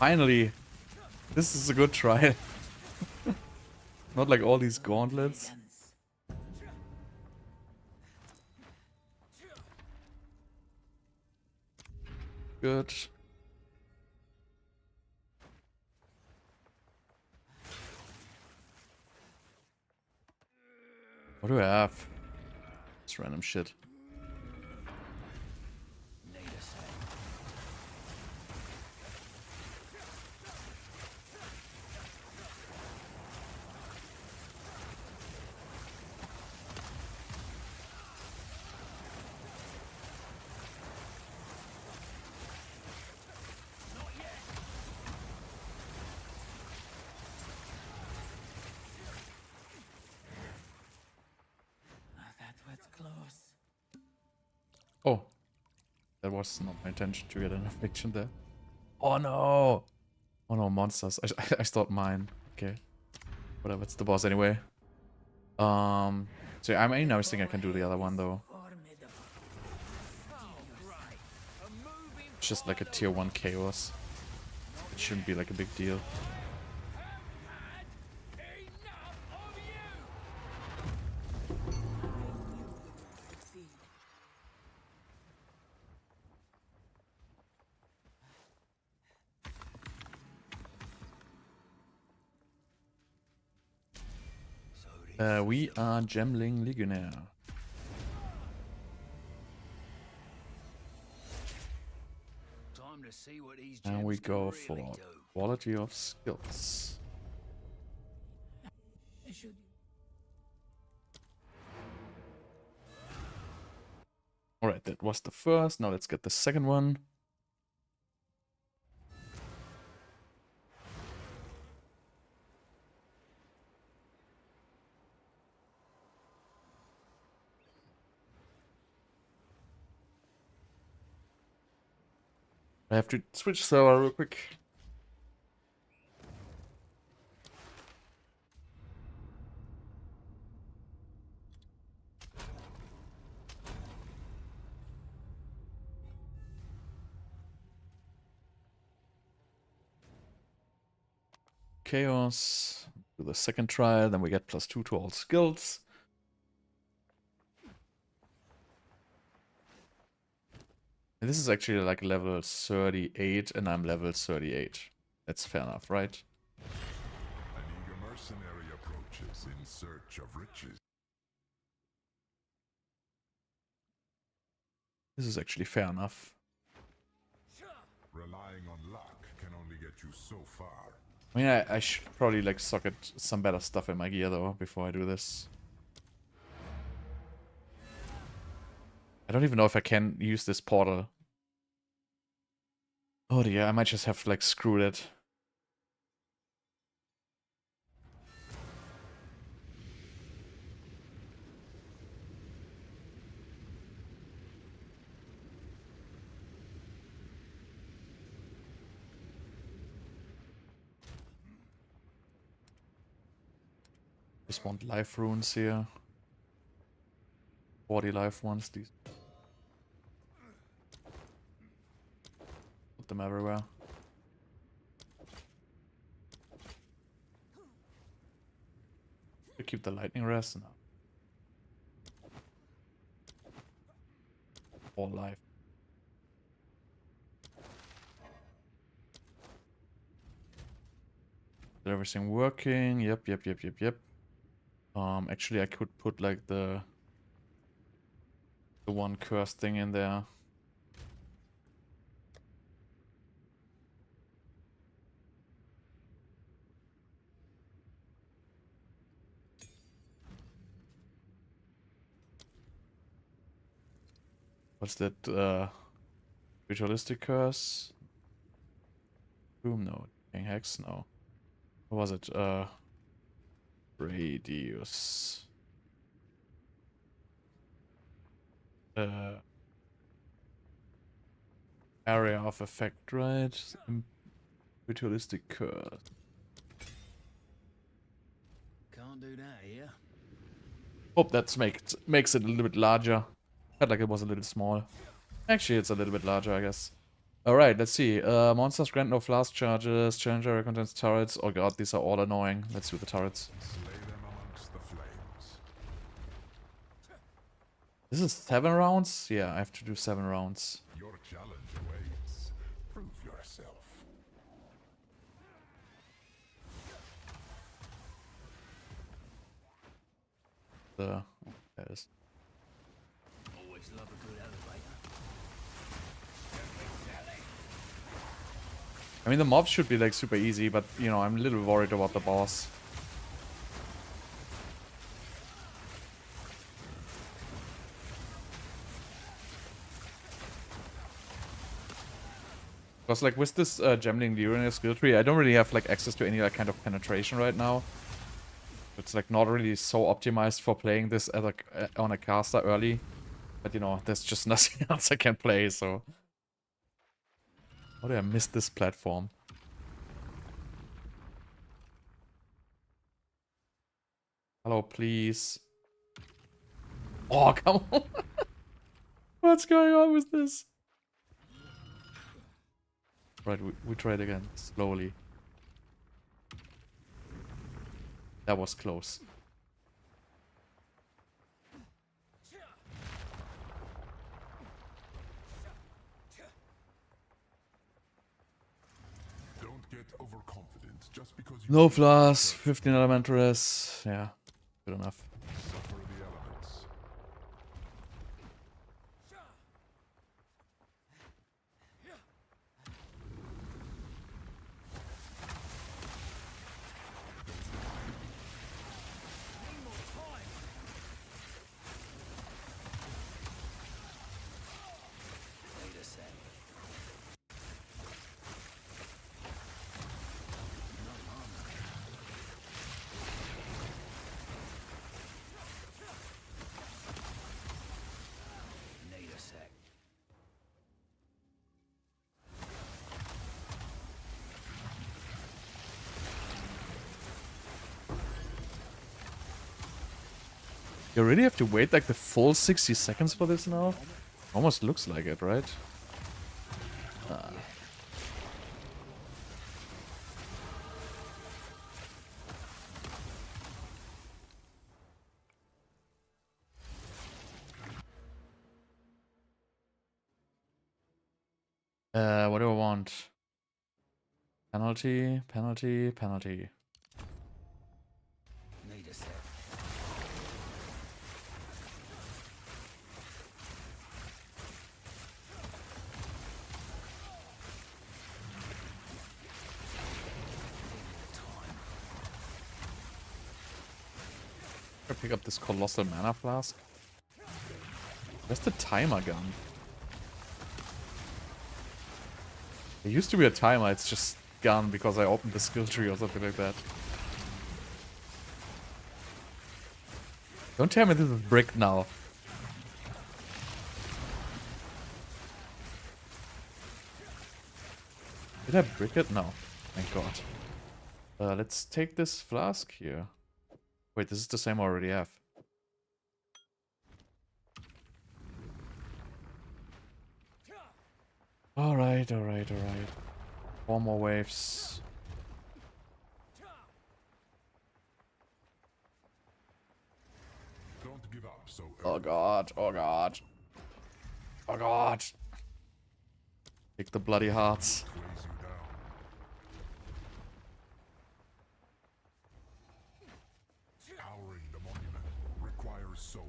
Finally! This is a good trial. Not like all these gauntlets. Good. What do I have? It's random shit. That was close. Oh. That was not my intention to get an eviction there. Oh no! Oh no, monsters. I thought mine. Okay. Whatever, it's the boss anyway. So I mean, I was thinking I can do the other one though. It's just like a tier 1 chaos. It shouldn't be like a big deal. We are Gemling Legionnaire. Time to see what these And we gems go can for really do. quality of skills. Should Alright, that was the first. Now let's get the second one. I have to switch server real quick. Chaos. Do the second trial, then we get +2 to all skills. And this is actually like level 38 and I'm level 38. That's fair enough, right? An eager mercenary approaches in search of riches. This is actually fair enough. Relying on luck can only get you so far. I mean, I should probably like socket some better stuff in my gear though before I do this. I don't even know if I can use this portal. Oh dear, I might just have to like screw it. Just want life runes here. 40 life ones, these. Put them everywhere. To keep the lightning rest now. All life. Is everything working? Yep. Actually I could put like the one curse thing in there. What's that? Ritualistic curse? Boom, no. King Hex, no. What was it? Radius. Area of effect, right? Ritualistic curse. Can't do that here. Hope that makes it a little bit larger. Felt like it was a little small. Actually, it's a little bit larger, I guess. Alright, let's see. Monsters grant no flask charges. Challenger contains turrets. Oh god, these are all annoying. Let's do the turrets. Slay them amongst the flames. This is 7 rounds? Yeah, I have to do 7 rounds. Your challenge awaits. Prove yourself. Oh, there it is. Always love a good elevator. I mean, the mobs should be like super easy, but you know, I'm a little worried about the boss. Because like with this Gemling Legionnaire skill tree, I don't really have like access to any like kind of penetration right now. It's like not really so optimized for playing this as a, on a caster early. But you know, there's just nothing else I can play, so... How did I miss this platform? Hello, please. Oh, come on. What's going on with this? Right, we try it again. Slowly. That was close. Don't get overconfident just because you No flask, 15 elementals. Yeah, good enough. suffer the elements. Need a sec. Need a sec. You really have to wait like the full 60 seconds for this now? Almost looks like it, right? What do I want? Penalty, penalty, penalty. Need a sec. I pick up this colossal mana flask. Where's the timer gun? There used to be a timer, it's just gone because I opened the skill tree or something like that. Don't tell me this is bricked now. Did I brick it? No. Thank god. Let's take this flask here. Wait, this is the same I already have. Alright, alright, alright. 4 more waves. Don't give up so Oh early. god, oh god. Oh god. Take the bloody hearts. Weighs you down. Powering the monument requires souls.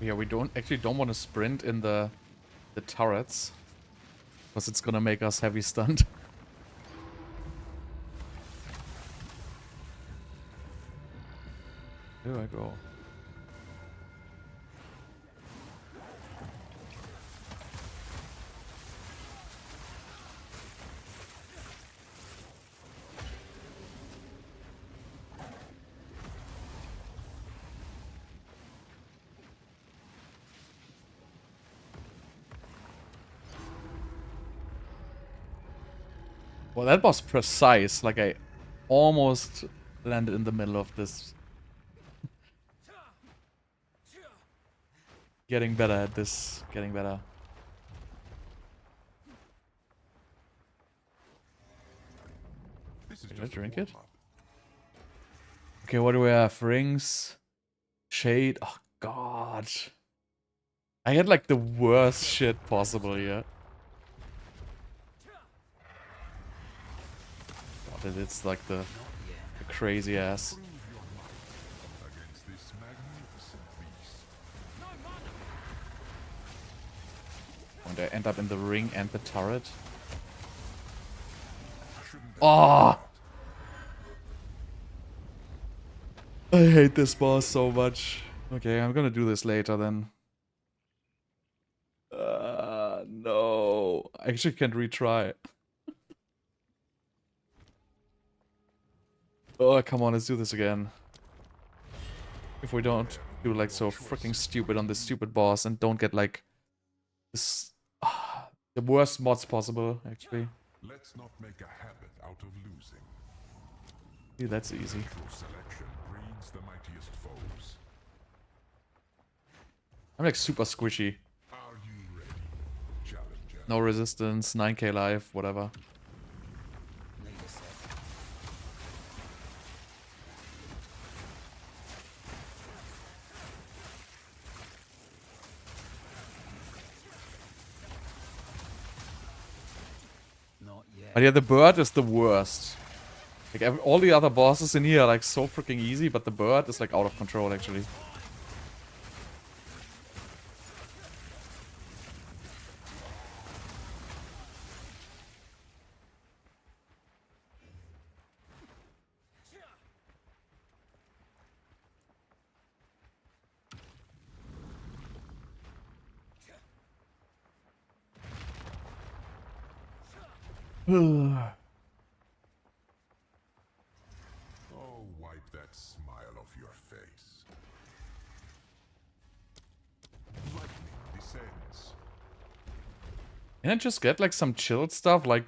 Yeah, we don't want to sprint in the turrets. Because it's gonna make us heavy stunned. Here I go. Well, that was precise. Like, I almost landed in the middle of this. Getting better at this. Getting better. This is Can I just a drink it? warm-up. Okay, what do we have? Rings. Shade. Oh, God. I had, like, the worst shit possible here. God, it's like the crazy ass. Prove your might against this magnificent beast. And I end up in the ring and the turret. Shouldn't have Oh! I hate this boss so much. Okay, I'm gonna do this later then. No. I actually can't retry. Oh, come on, let's do this again. If we don't do like so freaking stupid on this stupid boss and don't get like this the worst mods possible, actually. Let's not make a habit out of losing. See, that's easy. True selection breeds the mightiest foes. I'm like super squishy. Are you ready, challenger? No resistance, 9k life, whatever. Need a sec. Not yet. But yeah, the bird is the worst. Like all the other bosses in here are like so freaking easy, but the bird is like out of control actually. Oh, wipe that smile off your face. Lightning descends. Can I just get like some chilled stuff like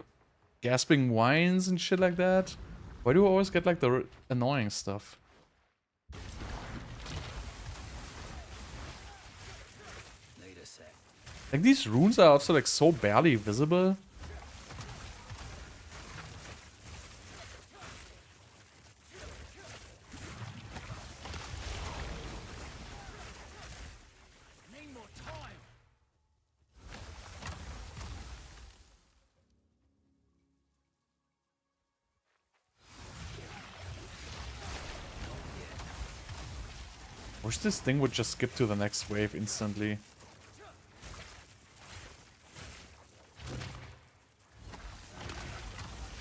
gasping wines and shit like that? Why do I always get like the annoying stuff? Need a sec. Like these runes are also like so barely visible. Need more time. Wish this thing would just skip to the next wave instantly.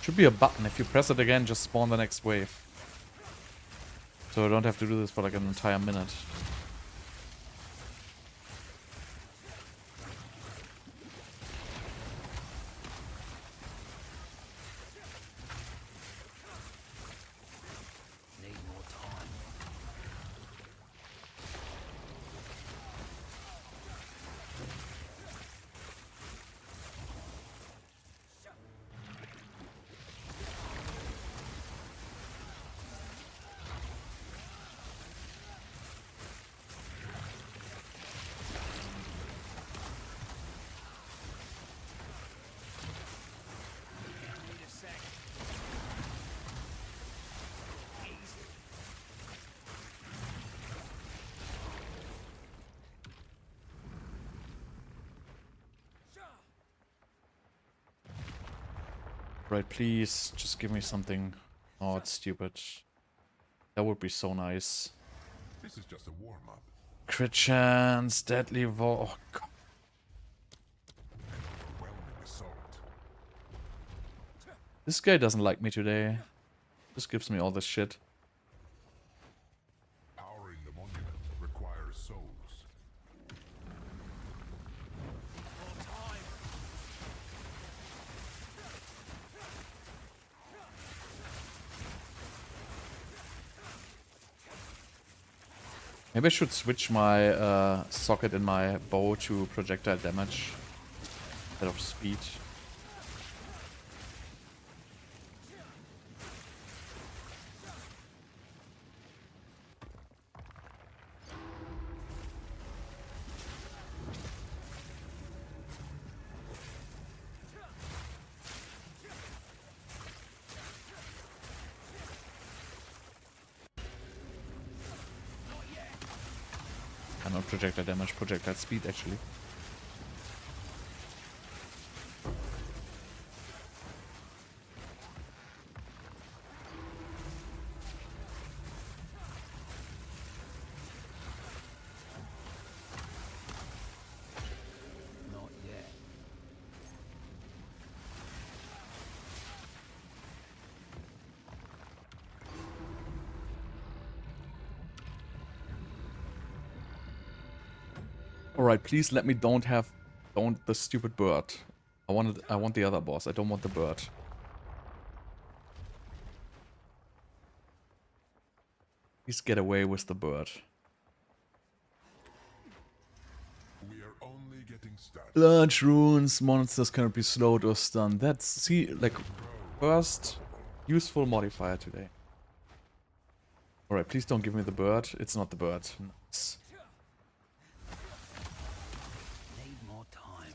Should be a button. If you press it again, just spawn the next wave. So I don't have to do this for like an entire minute. Need more time. Need a sec. Easy. Right, please, just give me something. Oh, it's stupid. That would be so nice. This is just a warm-up. Crit chance, deadly vo- oh, God. Overwhelming assault. This guy doesn't like me today. Just gives me all this shit. Powering the monument requires souls. More time. Maybe I should switch my socket in my bow to projectile damage instead of speed. Not projectile damage, projectile speed actually. Not yet. Alright, please let me don't the stupid bird. I want the other boss. I don't want the bird. Please get away with the bird. We are only getting started. Large runes, monsters cannot be slowed or stunned. That's, see, like, first useful modifier today. Alright, please don't give me the bird. It's not the bird. Nice. Need more time.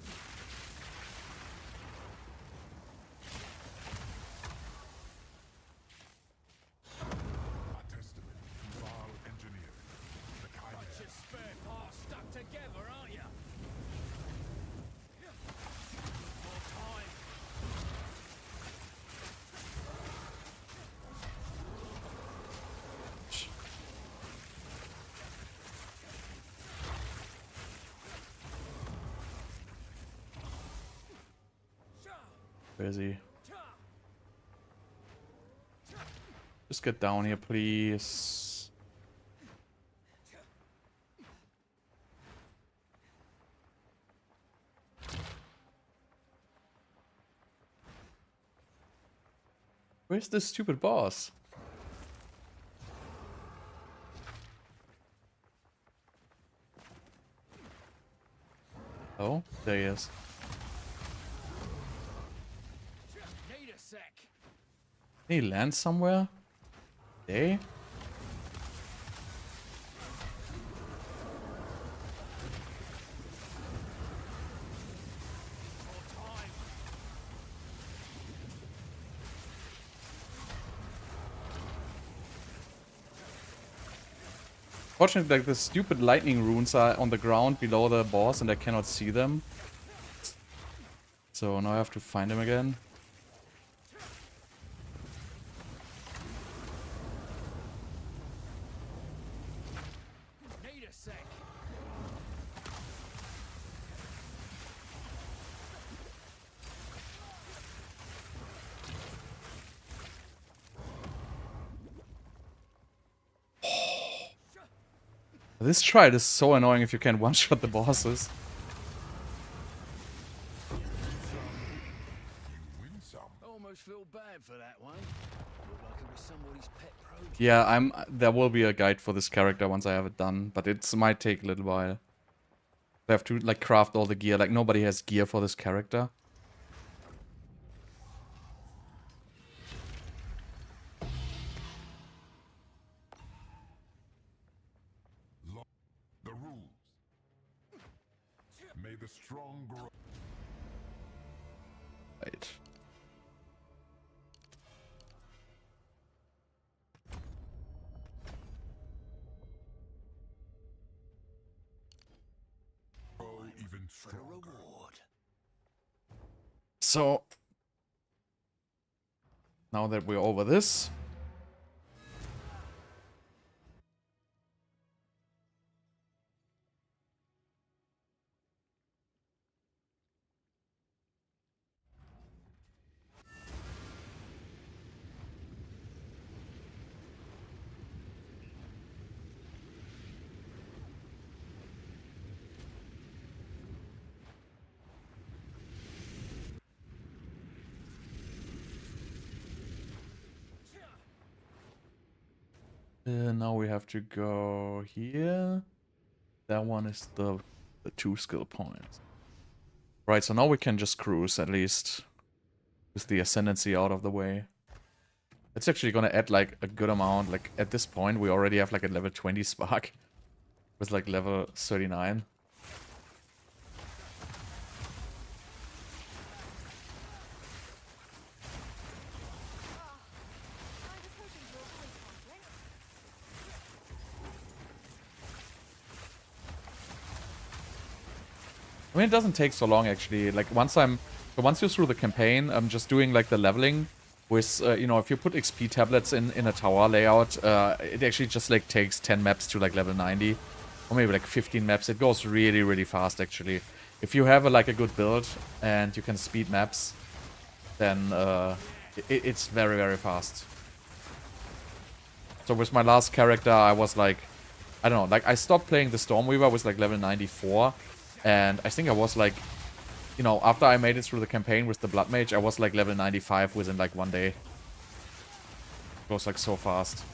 A testament to Val engineering. The Chimera. Your spare parts stuck together, aren't you? More time. Where is he? Just get down here, please. Where's this stupid boss? Oh, there he is. Need a sec. Can he land somewhere? They? More time. Fortunately, like the stupid lightning runes are on the ground below the boss and I cannot see them. So now I have to find them again. Need a sec. This try is so annoying if you can one-shot the bosses. You win some. Almost feel bad for that one. Looked like it was somebody's pet project. Yeah, there will be a guide for this character once I have it done, but it might take a little while. I have to like craft all the gear, like nobody has gear for this character. The rules. May the strong grow. Right. Even For the stronger. reward. So now that we're over this, now we have to go here. That one is the 2 skill points. Right, so now we can just cruise at least with the Ascendancy out of the way. It's actually gonna add like a good amount. Like at this point we already have like a level 20 spark with like level 39. I was hoping to avoid conflict. I mean, it doesn't take so long actually. Like once you're through the campaign, I'm just doing like the leveling with, you know, if you put XP tablets in a tower layout, it actually just like takes 10 maps to like level 90, or maybe like 15 maps. It goes really, really fast actually. If you have like a good build and you can speed maps, then it's very, very fast. So with my last character, I was like, I don't know, like I stopped playing the Stormweaver with like level 94. And I think I was like, you know, after I made it through the campaign with the Blood Mage, I was like level 95 within like 1 day. It goes like so fast.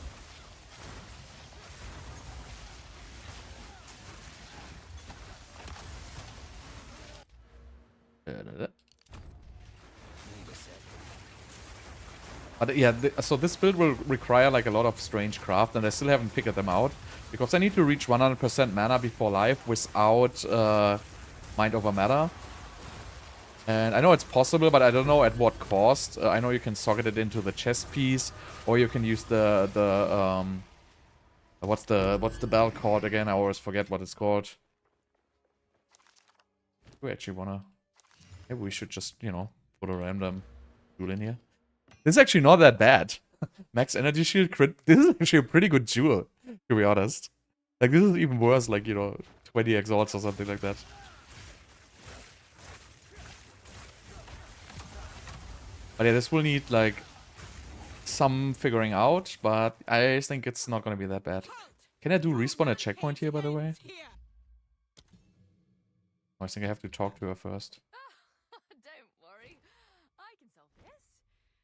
But yeah, so this build will require like a lot of strange craft, and I still haven't figured them out. Because I need to reach 100% mana before life without Mind Over Matter. And I know it's possible, but I don't know at what cost. I know you can socket it into the chest piece, or you can use what's the bell called again? I always forget what it's called. Do we actually wanna? Maybe we should just, you know, put a random jewel in here. This is actually not that bad. Max energy shield crit. This is actually a pretty good jewel, to be honest. Like this is even worse, like, you know, 20 exalts or something like that. But yeah, this will need, like, some figuring out, but I think it's not gonna be that bad. Can I do respawn at checkpoint here, by the way? Oh, I think I have to talk to her first. Don't worry, I can solve this.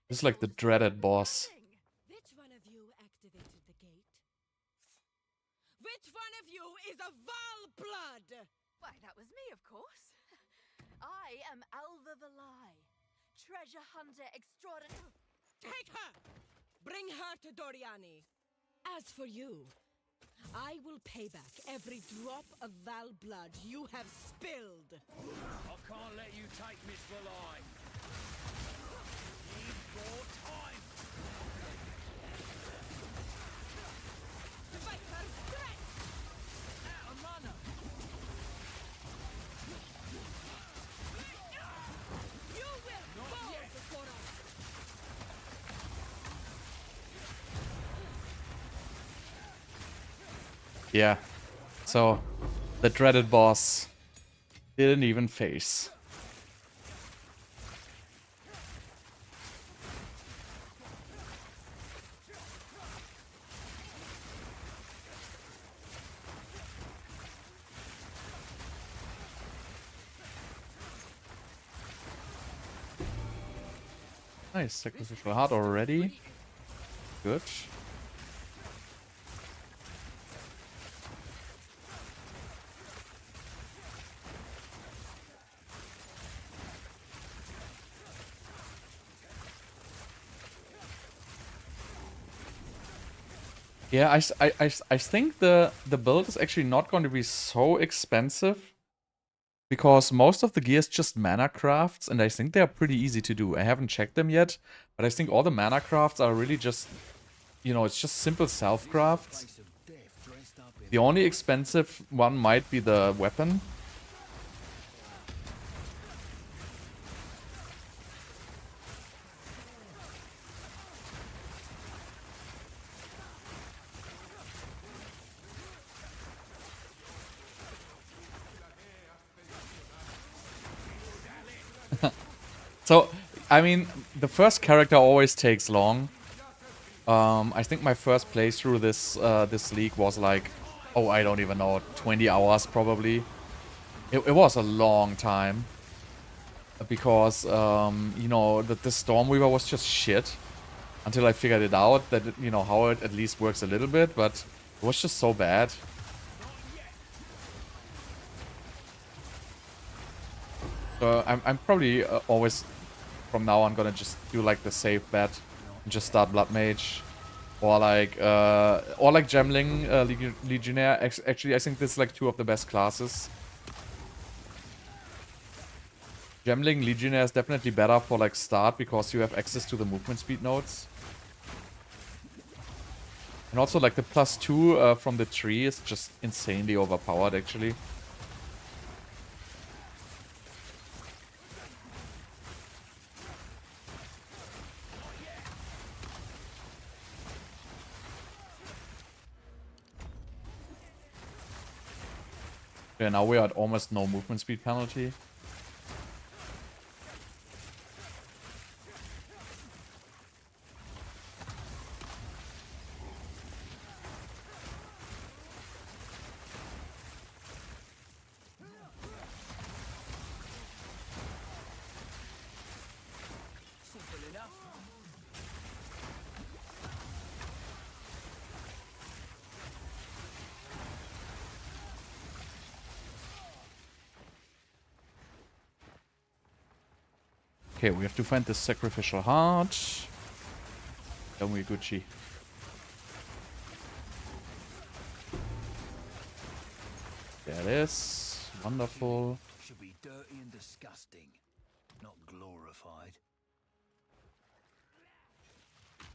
This is like the dreaded boss. Which one of you activated the gate? Which one of you is a Val blood? Why, that was me, of course. I am Alva Valai, treasure hunter extraordinary. Take her! Bring her to Doriani. As for you, I will pay back every drop of Val blood you have spilled. I can't let you take Miss Valai. Need more time. Vital threat! Out of mana. You will fall before us! Yeah. So, the dreaded boss didn't even face. Nice, sacrificial heart already. Good. Yeah, I think the build is actually not going to be so expensive, because most of the gear is just mana crafts, and I think they are pretty easy to do. I haven't checked them yet, but I think all the mana crafts are really just, you know, it's just simple self crafts. Place of death dressed up in The only expensive one might be the weapon. So, I mean, the first character always takes long. I think my first playthrough this league was like, oh, I don't even know, 20 hours probably. It was a long time. Because, you know, the Stormweaver was just shit. Until I figured it out, that, you know, how it at least works a little bit, but it was just so bad. So I'm probably always, from now on, gonna just do like the safe bet and just start Blood Mage, or like Gemling, Legionnaire. Actually, I think this is like two of the best classes. Gemling Legionnaire is definitely better for like start, because you have access to the movement speed nodes. And also like the +2 from the tree is just insanely overpowered actually. Yeah, now we're at almost no movement speed penalty. Simple enough. Okay, we have to find this sacrificial heart. Then we're Gucci. There it is. Wonderful. Should be dirty and disgusting, not glorified.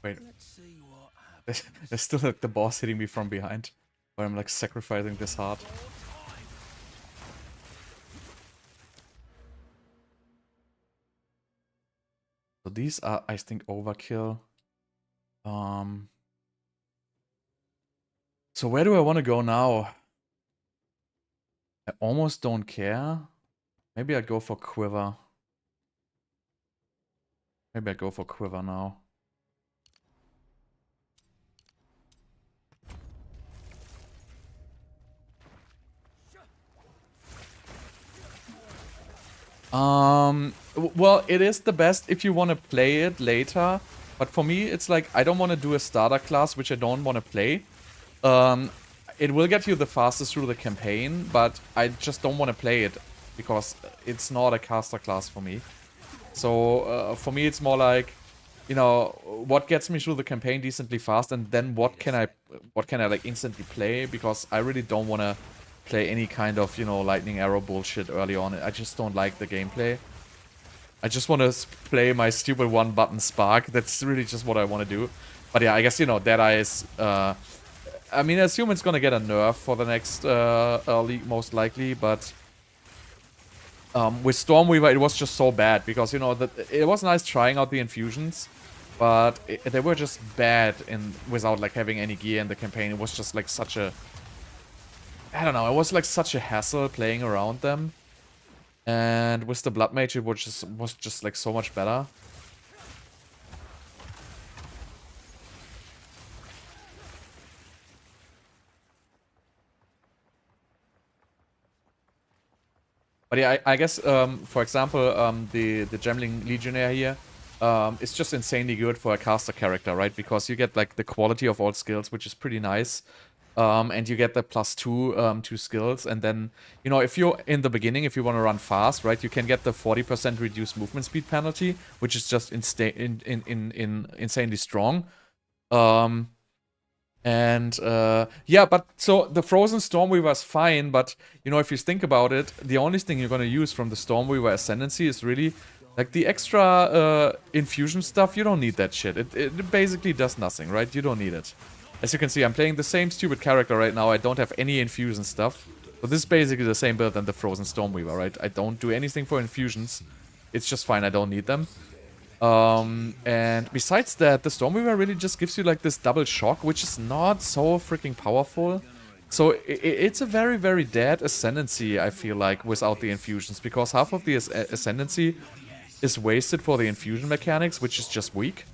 Wait, Let's see what happens. there's still like the boss hitting me from behind. Where I'm like sacrificing this heart. So these are, I think, overkill. So where do I want to go now? I almost don't care. Maybe I go for Quiver. Maybe I go for Quiver now. Well, it is the best if you want to play it later. But for me, it's like, I don't want to do a starter class, which I don't want to play. It will get you the fastest through the campaign, but I just don't want to play it because it's not a caster class for me. So for me, it's more like, you know, what gets me through the campaign decently fast, and then what can I like instantly play, because I really don't want to play any kind of, you know, lightning arrow bullshit early on. I just don't like the gameplay. I just want to play my stupid one button spark. That's really just what I want to do. But yeah, I guess, you know, Deadeye is, I mean, I assume it's gonna get a nerf for the next league, most likely, but with Stormweaver, it was just so bad, because, you know, it was nice trying out the infusions, but they were just bad without, like, having any gear in the campaign. It was just, like, such a... I don't know, it was, like, such a hassle playing around them. And with the Blood Mage, it was just like, so much better. But yeah, I guess, for example, the Gemling Legionnaire here is just insanely good for a caster character, right? Because you get, like, the quality of all skills, which is pretty nice. And you get the +2 two skills, and then, you know, if you're in the beginning, if you want to run fast, right, you can get the 40% reduced movement speed penalty, which is just insanely strong. Yeah, but so the Frozen Stormweaver is fine, but, you know, if you think about it, the only thing you're gonna use from the Stormweaver Ascendancy is really, like, the extra infusion stuff. You don't need that shit. It basically does nothing, right? You don't need it. As you can see, I'm playing the same stupid character right now. I don't have any infusion stuff. So this is basically the same build than the Frozen Stormweaver, right? I don't do anything for infusions. It's just fine, I don't need them. And besides that, the Stormweaver really just gives you, like, this double shock, which is not so freaking powerful. So it's a very, very dead Ascendancy, I feel like, without the infusions, because half of the Ascendancy is wasted for the infusion mechanics, which is just weak.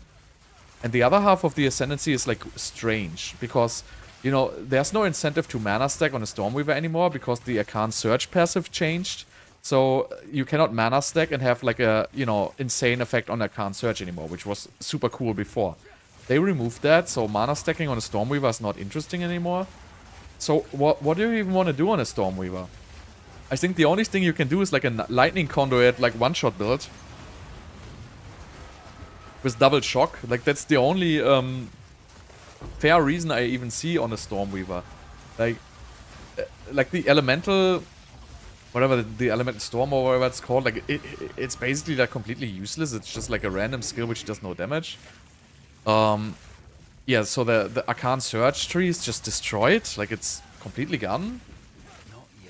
And the other half of the Ascendancy is, like, strange, because, you know, there's no incentive to mana stack on a Stormweaver anymore, because the Arcane Surge passive changed. So you cannot mana stack and have, like, a, you know, insane effect on Arcane Surge anymore, which was super cool before. They removed that, so mana stacking on a Stormweaver is not interesting anymore. So what do you even want to do on a Stormweaver? I think the only thing you can do is, like, a Lightning Conduit, like, one-shot build with double shock. Like, that's the only fair reason I even see on a Stormweaver. Like the elemental, whatever, the elemental storm or whatever it's called, like, it's basically, like, completely useless. It's just, like, a random skill which does no damage. Yeah, so the Arcane Surge tree is just destroyed. Like, it's completely gone.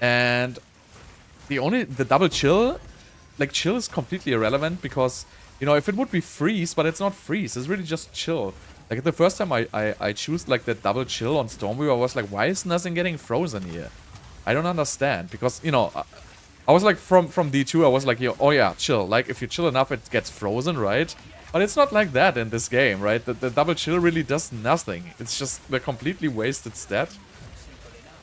And the double chill, like, chill is completely irrelevant, because, you know, if it would be freeze, but it's not freeze, it's really just chill. Like, the first time I choose, like, that double chill on Stormweaver, I was like, why is nothing getting frozen here? I don't understand. Because, you know, I was like, from D2, I was like, yo, oh yeah, chill. Like, if you chill enough, it gets frozen, right? But it's not like that in this game, right? The double chill really does nothing. It's just the completely wasted stat.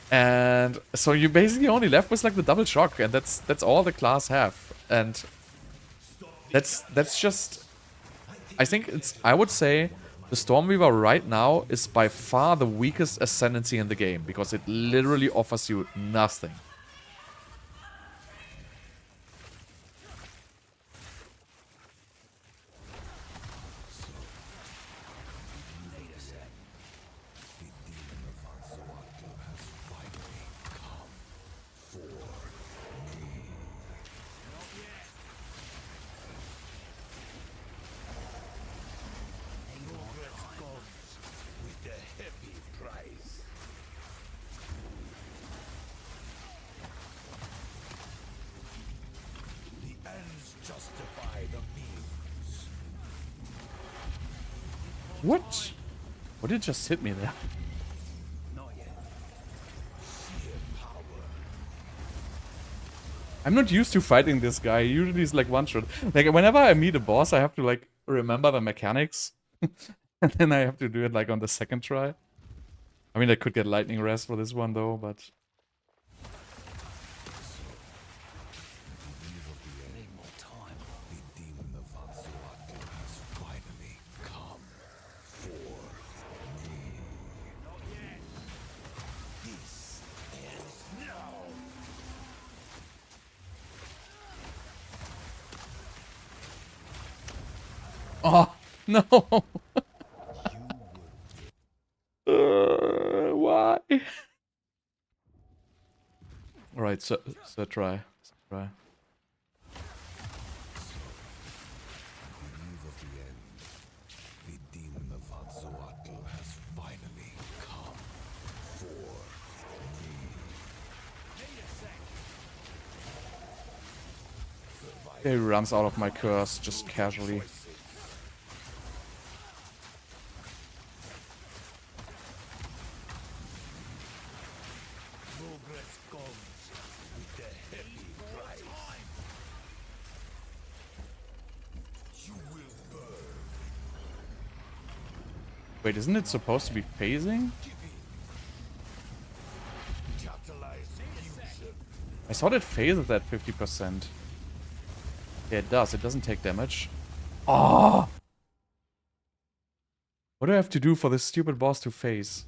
And so you basically only left with like the double shock, and that's all the class have. And that's just, I think I would say the Stormweaver right now is by far the weakest Ascendancy in the game, because it literally offers you nothing. What? What did just hit me there? I'm not used to fighting this guy. Usually he's like one shot. Like whenever I meet a boss, I have to like remember the mechanics. And then I have to do it like on the second try. I mean, I could get lightning rest for this one though, but... Oh, no! Why? Alright, so try. Try. He runs out of my curse just casually. Wait, isn't it supposed to be phasing? I thought it phases at 50%. Yeah, it does. It doesn't take damage. Oh! What do I have to do for this stupid boss to phase?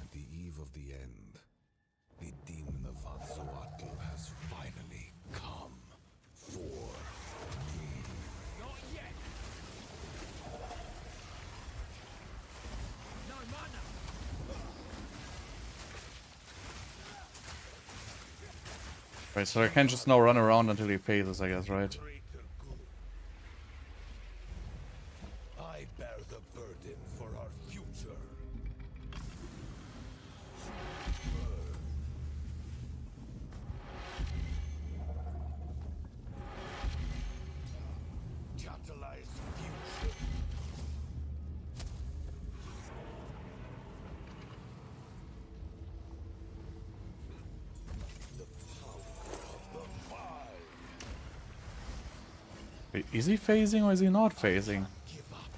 At the eve of the end, the demon of Atzoatl has finally come for me. Not yet. No mana. Right, so I can just now run around until he phases, I guess, right? I bear the burden for our future. Catalyze fusion. Wait, is he phasing or is he not phasing? Give up.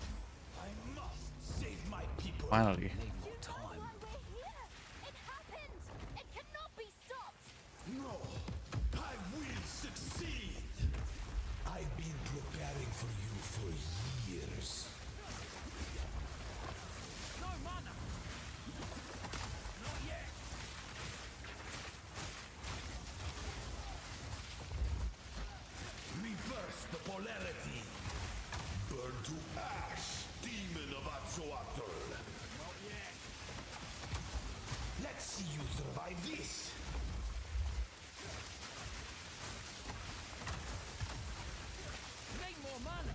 I must save my people. Finally. Need more time. We're here! It happened! It cannot be stopped! No, I will succeed. I've been preparing for you for years. No mana. Not yet. Reverse the polarity. Burn to ash, demon of Atzoatl. Not yet. Let's see you survive this. Need more mana.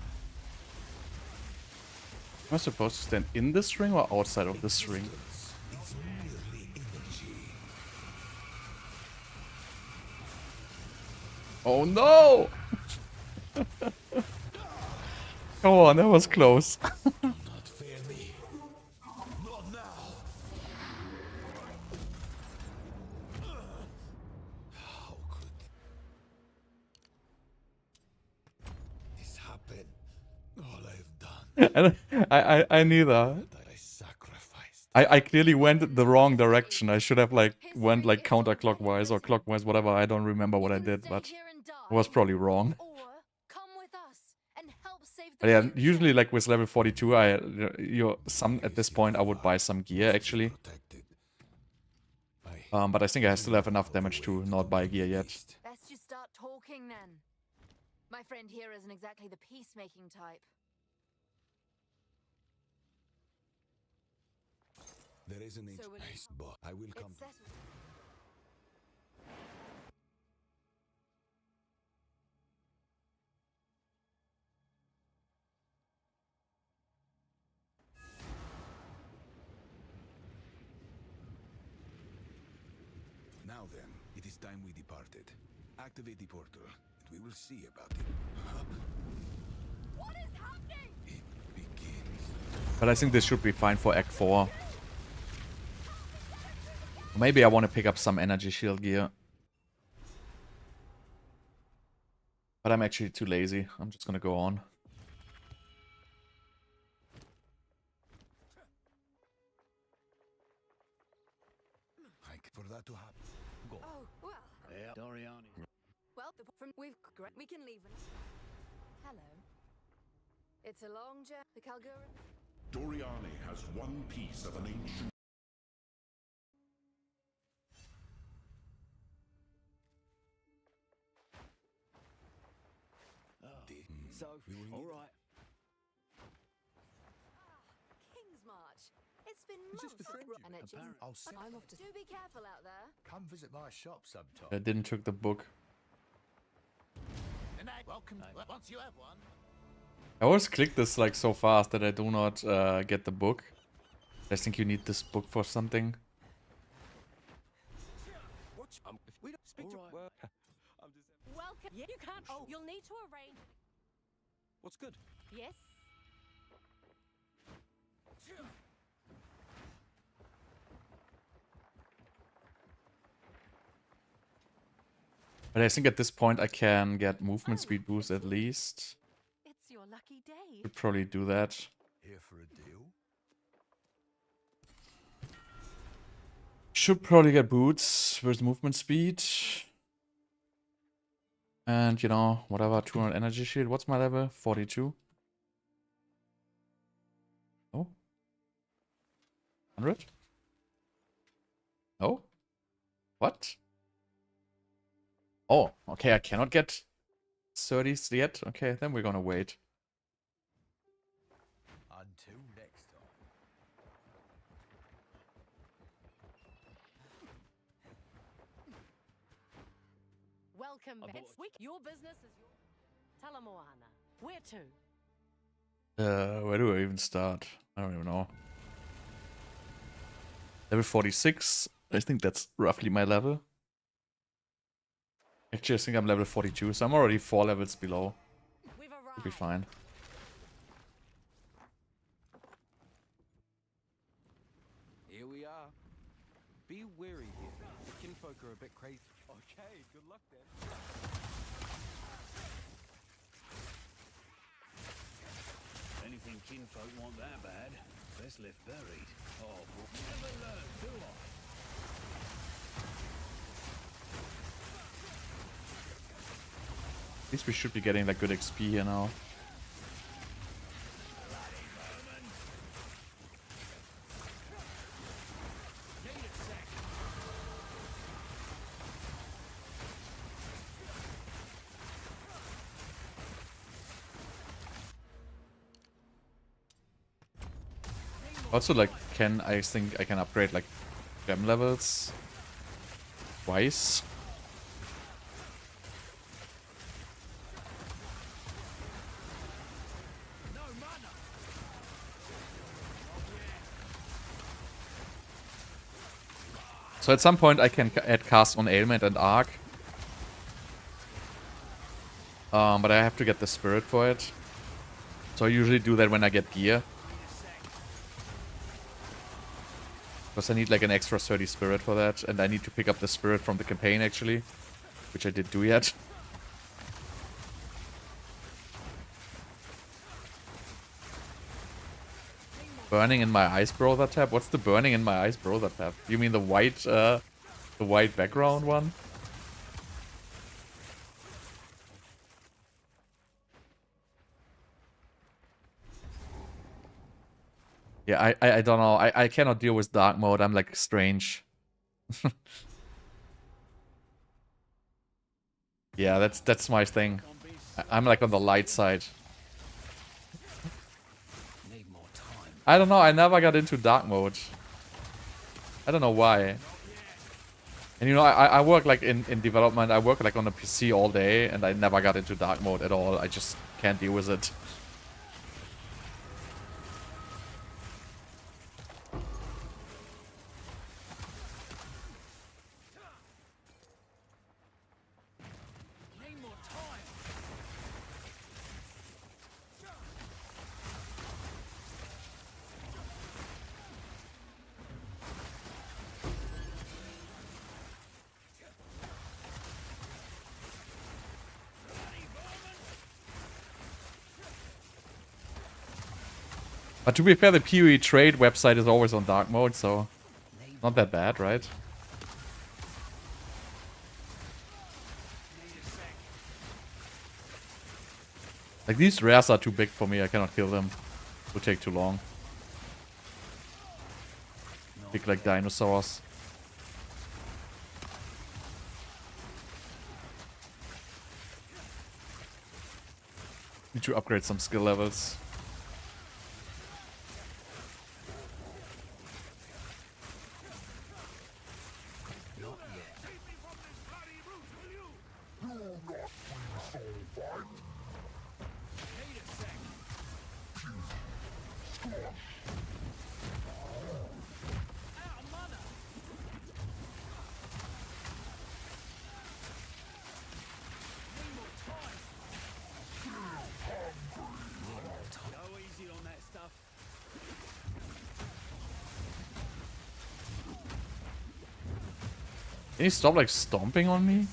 Am I supposed to stand in this ring or outside of this ring? It's merely energy. Oh no! Come on, that was close. Not fair me. No I neither. that I sacrificed. I clearly went the wrong direction. I should have like went like counterclockwise or clockwise, whatever. I don't remember what I did, but I was probably wrong. Or come with us and help save the But yeah, future. usually like with level 42, at this point I would buy some gear actually. Protected. But I think I still have enough damage to not buy gear yet. Best you start talking then. My friend here isn't exactly the peacemaking type. There is an So will you- ancient, but I will come. It's settled. Now then, it is time we departed. Activate the portal, and we will see about it. What is happening? It begins. But I think this should be fine for Act 4. Maybe I want to pick up some energy shield gear. But I'm actually too lazy. I'm just gonna go on. For that to happen. Go. Oh, well. Yeah, Doriani. Well, we can leave. Hello. It's a long journey. The Kalgurans. Doriani has one piece of an ancient So, all right. King's March. It's been Just months. befriend you. Energy. Apparently. I'll send. I'm off to. Do be careful out there. Come visit my shop sometime. I didn't took the book. And welcome. Once you have one. I always click this like so fast that I do not get the book. I think you need this book for something. If we don't speak All to right. Welcome. Yeah, you can't. Oh, you'll need to arrange. What's good? Yes. But I think at this point I can get movement speed boost at least. It's your lucky day. Could probably do that. Here for a deal. Should probably get boots with movement speed. And, you know, whatever, 200 energy shield. What's my level? 42. Oh. 100? Oh. What? Oh, okay, I cannot get 30s yet. Okay, then we're gonna wait. Until next time. Welcome back. Your business is your. Talamoana. Where to? Where do I even start? I don't even know. Level 46. I think that's roughly my level. Actually, I think I'm level 42, so I'm already 4 levels below. We've Should arrived. be fine. Here we are. Be wary here. The kinfolk are a bit crazy. Okay, good luck then. Anything kinfolk want that bad, best left buried. Oh, we'll never learn, do I? At least we should be getting like good XP here now. Also, like, I think I can upgrade like gem levels twice. So at some point I can add cast on ailment and arc. But I have to get the spirit for it. So I usually do that when I get gear. Because I need like an extra 30 spirit for that. And I need to pick up the spirit from the campaign actually. Which I did do yet. Burning in my eyes, brother tab? What's the burning in my eyes, brother tab? You mean the white background one? Yeah, I don't know. I cannot deal with dark mode. I'm like strange. Yeah, that's my thing. I'm like on the light side. Need more time. I don't know. I never got into dark mode. I don't know why. And you know, I work like in development. I work like on a PC all day, and I never got into dark mode at all. I just can't deal with it. Need more time. But to be fair, the PoE trade website is always on dark mode, so not that bad, right? Like, these rares are too big for me. I cannot kill them. It would take too long. Big like dinosaurs. Need to upgrade some skill levels. Not yet. Need a sec. Out of mana. Need more time. Go easy on that stuff. Can you stop like stomping on me?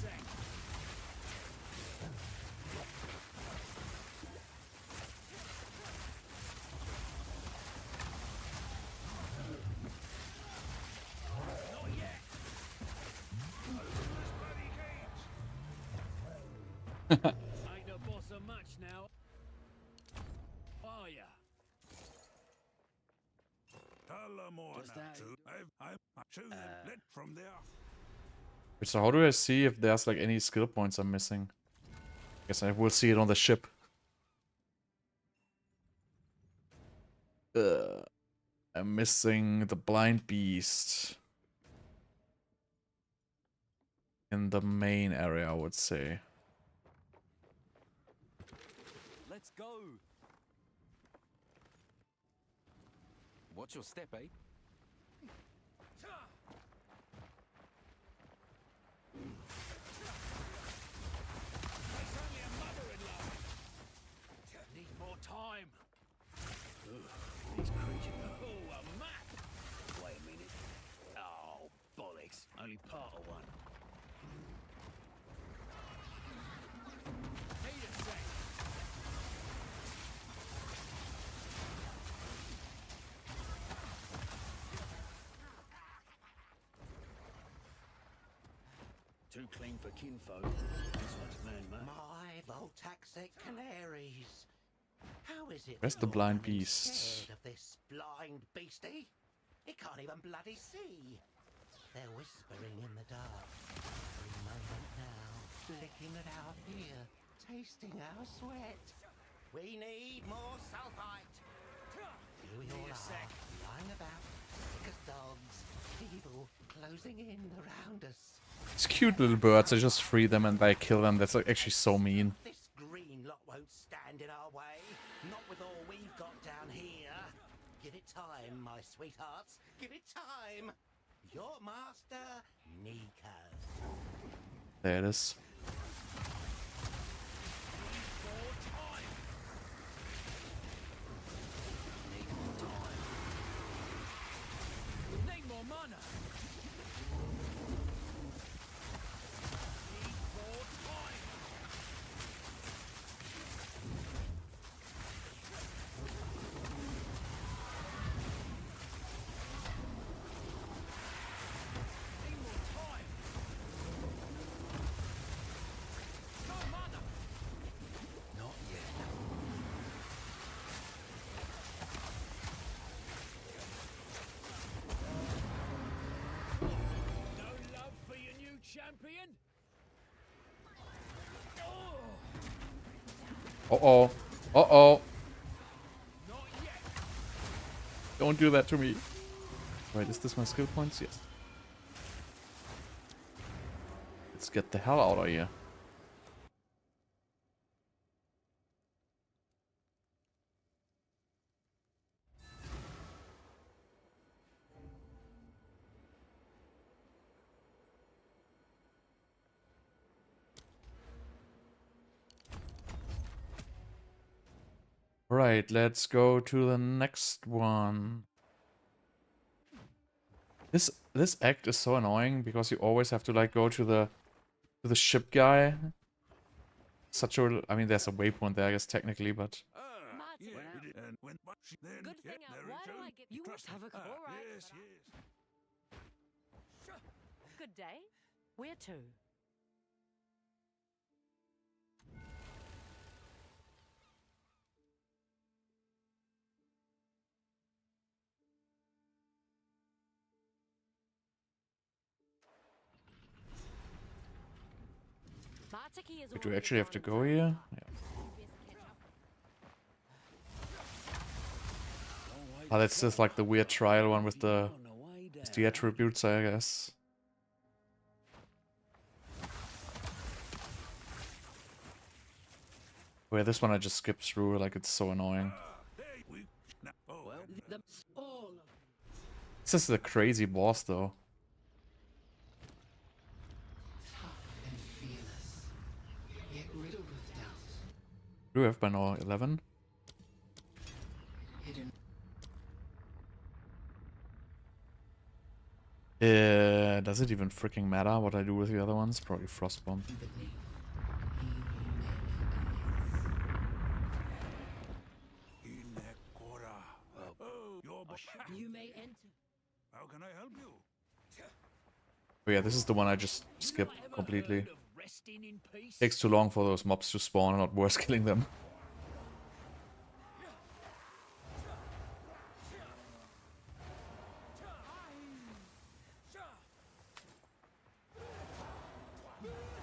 Ain't no boss of much now. Are ya? Just that. So how do I see if there's like any skill points I'm missing? Guess I will see it on the ship. I'm missing the blind beast in the main area, I would say. Let's go. Watch your step, eh? Need more time. These creatures. Oh, a map. Wait a minute. Oh, bollocks. Only part of one. Need a sec. Too clean for kinfolk. This one's man-made. My Voltaxic canaries. How is it? Where's the you're blind running beast? scared of this blind beastie? It can't even bloody see. They're whispering in the dark. Every moment now, licking at our fear, tasting our sweat. We need more sulfite. Here we all are, lying about, sick as dogs. Evil closing in around us. It's cute little birds. I just free them and I kill them. That's like actually so mean. This green lot won't stand in our way. Not with all we've got down here. Give it time, my sweethearts. Give it time. Your master, Nico. There it is. Need more mana. Uh-oh. Uh-oh. Don't do that to me. Wait, is this my skill points? Yes. Let's get the hell out of here. Right, let's go to the next one. This act is so annoying because you always have to like go to the ship guy. Such a, I mean, there's a waypoint there, I guess technically, but Good thing out. Why do I get you must have a all right. Yes, yes. Good day. Where to? do we actually have to go here? Yeah. Oh, that's just like the weird trial one with the attributes, I guess. Where this one I just skip through, like it's so annoying. This is the crazy boss though. Do we have by now 11? Does it even freaking matter what I do with the other ones? Probably Frostbomb. You may enter. How can I help you? But yeah, this is the one I just skipped completely. Takes too long for those mobs to spawn, not worth killing them.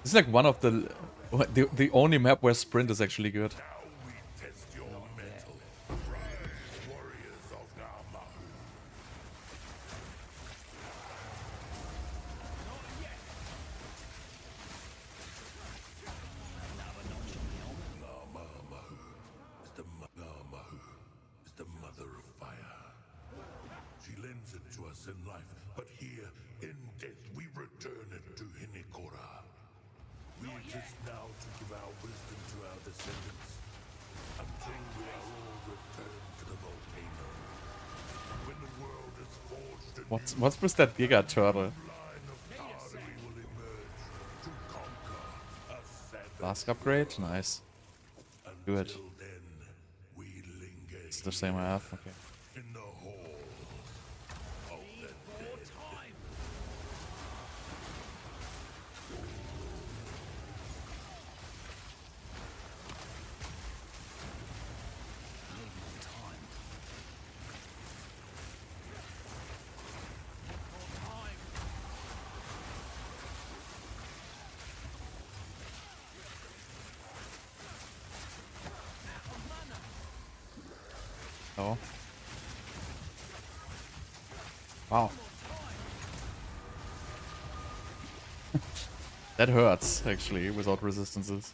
This is like one of the only map where sprint is actually good. In life, but here in death we return it to Hinikora. We exist now to give our wisdom to our descendants until we are all returned to the volcano. When the world is forged anew, What's with that Giga Turtle? line of power we will emerge to conquer Ascendancy. Last upgrade? Nice. Good. Until then, we linger It's the same I have, okay. in the halls of the dead. Oh. Wow. That hurts, actually, without resistances.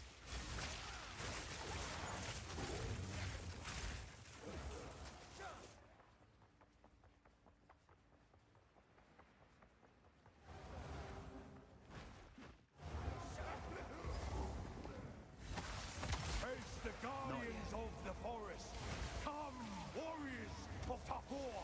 Face the guardians of the forest. Come, warriors of Tapor.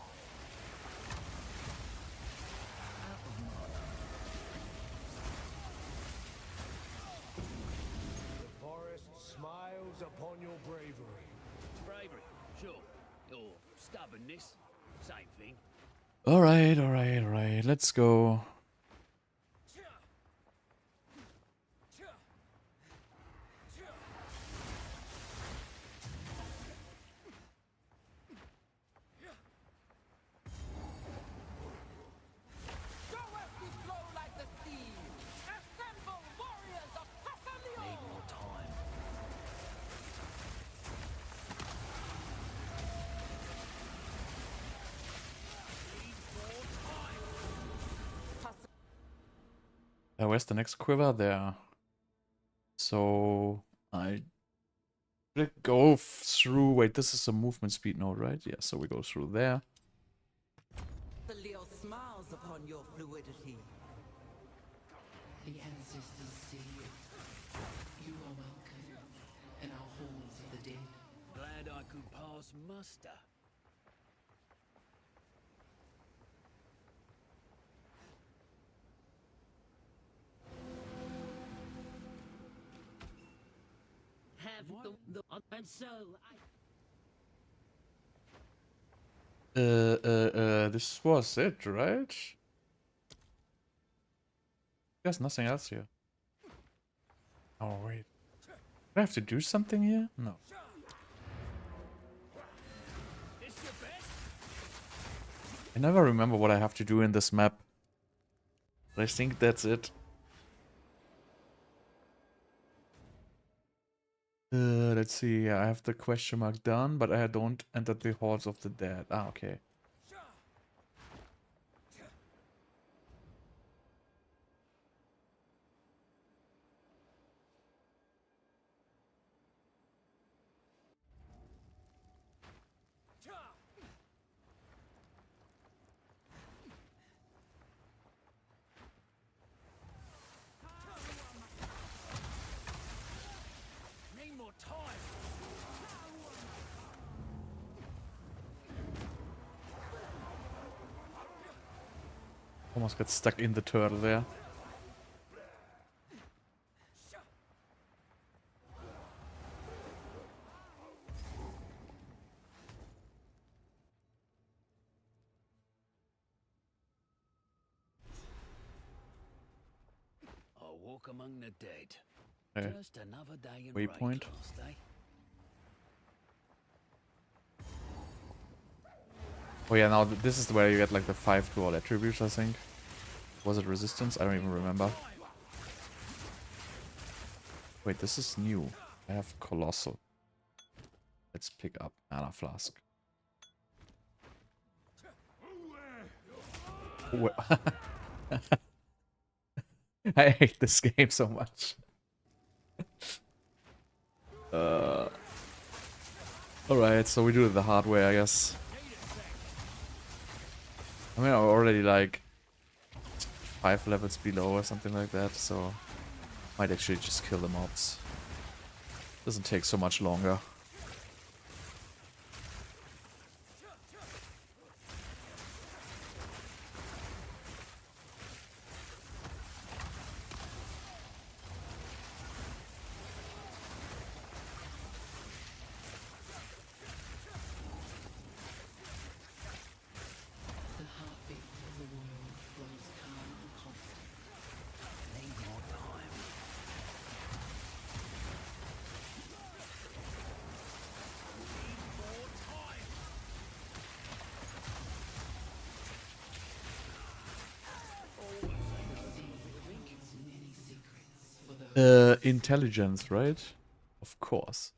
The forest smiles upon your bravery. Bravery, sure. Or stubbornness, same thing. Alright, alright, alright. Let's go. Need more time. Where's the next quiver? There. So I go through. Wait, this is a movement speed node, right? Yeah, so we go through there. The Leo smiles upon your fluidity. The ancestors see you. You are welcome in our halls of the dead. Glad I could pass muster. Have the and so This was it, right? There's nothing else here. Oh, wait. Do I have to do something here? No. I never remember what I have to do in this map. But I think that's it. Let's see. Yeah, I have the question mark done, but I don't enter the halls of the dead. Ah, okay. Need more time. Almost got stuck in the turtle there. I'll walk among the dead. Okay. Just another day in Waypoint. Raycast, eh? Oh yeah, now this is where you get like the 5 to all attributes, I think. Was it resistance? I don't even remember. Wait, this is new. I have colossal. Let's pick up mana flask. I hate this game so much. Alright, so we do it the hard way, I guess. I mean, I'm already like 5 levels below or something like that, so might actually just kill the mobs. Doesn't take so much longer. The heartbeat of the world flows calm and constant. Need more time. Many secrets for those Intelligence, right? Of course.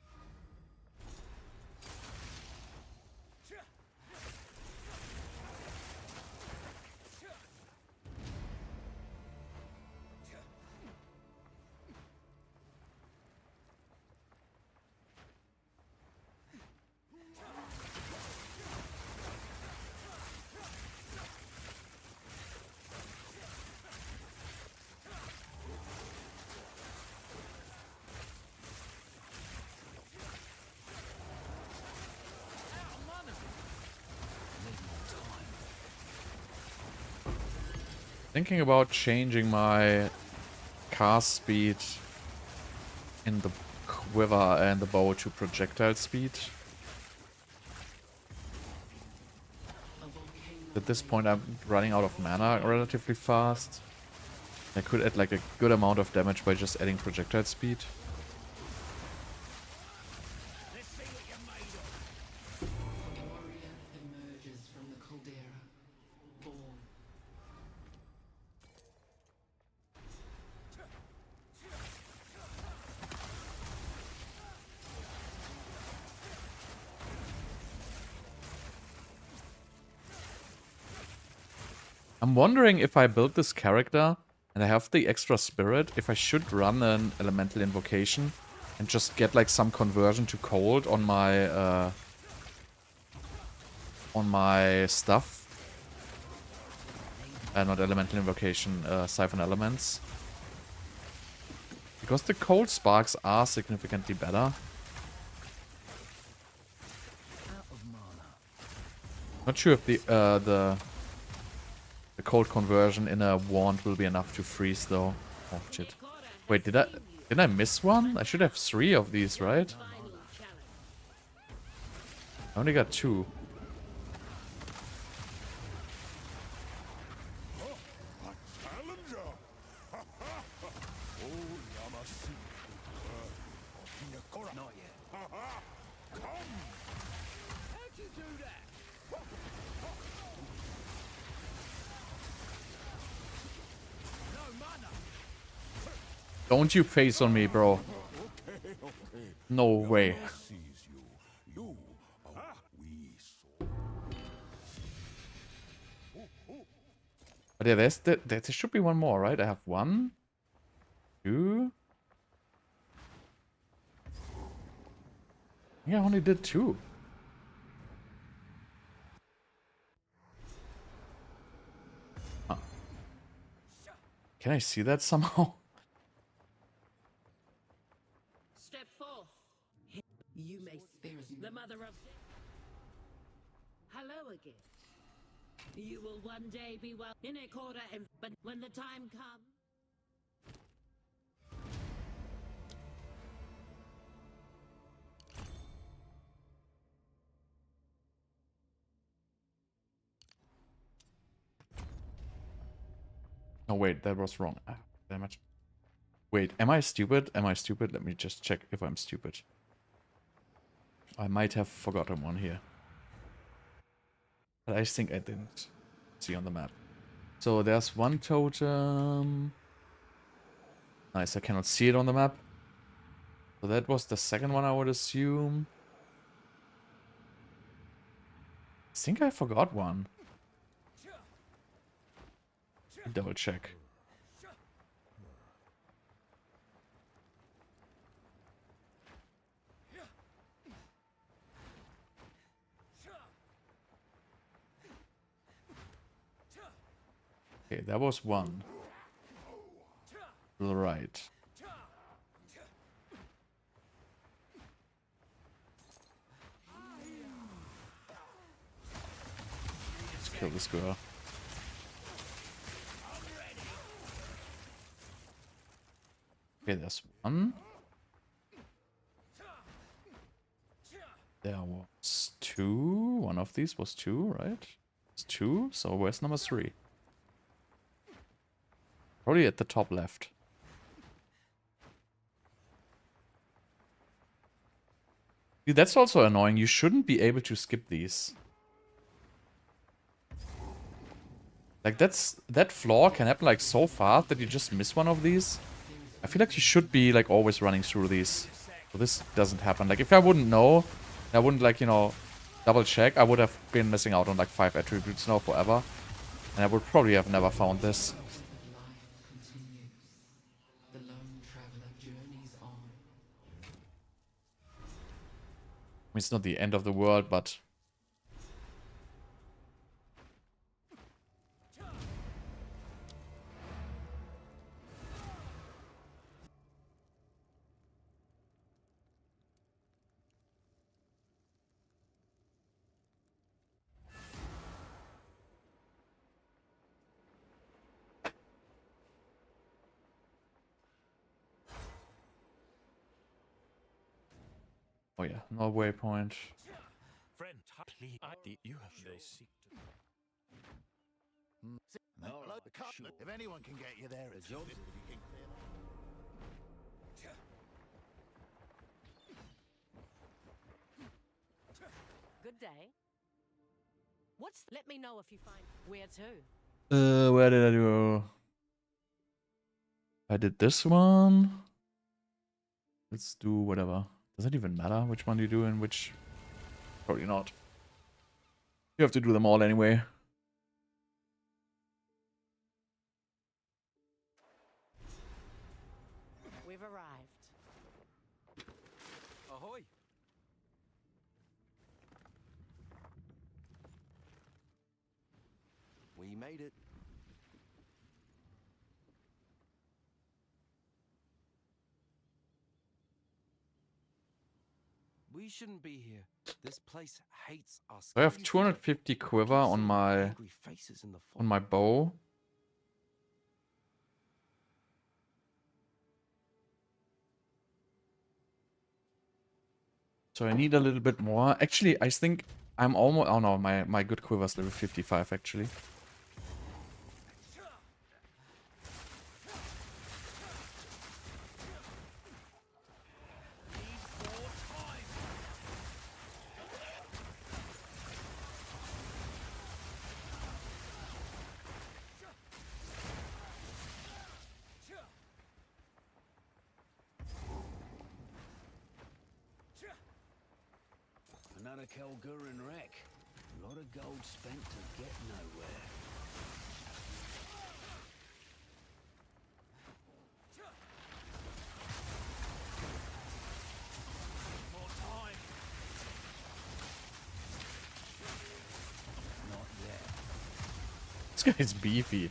Thinking about changing my cast speed in the quiver and the bow to projectile speed. At this point I'm running out of mana relatively fast. I could add like a good amount of damage by just adding projectile speed. a warrior emerges from the caldera, born. I'm wondering if I build this character And I have the extra spirit. If I should run an elemental invocation and just get like some conversion to cold on my stuff. Not elemental invocation, siphon elements. Because the cold sparks are significantly better. Not sure if the cold conversion in a wand will be enough to freeze though. Oh shit. Wait, did I miss one? I should have 3 of these, right? I only got 2. Not yet. How'd you do that? No mana. Don't you face on me, bro. No way. But yeah, there should be one more, right? I have 1, 2. Yeah, I only did 2. Huh. Can I see that somehow? Step forth. You may spirit the mother of death. Hello again. You will one day be well in a quarter, but when the time comes. Oh wait, that was wrong. Ah, damn it. Wait, am I stupid? Am I stupid? Let me just check if I'm stupid. I might have forgotten one here. But I think I didn't see on the map. So there's one totem. Nice, I cannot see it on the map. So that was the second one, I would assume. I think I forgot one. Double check. Okay, that was one. To the right. Let's kill this girl. Okay, there's one. There was 2. One of these was 2, right? It's 2. So where's number 3? Probably at the top left. See, that's also annoying. You shouldn't be able to skip these. Like that flaw can happen like so fast that you just miss one of these. I feel like you should be like always running through these. So this doesn't happen. Like if I wouldn't know, I wouldn't like, you know, double check, I would have been missing out on like 5 attributes now forever. And I would probably have never found this. The lone traveler journeys on. I mean, it's not the end of the world, but... Oh yeah, no waypoint. Friend, you have they seek to. If anyone can get you there, it's yours. Good day. Let me know if you find where to. Where did I do? I did this one. Let's do whatever. Does it even matter which one you do and which? Probably not. You have to do them all anyway. We've arrived. Ahoy! We made it. We shouldn't be here. This place hates us. I have 250 quiver on my bow. So I need a little bit more. Actually, I think I'm almost... Oh no, my good quiver is level 55 actually. Another Kalguran wreck. A lot of gold spent to get nowhere. More time. Not yet. This guy's beefy.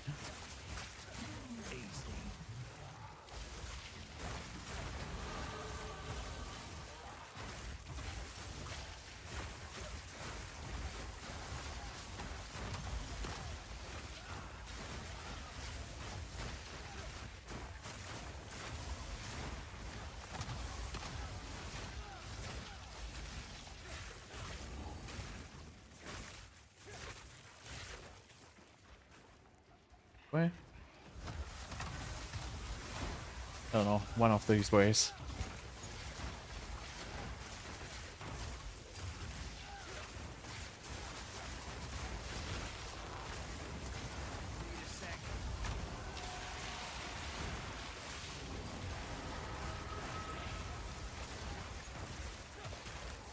Way? I don't know, one of these ways.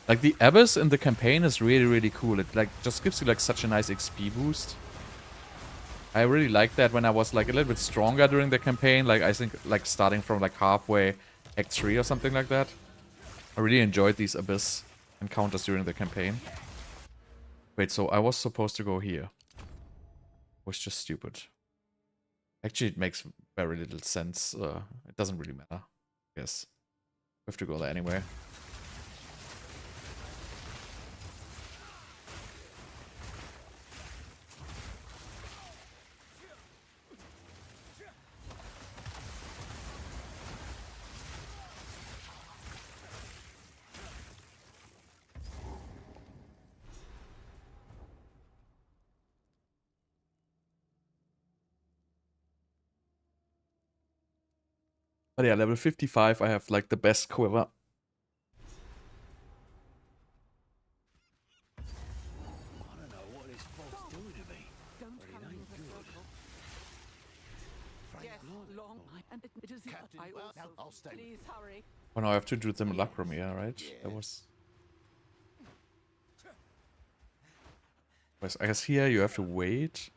Like the Abyss in the campaign is really cool. It like just gives you like such a nice XP boost. I really liked that when I was like a little bit stronger during the campaign. Like I think like starting from like halfway Act 3 or something like that. I really enjoyed these Abyss encounters during the campaign. Wait, so I was supposed to go here. Was just stupid. Actually, it makes very little sense. It doesn't really matter. Yes. We have to go there anyway. But yeah, level 55, I have like the best quiver. I don't know what this fog's doing to me, but it ain't good. Yes, long. And it is Captain, I well, also. I'll stay with Please hurry. Oh no, I have to do the Mulacrum, yeah, right? That was... I guess here you have to wait.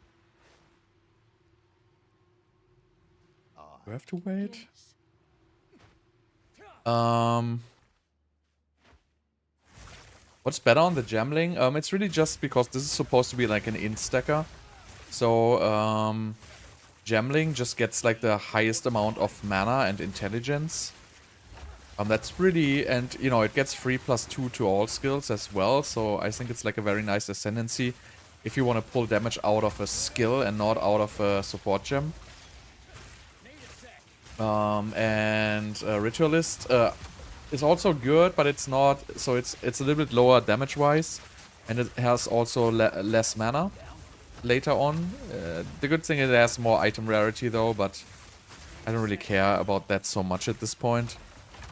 You have to wait. What's better on the Gemling? It's really just because this is supposed to be like an in-stacker. So, Gemling just gets like the highest amount of mana and intelligence. That's really, and you know, it gets 3+2 to all skills as well. So I think it's like a very nice ascendancy if you want to pull damage out of a skill and not out of a support gem. And Ritualist is also good, but it's not, so it's a little bit lower damage wise, and it has also less mana later on. The good thing is it has more item rarity though, but I don't really care about that so much at this point.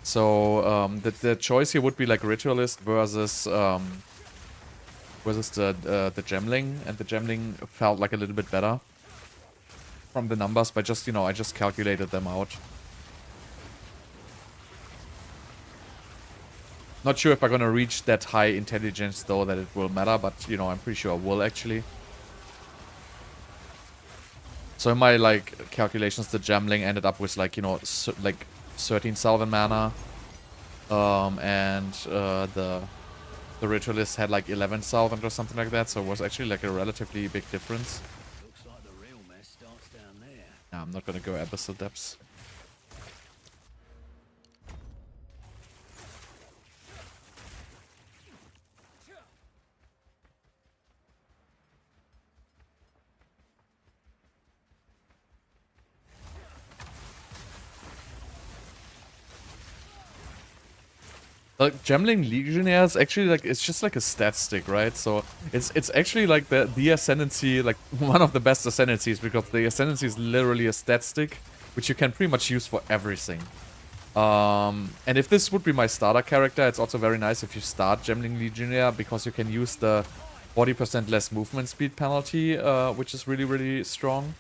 So the choice here would be like Ritualist versus the Gemling, and the Gemling felt like a little bit better from the numbers, but just, you know, I just calculated them out. Not sure if I'm gonna reach that high intelligence though that it will matter, but you know, I'm pretty sure I will actually. So in my like calculations, the Gemling ended up with like, you know, like 13 salve mana. And the Ritualist had like 11 salve or something like that, so it was actually like a relatively big difference. Looks like the real mess starts down there. Yeah, I'm not gonna go Abyssal Depths. Like Gemling Legionnaire is actually like, it's just like a stat stick, right? So it's actually like the Ascendancy, like one of the best Ascendancies, because the Ascendancy is literally a stat stick which you can pretty much use for everything. And if this would be my starter character, it's also very nice if you start Gemling Legionnaire, because you can use the 40% less movement speed penalty, which is really, really strong.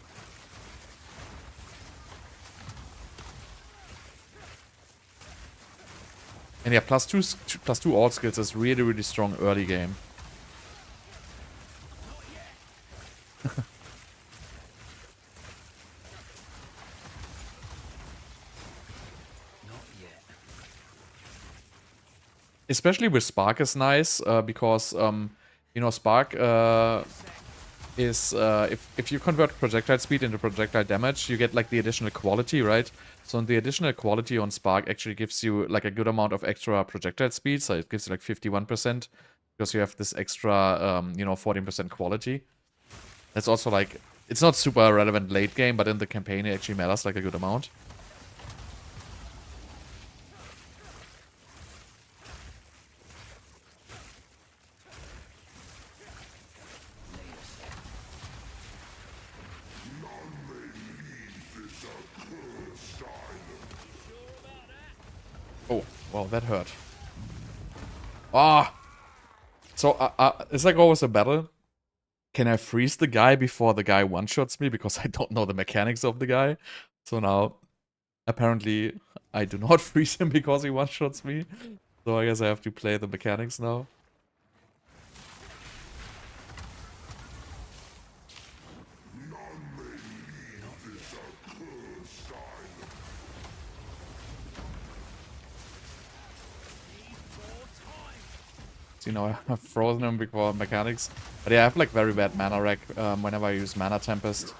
And yeah, +2 all skills is really, really strong early game. Especially with Spark is nice, because, you know, Spark is, if you convert projectile speed into projectile damage, you get like the additional quality, right? So the additional quality on Spark actually gives you like a good amount of extra projectile speed, so it gives you like 51%, because you have this extra, you know, 14% quality. That's also like, it's not super relevant late game, but in the campaign it actually matters like a good amount. Oh, well, that hurt. Ah! So, it's like always a battle. Can I freeze the guy before the guy one-shots me? Because I don't know the mechanics of the guy. So now, apparently, I do not freeze him because he one-shots me. So I guess I have to play the mechanics now. You know, I've frozen him before mechanics. But yeah, I have like very bad mana rack whenever I use Mana Tempest.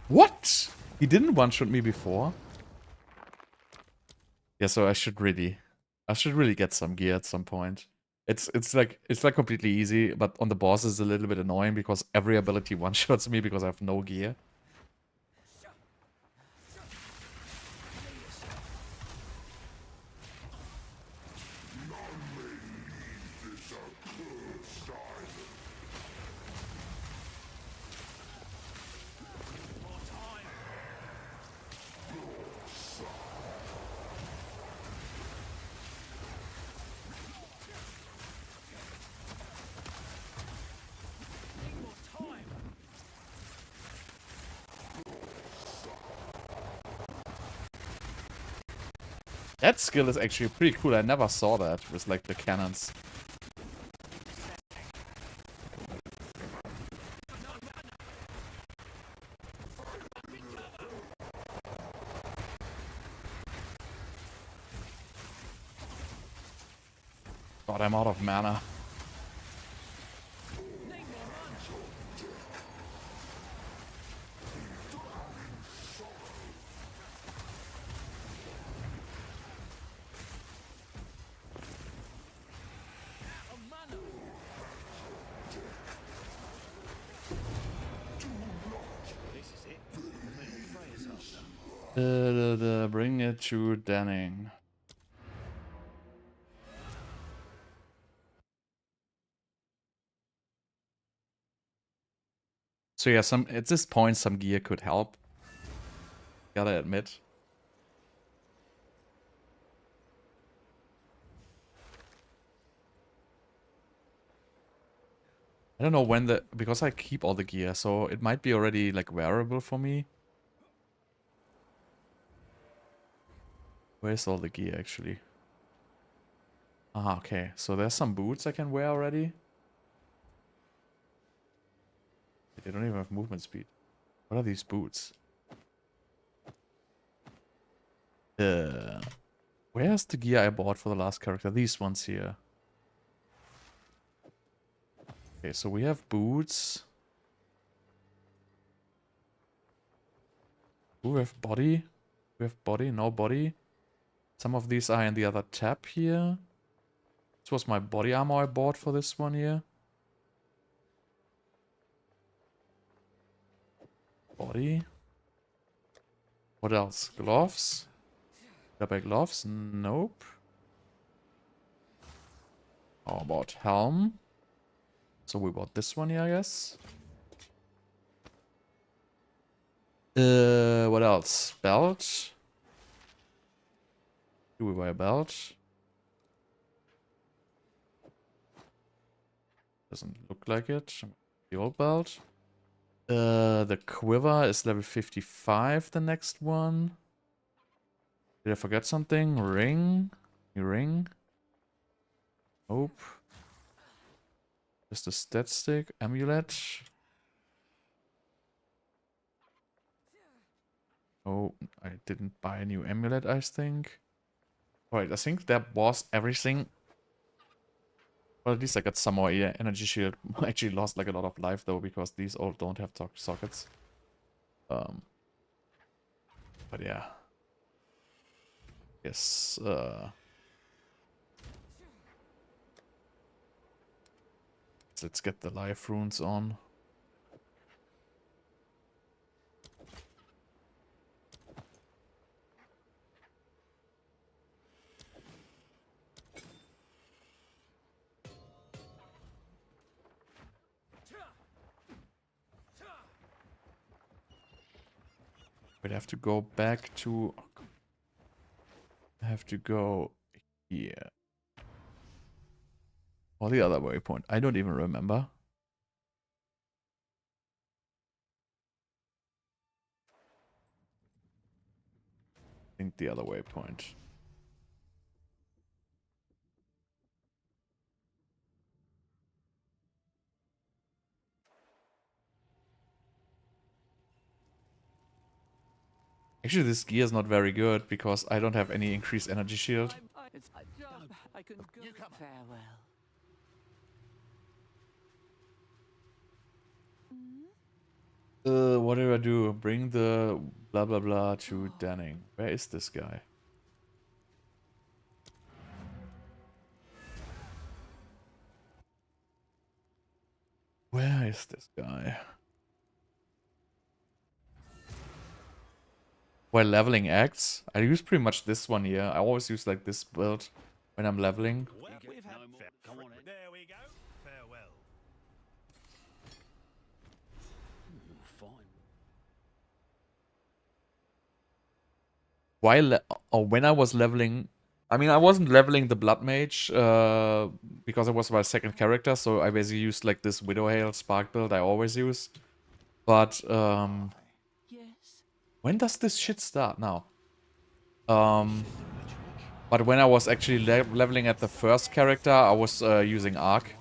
What? He didn't one-shot me before? Yeah, so I should really get some gear at some point. It's like completely easy, but on the boss is a little bit annoying because every ability one-shots me because I have no gear. That skill is actually pretty cool. I never saw that with like the cannons. God, I'm out of mana. Bring it to Denning. So yeah, at this point some gear could help. Gotta admit. I don't know when because I keep all the gear, so it might be already like wearable for me. Where's all the gear actually? Ah, okay. So there's some boots I can wear already. They don't even have movement speed. What are these boots? Where's the gear I bought for the last character? These ones here. Okay, so we have boots. Ooh, we have body. We have body, no body. Some of these are in the other tab here. This was my body armor I bought for this one here. Body. What else? Gloves? Rubber gloves? Nope. How about helm? So we bought this one here, I guess. What else? Belt? Do we buy a belt? Doesn't look like it. The old belt. The quiver is level 55, the next one. Did I forget something? Ring? New ring? Nope. Just a stat stick. Amulet. Oh, I didn't buy a new amulet, I think. Alright, I think that was everything. Well, at least I got some more energy shield. I actually lost like a lot of life though, because these all don't have sockets. But yeah. Yes, let's get the life runes on. We'd have to go back to... I have to go here. Or the other waypoint. I don't even remember. I think the other waypoint. Actually, this gear is not very good because I don't have any increased energy shield. It's my job. I can go. Farewell. What do I do? Bring the blah blah blah to Danning. Where is this guy? Where is this guy? While leveling acts, I use pretty much this one here. I always use like this build when I'm leveling. We've had no come on in. There we go. Farewell. Fine. When I was leveling, I mean, I wasn't leveling the Blood Mage because it was my second character, so I basically used like this Widow Hail Spark build I always use. But Yes. when does this shit start now? But when I was actually leveling at the first character, I was using Arc.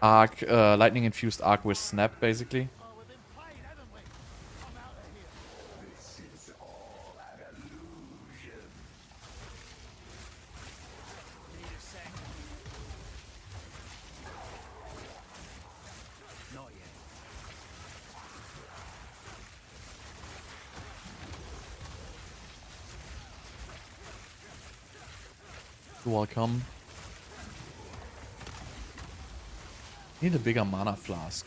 Lightning infused Arc with Snap, basically. Not yet. You're welcome. Need a bigger mana flask.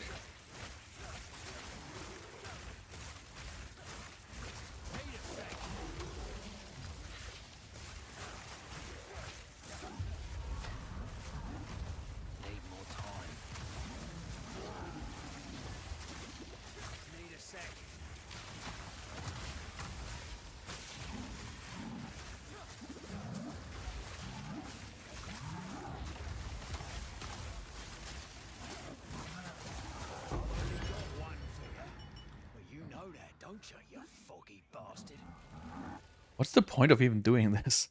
Need more time. Need a sec. Well, you know that, don't you, you foggy bastard? What's the point of even doing this?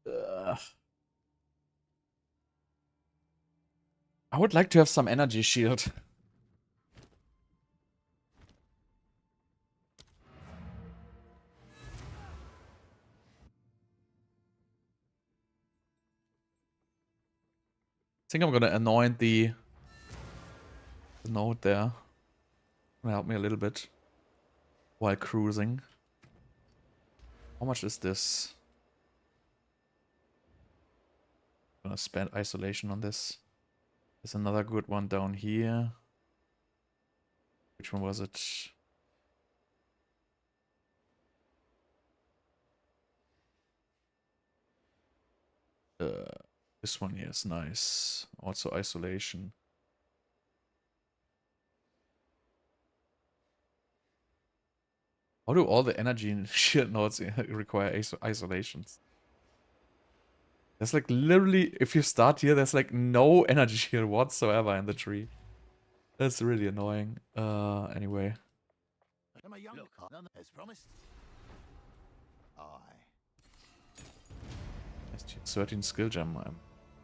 Ugh. I would like to have some energy shield. think I'm gonna anoint the node there. Gonna help me a little bit while cruising. How much is this? Gonna spend isolation on this. There's another good one down here. Which one was it? This one here is nice. Also isolation. How do all the energy and shield nodes require isolations? There's like literally, if you start here, there's like no energy shield whatsoever in the tree. That's really annoying. Anyway. Look, as promised. Aye. 13 skill gem. I'm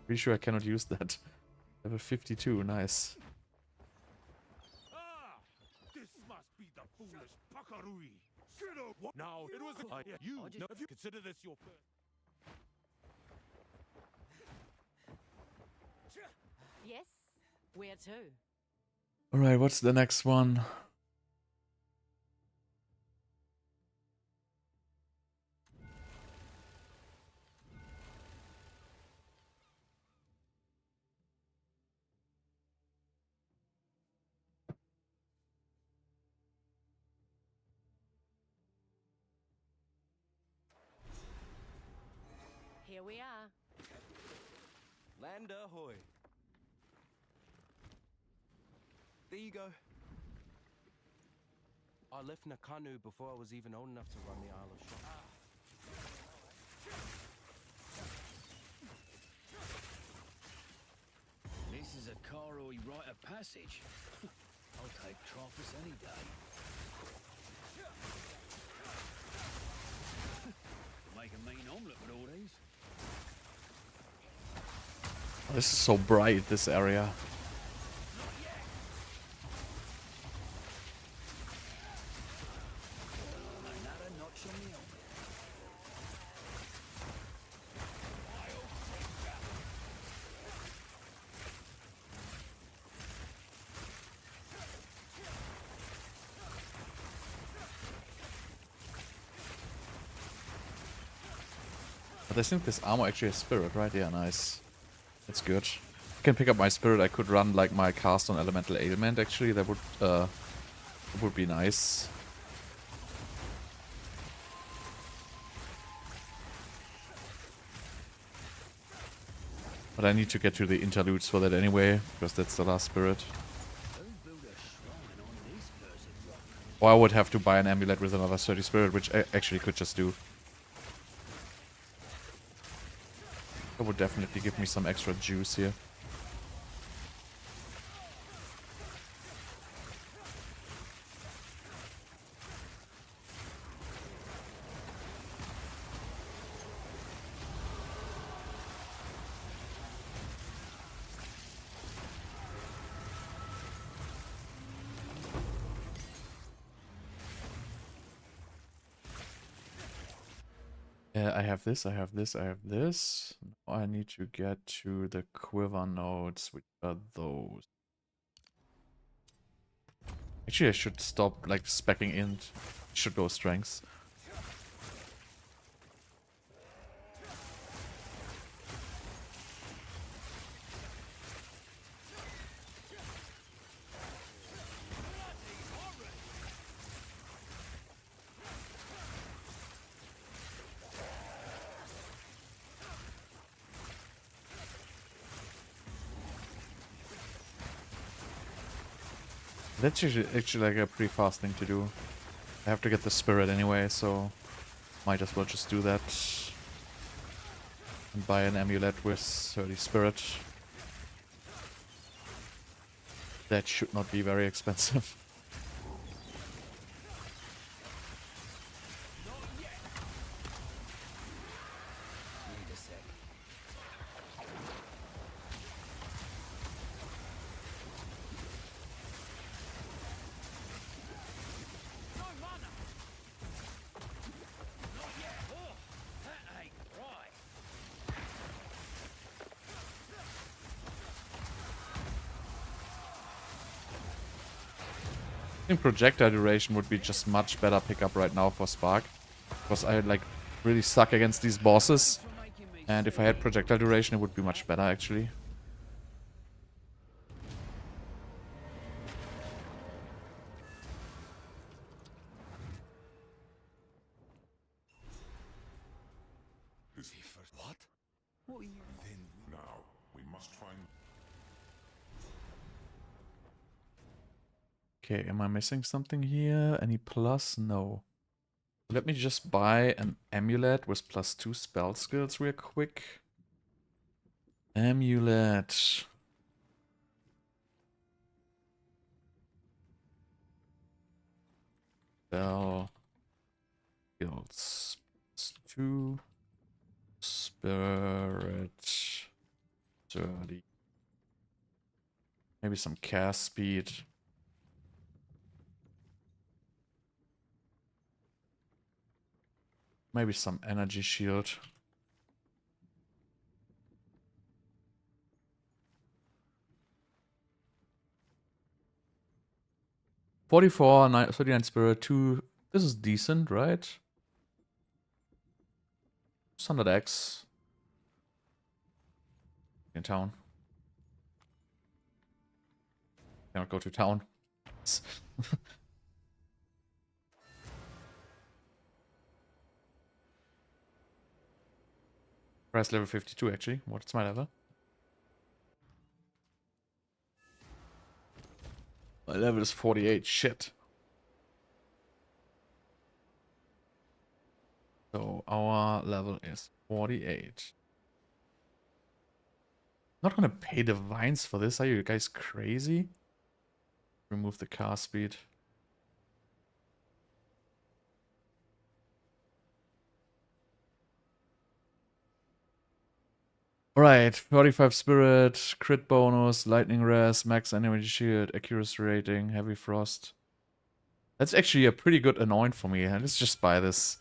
pretty sure I cannot use that. Level 52, nice. Ah! This must be the foolish Pakarui. Now, it was you. Now, if you consider this your first. Yes, where to? Alright, what's the next one? Here we are. Land ahoy. There you go. I left Nakanu before I was even old enough to run the Isle of Shock. This is a Karoi rite of passage. I'll take Trophus any day. Make a mean omelette with all these. This is so bright, this area. Another notch on the omelette. But I think this armor actually has spirit, right? Yeah, nice. That's good. I can pick up my spirit. I could run like my cast on elemental ailment actually. That would be nice. But I need to get to the interludes for that anyway, because that's the last spirit. Or I would have to buy an amulet with another 30 spirit, which I actually could just do. That would definitely give me some extra juice here. I have this, I have this, I have this. Now I need to get to the quiver nodes, which are those. Actually, I should stop like speccing in. Should go strengths. That's actually like a pretty fast thing to do. I have to get the spirit anyway, so might as well just do that. And buy an amulet with 30 spirit. That should not be very expensive. I think projectile duration would be just much better pickup right now for Spark. Because I like really suck against these bosses. And if I had projectile duration, it would be much better actually. What? What are you... Then now we must find. Okay, am I missing something here? Any plus? No. Let me just buy an amulet with +2 spell skills real quick. Amulet. Spell skills. +2. Spirit. 30. Maybe some cast speed. Maybe some energy shield. $44, 39 spirit, 2. This is decent, right? 100x. In town. Cannot go to town. Price level 52 actually. What's my level? My level is 48. Shit. So our level is 48. Not gonna pay divines for this. Are you guys crazy? Remove the car speed. Alright, 45 spirit, crit bonus, lightning res, max enemy shield, accuracy rating, heavy frost. That's actually a pretty good anoint for me. Let's just buy this.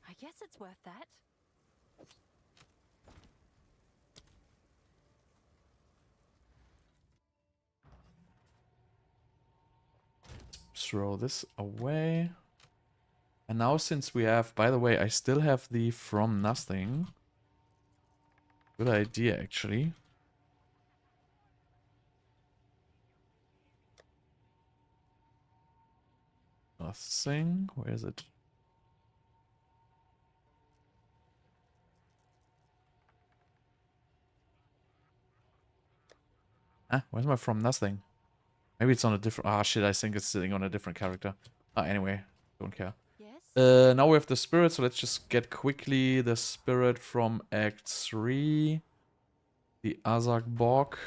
I guess it's worth that. Throw this away. And now since we have, by the way, I still have the from nothing. Good idea actually. Nothing. Where is it? Ah, where's my from nothing? Maybe it's on a different... Ah, shit, I think it's sitting on a different character. Ah, anyway, don't care. Yes? Now we have the spirit, so let's just get quickly the spirit from Act 3. The Azak Bog.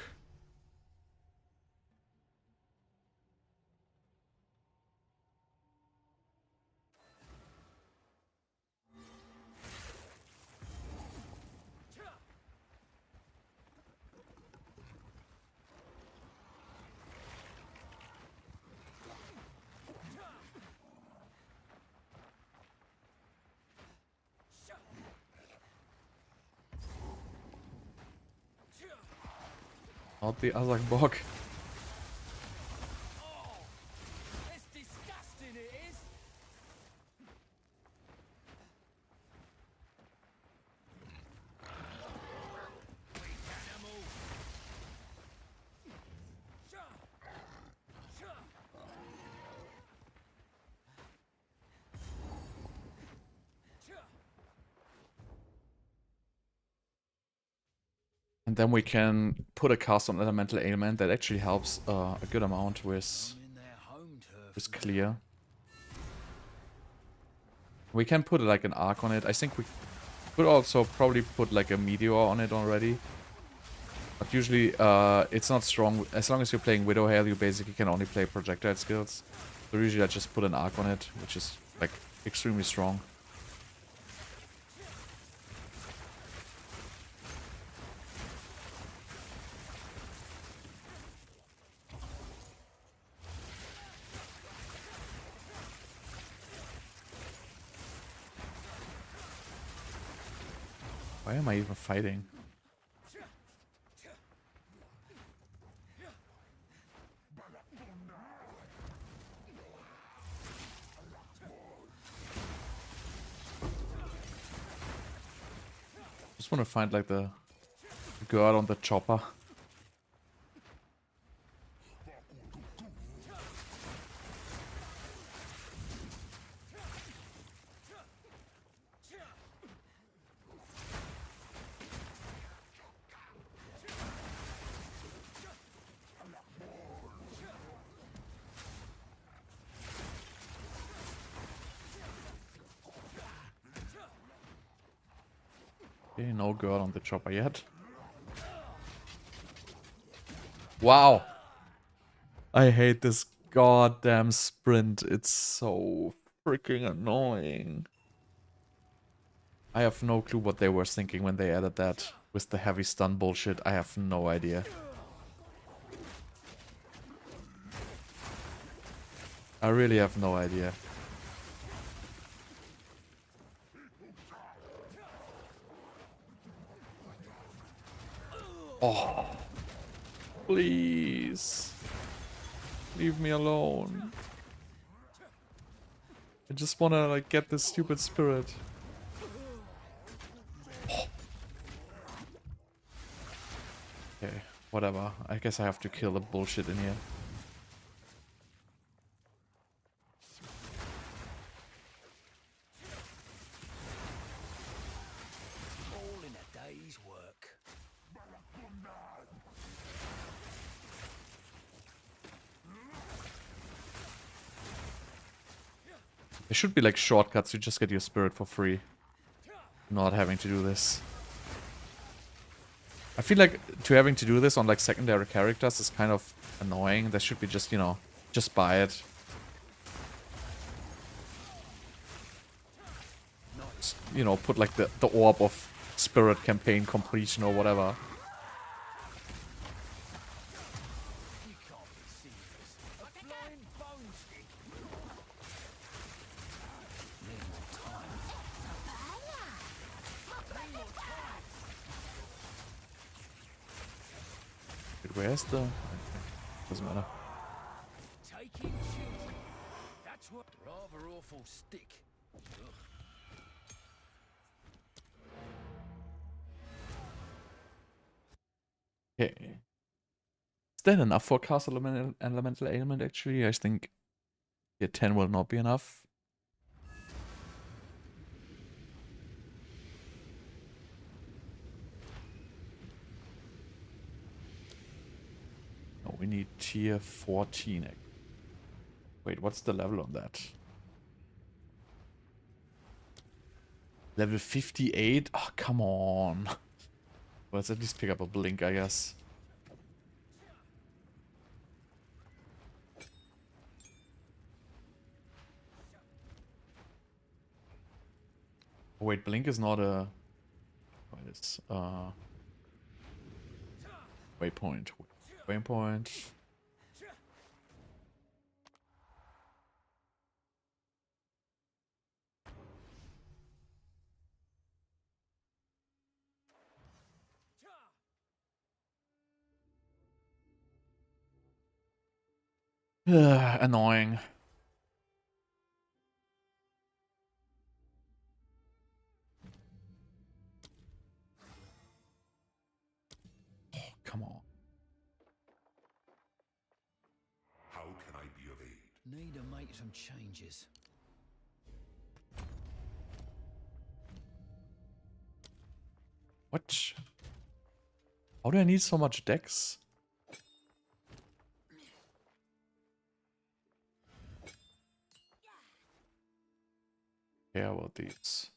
Not the Azak Bog. It's disgusting, it is! And then we can put a cast on Elemental Ailment that actually helps a good amount with clear. We can put like an arc on it. I think we could also probably put like a meteor on it already. But usually it's not strong. As long as you're playing Widow Hail, you basically can only play projectile skills. So usually I just put an arc on it, which is like extremely strong. Why am I even fighting? Just want to find like the girl on the chopper. Okay, no girl on the chopper yet. Wow. I hate this goddamn sprint. It's so freaking annoying. I have no clue what they were thinking when they added that with the heavy stun bullshit. I have no idea. I really have no idea. Oh, please. Leave me alone. I just wanna like get this stupid spirit. Oh. Okay, whatever. I guess I have to kill the bullshit in here. All in a day's work. There should be like shortcuts to just get your spirit for free. Not having to do this. I feel like having to do this on like secondary characters is kind of annoying. There should be just, you know, just buy it. Just, you know, put like the orb of spirit campaign completion or whatever. You can't be serious. A flying bone stick. Need more time. Need more time. Wait, where's the... Doesn't matter. Taking children. That's what. Rather awful stick. Ugh. Okay. Is that enough for cast elemental ailment actually? I think yeah, 10 will not be enough. No, we need tier 14. Wait, what's the level on that? Level 58? Oh, come on. Well, let's at least pick up a blink, I guess. Oh, wait, blink is not a... What is... Waypoint. Waypoint. Annoying. Oh, come on. How can I be of aid? Need to make some changes. What? How do I need so much dex? Yeah, about these.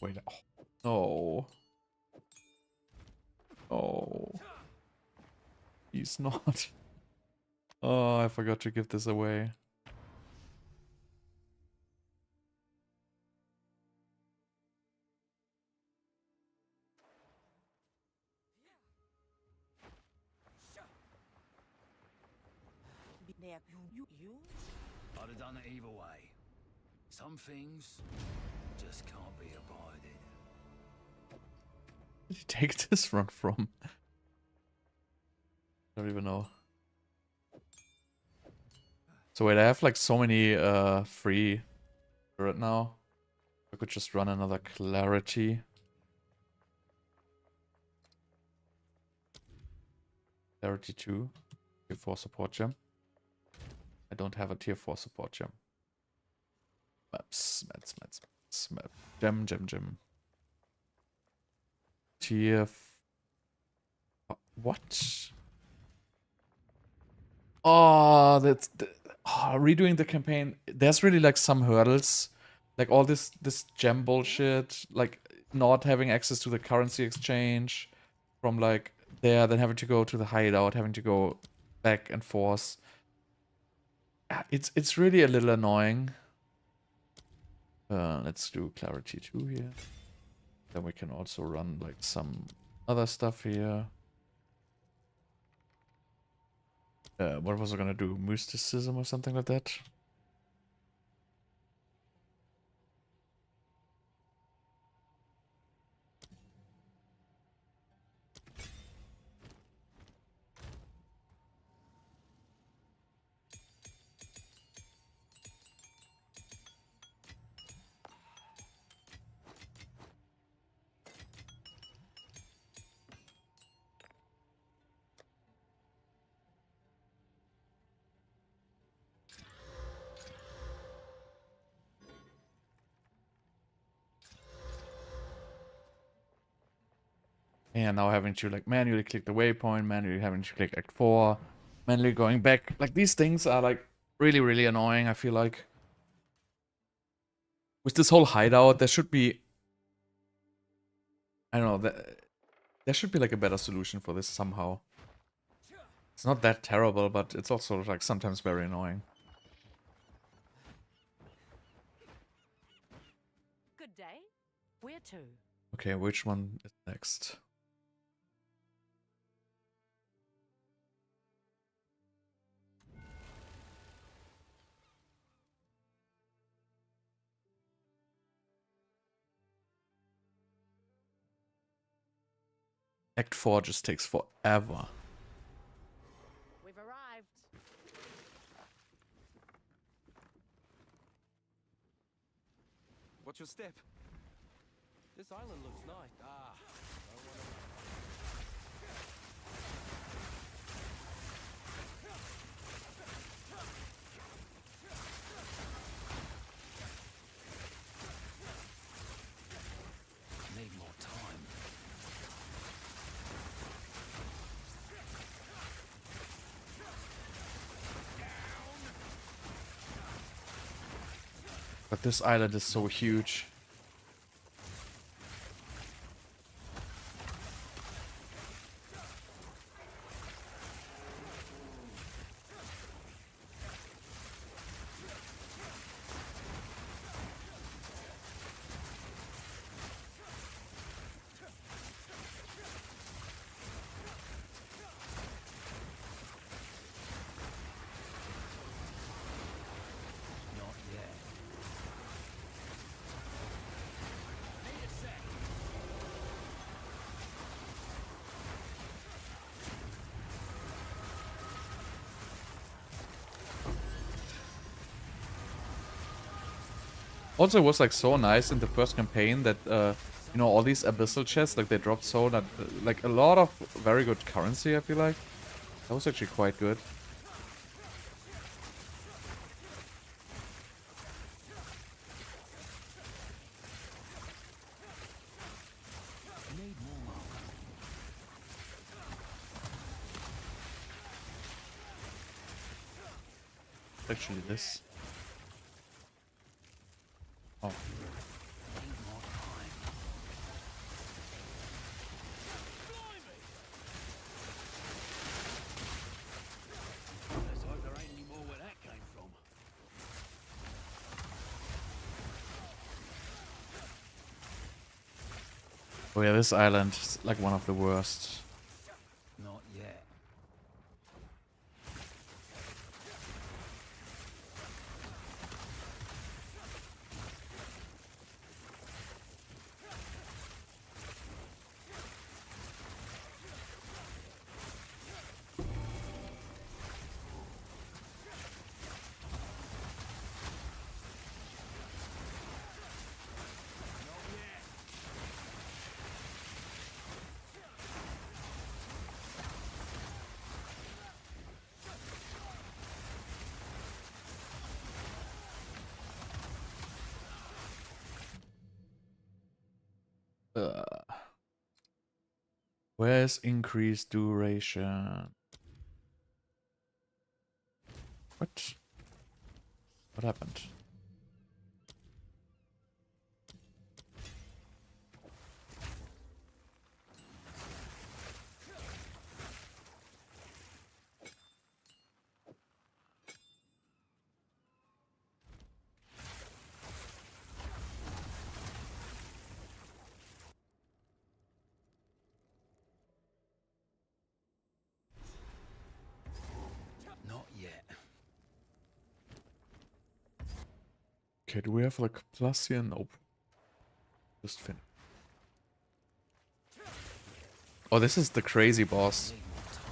Wait, oh. No. Oh. He's not. Oh, I forgot to give this away. I'd have done it either way. Some things just can't be avoided. Where did he take this run from? I don't even know. So wait, I have like so many free right now. I could just run another Clarity. Clarity 2. Tier 4 support gem. I don't have a tier 4 support gem. Maps, map. Gem. Tier... What? Oh, that's... redoing the campaign. There's really like some hurdles. Like all this gem bullshit. Like not having access to the currency exchange. From like there, then having to go to the hideout. Having to go back and forth. It's really a little annoying. Let's do Clarity 2 here. Then we can also run like some other stuff here. What was I gonna do? Mysticism or something like that? And now having to like manually click the waypoint, manually having to click Act 4, manually going back. Like these things are like really annoying, I feel like. With this whole hideout, there should be... I don't know, there should be like a better solution for this somehow. It's not that terrible, but it's also like sometimes very annoying. Good day. Where to? Okay, which one is next? Act 4 just takes forever. We've arrived. What's your step? This island looks nice. Ah. Need more time. But this island is so huge. Not yet. Also, it was like so nice in the first campaign that you know, all these abyssal chests, like they dropped so that like a lot of very good currency. I feel like that was actually quite good. Need more. Actually, this. Oh. Need more time. Let's hope there ain't any more where that came from. Oh yeah, this island is like one of the worst. Not yet. Where's increased duration? What? What happened? Not yet. Okay, do we have like plus here? Nope. Just fin. Oh, this is the crazy boss. Need more time.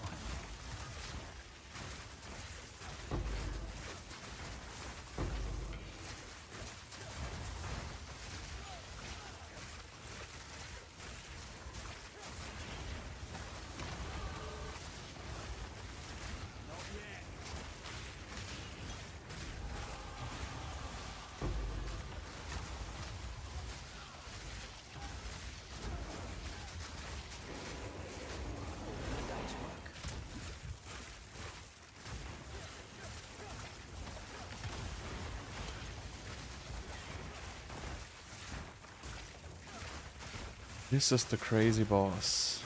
Not yet. A day's work. This is the crazy boss.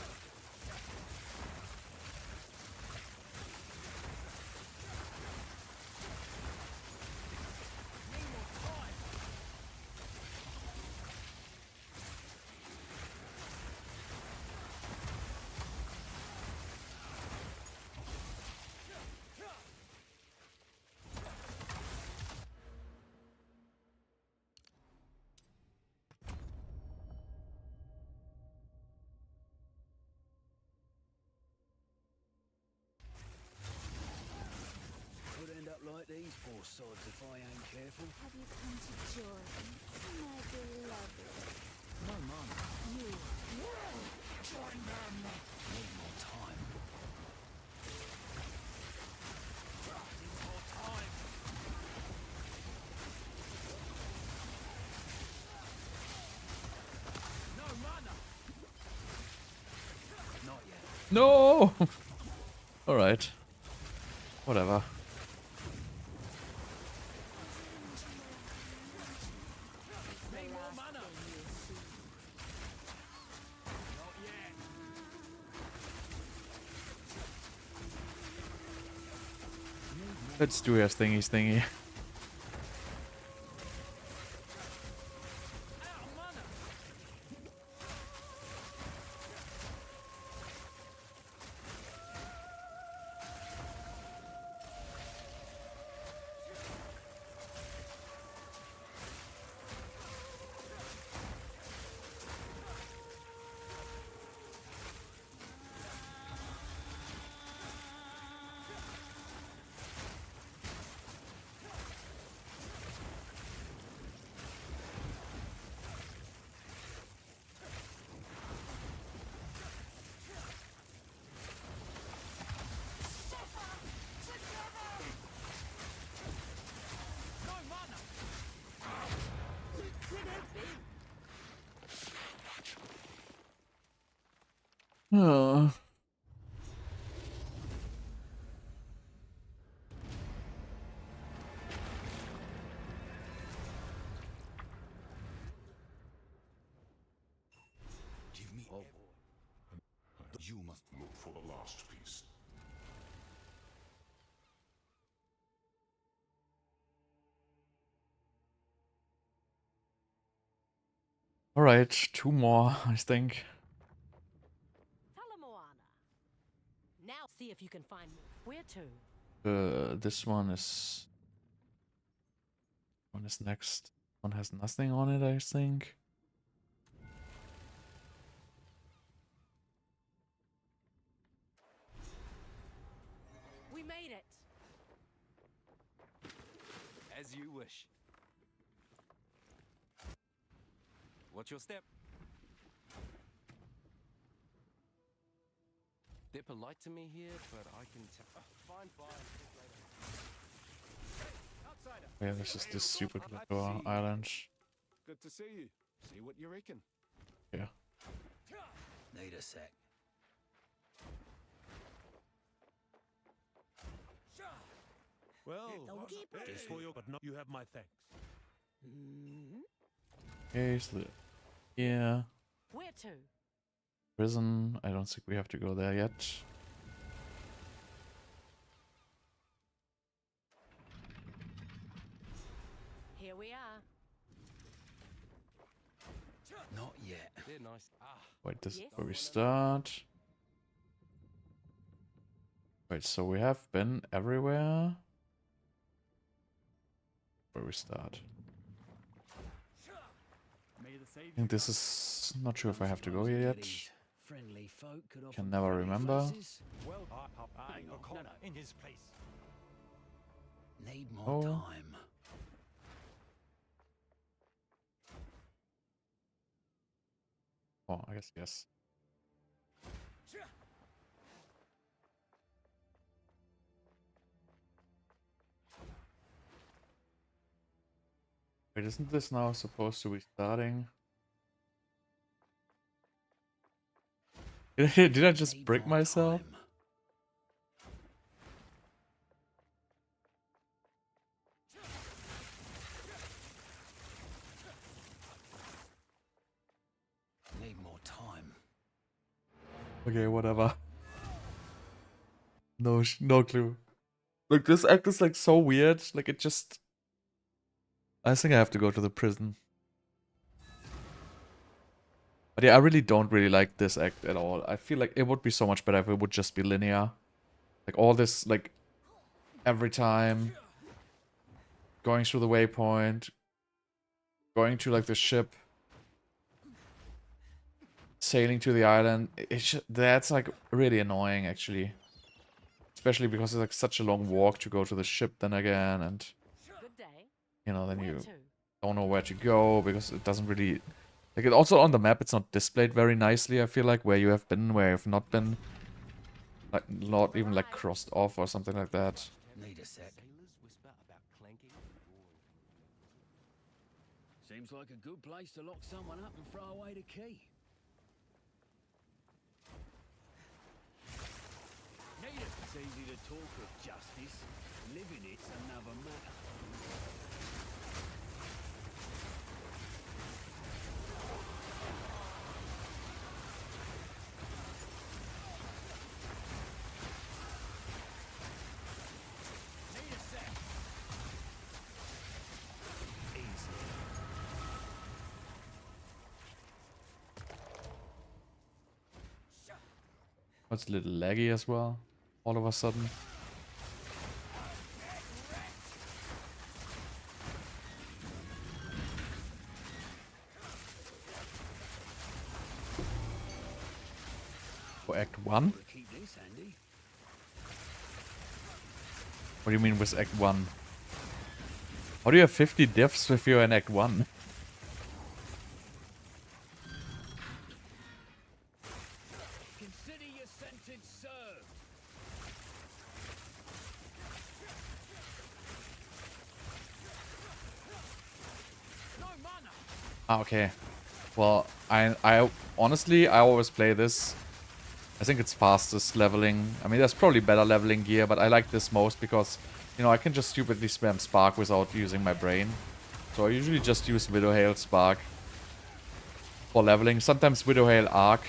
Could end up like these poor sods if I ain't careful. Have you come to join, my beloved? No, Mum. You will Join them. Need more time. Need more time. No mana. Not yet. No! Alright. Whatever. Need more mana. Not yet. Let's do your thingy. Out of mana. No mana. Oh. Give me You must look for the last piece. Alright, 2 more, I think. Talamoana. Now see if you can find more. Where to? This one is next. One has nothing on it, I think. We made it. As you wish. What's your step? They're polite to me here, but I can tell. Fine, fine. Outsider. Yeah, this is this super little island. Good to see you. See what you reckon. Yeah. Need a sec. Well, Don't keep just for your, but no, you have my thanks. Okay, so yeah. Where to? Prison. I don't think we have to go there yet. Here we are. Not yet. They're nice. Ah, Wait, this is Yes. where we start. Wait, so we have been everywhere. Where we start. I think this is not sure if I have to go here yet. Friendly folk could offer Can never pretty remember. faces. Well, Hang on, no, no. in his place. Need more Oh. time. Oh, I guess yes. Wait, isn't this now supposed to be starting? Did I just Need brick more myself? time. Need more time. Okay, whatever. No clue. Like this act is like so weird. Like it just. I think I have to go to the prison. But yeah, I really don't really like this act at all. I feel like it would be so much better if it would just be linear. Like all this, like every time going through the waypoint, going to like the ship, sailing to the island. That's like really annoying actually. Especially because it's like such a long walk to go to the ship then again, and Good day. you know, then Where you to? don't know where to go because it doesn't really, like, it also on the map it's not displayed very nicely. I feel like where you have been, where you've not been, like not even like crossed off or something like that. Need a sec. sailors whisper about clanking and roaring. Seems like a good place to lock someone up and throw away the key. It's easy to talk of justice. Living it's another matter. Need a sec. Easy. It's a little laggy as well, all of a sudden. For Act 1? Gotta keep this handy. What do you mean with Act 1? How do you have 50 diffs if you're in Act 1? Consider your sentence served. No mana. Ah, okay. Well, I honestly, I always play this. I think it's fastest leveling. I mean, there's probably better leveling gear, but I like this most because, you know, I can just stupidly spam Spark without using my brain. So I usually just use Widowhail Spark for leveling. Sometimes Widowhail Arc.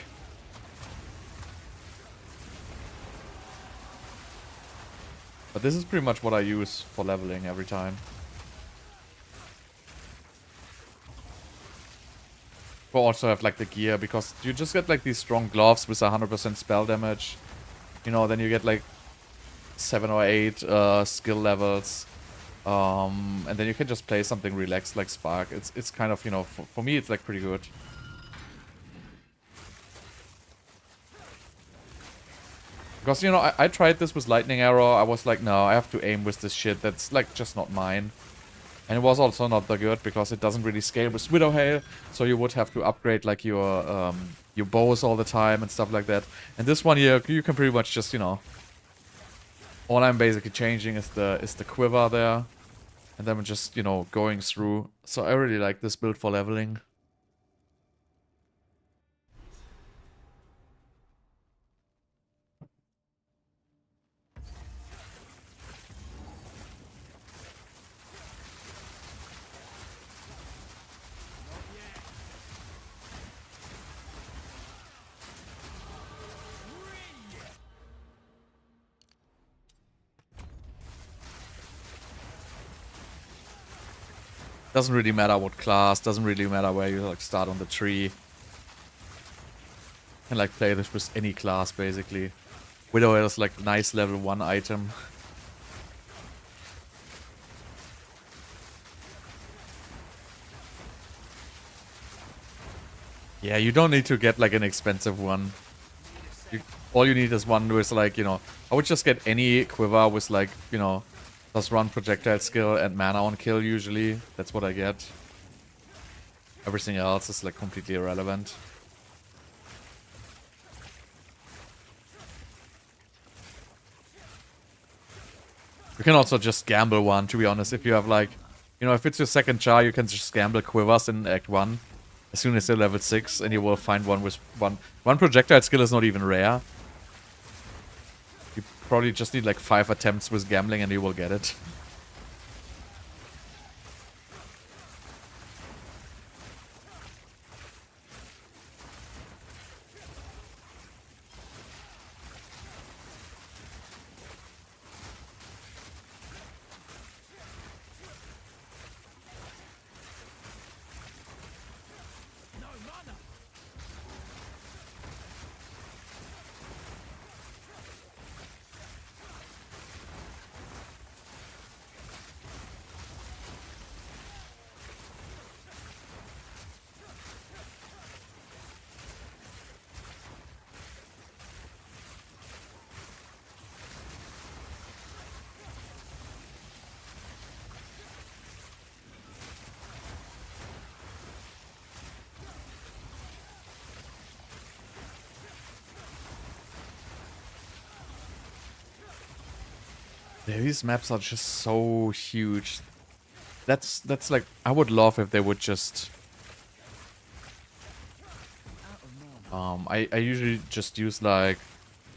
But this is pretty much what I use for leveling every time. But also have like the gear, because you just get like these strong gloves with 100% spell damage. You know, then you get like 7 or 8 skill levels. And then you can just play something relaxed like Spark. It's kind of, you know, for me it's like pretty good. Because, you know, I tried this with Lightning Arrow. I was like, no, I have to aim with this shit. That's, like, just not mine. And it was also not that good because it doesn't really scale with Widowhail. So you would have to upgrade, like, your bows all the time and stuff like that. And this one here, you can pretty much just, you know... All I'm basically changing is the quiver there. And then we're just, you know, going through. So I really like this build for leveling. Doesn't really matter what class, doesn't really matter where you like start on the tree. Can like play this with any class basically. Widow has like nice level 1 item. Yeah, you don't need to get like an expensive one. All you need is one with like, you know, I would just get any quiver with like, you know, +1 projectile skill and mana on kill usually. That's what I get. Everything else is like completely irrelevant. You can also just gamble one, to be honest. If you have like, you know, if it's your second char, you can just gamble quivers in Act 1. As soon as you're level 6, and you will find one with one projectile skill is not even rare. You probably just need like 5 attempts with gambling and you will get it. Yeah, these maps are just so huge. That's like, I would love if they would just I usually just use like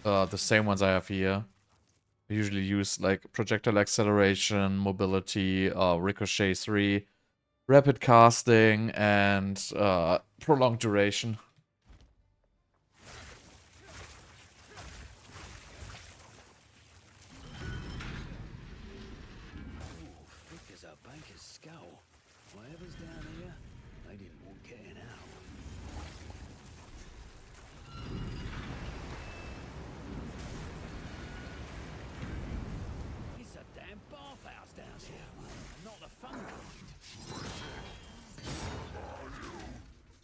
the same ones I have here. I usually use like projectile acceleration, mobility, ricochet 3, rapid casting, and prolonged duration. Thick as a banker's skull. Whatever's down here, they didn't want getting out. It's a damn bathhouse down here. Not the fun kind.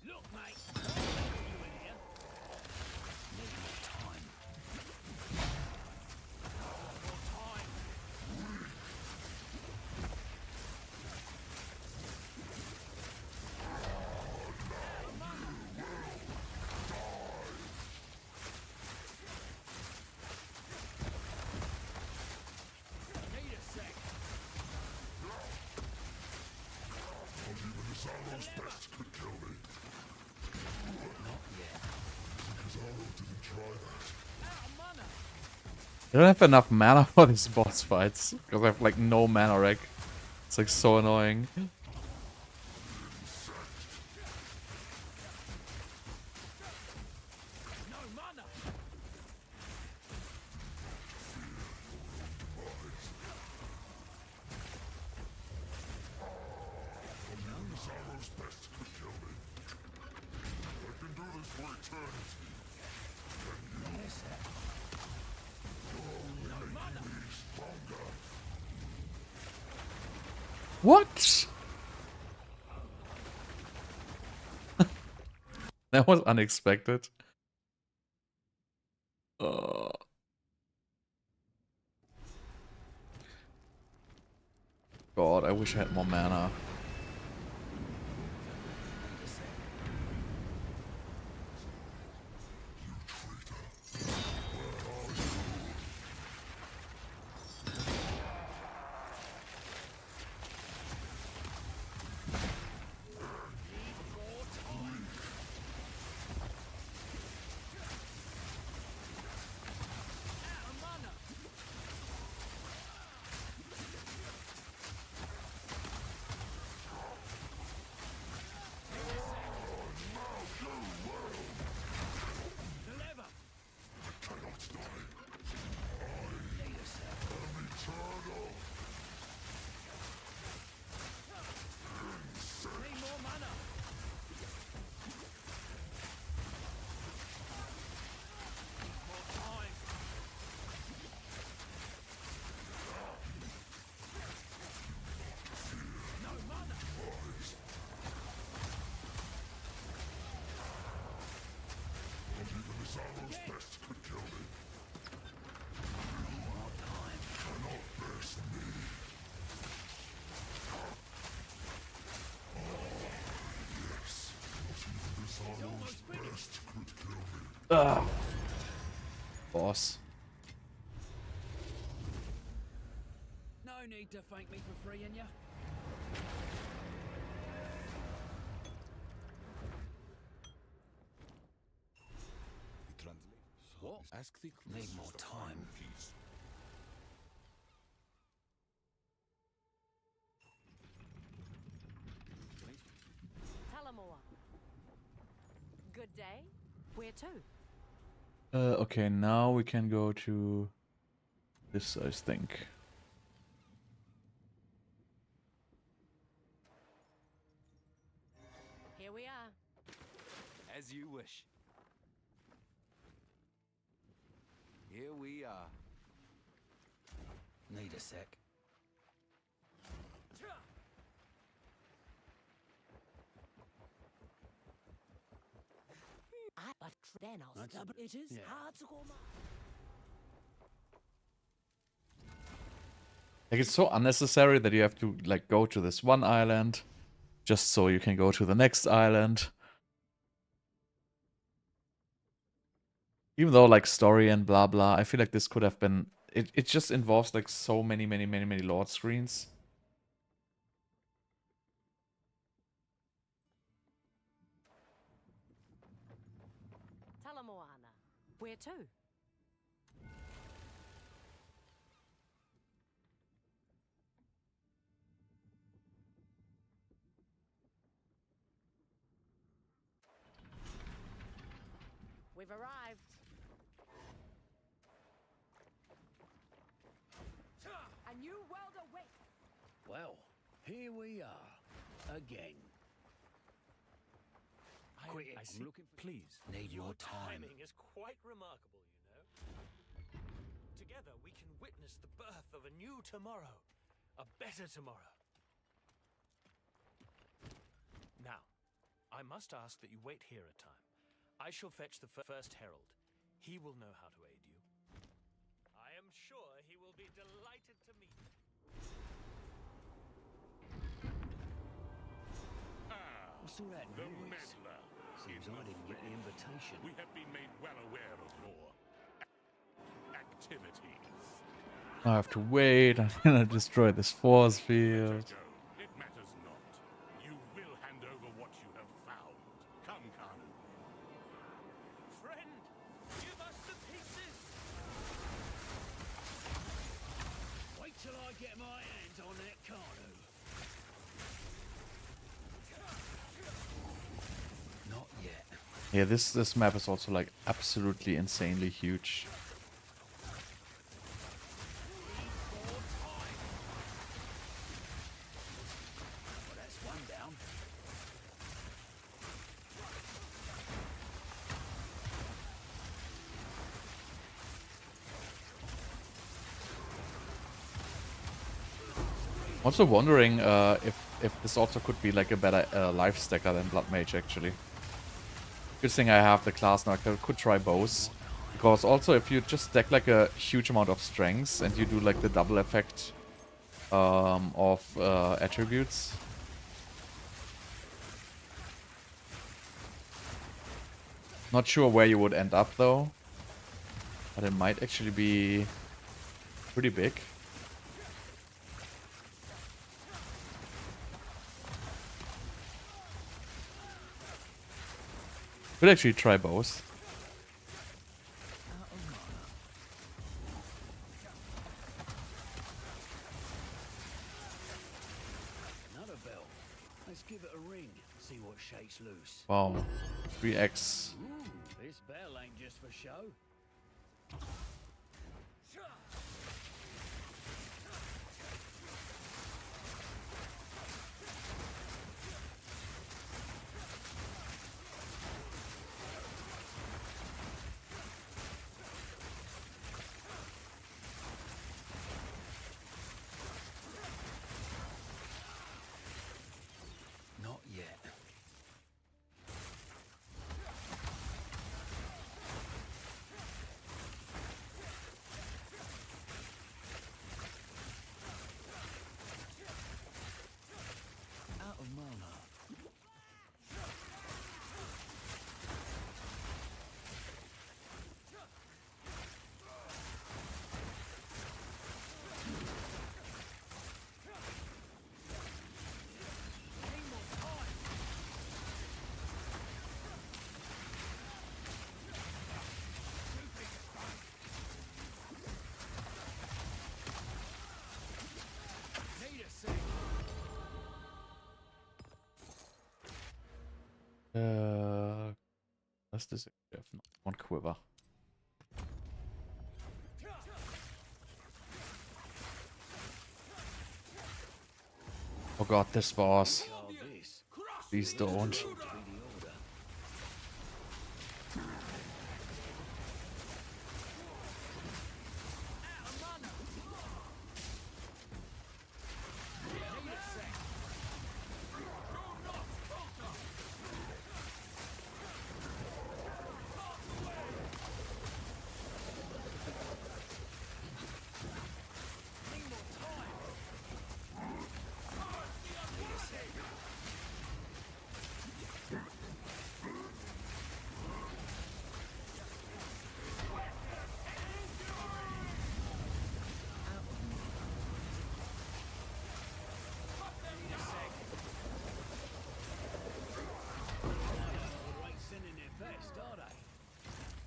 Look, mate. You in here? Need more time. More time. Need a sec. Not even this arrow's best could kill me. Not yet. Because Arrow didn't try that. Out of mana. I don't have enough mana for these boss fights, because I have like no mana rec. It's like so annoying. No mana. Not even this arrow's best could kill me. I can do this for eternity. Yes, sir. No mana. Be stronger. What? That was unexpected. God, I wish I had more mana. Boss. No need to thank me for freeing you. What? Ask the Need more time. Talamoa. Good day. Where to? Okay, now we can go to this, I think. Here we are. As you wish. Here we are. Need a sec. But then I'll That's stub. It is yeah. hard to call my... Like, it's so unnecessary that you have to, like, go to this one island just so you can go to the next island. Even though, like, story and blah blah, I feel like this could have been... It just involves, like, so many Lord screens. Talamoana. Where to? We've arrived. A new world awaits. Well, here we are. Again. Quick, I see. I'm looking for... Please. Need your time. Timing is quite remarkable, you know. Together we can witness the birth of a new tomorrow. A better tomorrow. Now, I must ask that you wait here a time. I shall fetch the first herald. He will know how to aid you. I am sure he will be delighted to meet you. What's all that The noise? meddler. Seems I didn't get the invitation. We have been made well aware of your activities. I have to wait. I'm gonna destroy this force field. Go. It matters not. You will hand over what you have found. Come, Kanu. Friend, give us the pieces! Wait till I get my hands on that Kanu. Not yet. Yeah, this map is also, like, absolutely insanely huge. Well, that's one down. Also wondering if this also could be like a better life stacker than Blood Mage, actually. Good thing I have the class now. I could try both. Because also if you just stack like a huge amount of strengths and you do like the double effect of attributes. Not sure where you would end up though. But it might actually be pretty big. Could actually try both. Another bell. Let's give it a ring. See what shakes loose. Wow. 3x. Ooh, this bell ain't just for show. Not yet. That's this. I have one quiver. Oh god, this boss. Please don't.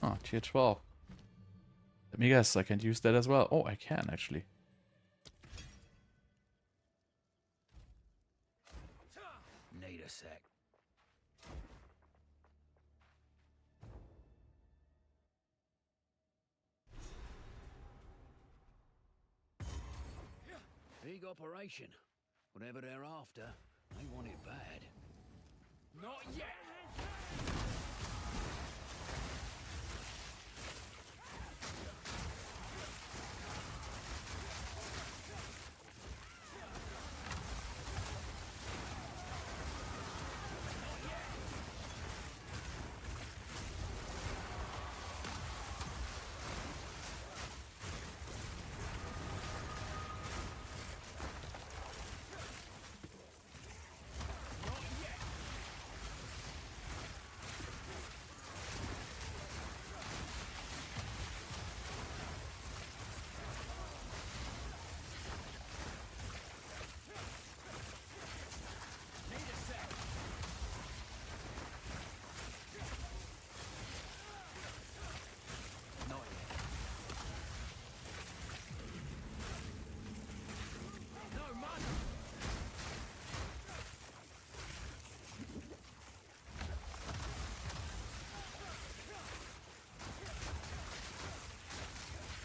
Oh, tier 12. Let me guess, I can use that as well. Oh, I can actually. Need a sec. Big operation. Whatever they're after, they want it bad. Not yet!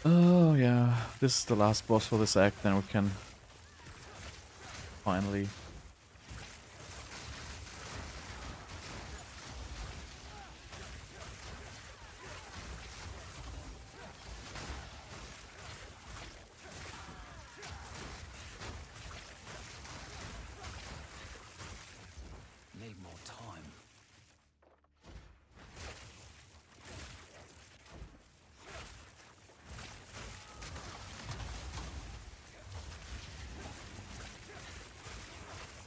Oh yeah, this is the last boss for this act, then we can finally Need more time.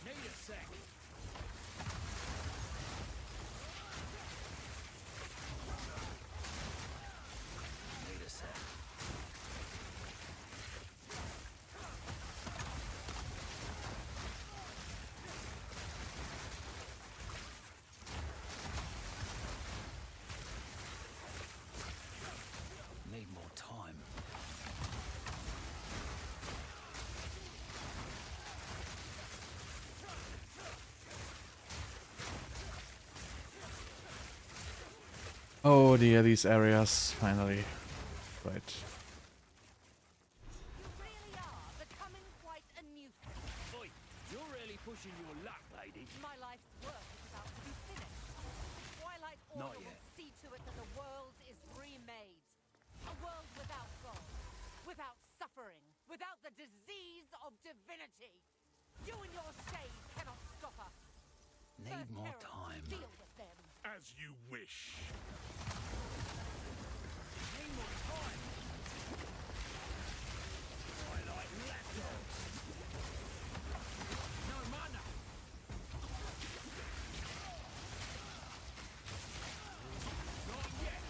Need a sec. Need a sec. Need more time. Oh dear, these areas, finally. Right. You really are becoming quite a nuisance. Oi, you're really pushing your luck, lady. My life's work is about to be finished. Twilight Not Order yet. will see to it that the world is remade. A world without gods, without suffering, without the disease of divinity. You and your shade cannot stop us. Need First more Herald, time. deal with them. As you wish. Need more time. Twilight lapdogs. No mana. Not yet.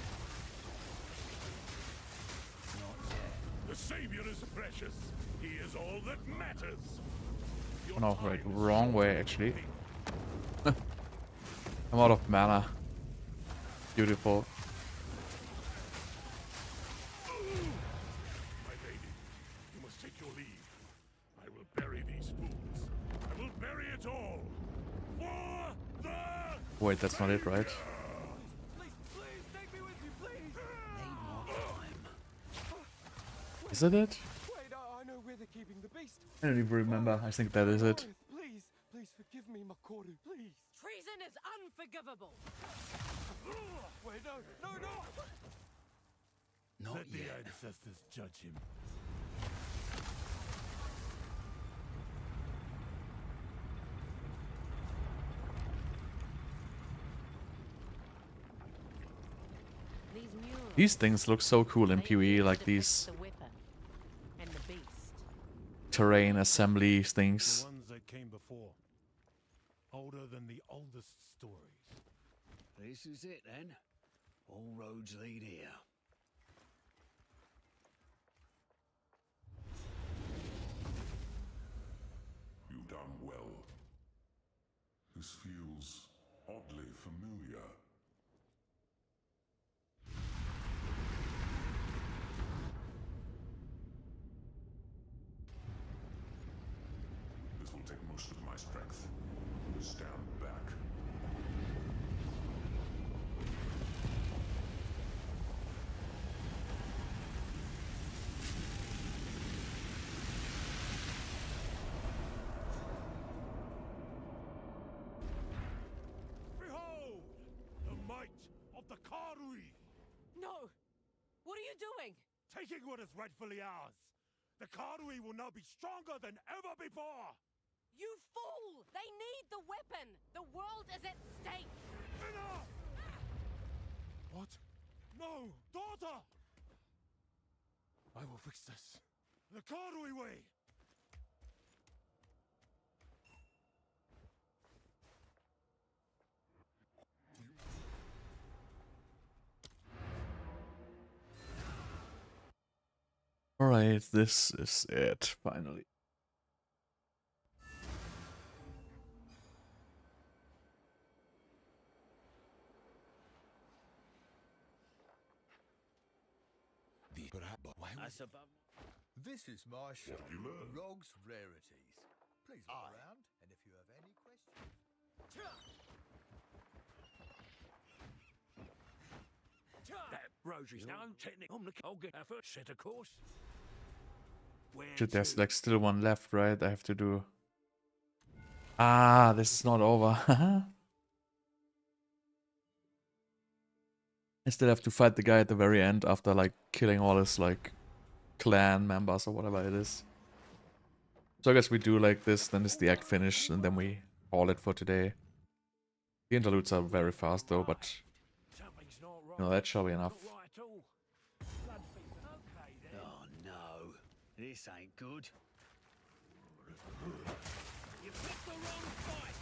Not yet. The Savior is precious. He is all that matters. Your Oh no, right, time is wrong short. way actually. I'm out of mana. Beautiful. My lady, you must take your leave. I will bury these fools. I will bury it all. For the Wait, that's not it, right? Is it it? Wait, I know where they're keeping the beast. I don't even remember. I think that is it. Please, please forgive me, Makoru, please. Treason is unforgivable. Wait, no, no, no! Not Let the yet. ancestors judge him. These mules. These things look so cool in they PoE, appear to like depict these the weapon and the beast. terrain assembly The things. ones that came before. Older than the oldest stories. This is it then. All roads lead here. You've done well. This feels oddly familiar. This will take most of my strength. Stand back. Behold! The might of the Karui! No! What are you doing? Taking what is rightfully ours! The Karui will now be stronger than ever before! You fool! They need the weapon! The world is at stake! Enough! What? No! Daughter! I will fix this. The Karui way! Alright, this is it, finally. That's above. This is my show, What have you learned? Rogue's Rarities. Please look around, and if you have any questions... That rosary's now technical. I'll get our first set of course. Where Shit, there's to? like still one left, right? I have to do. Ah, this is not over. I still have to fight the guy at the very end after like killing all his like clan members or whatever it is. So I guess we do like this, then is the act finished, and then we call it for today. The interludes are very fast though, but Something's not right. you know, that shall be enough. Not right at all. Blood fever. Okay then. Oh no, this ain't good. You picked the wrong fight.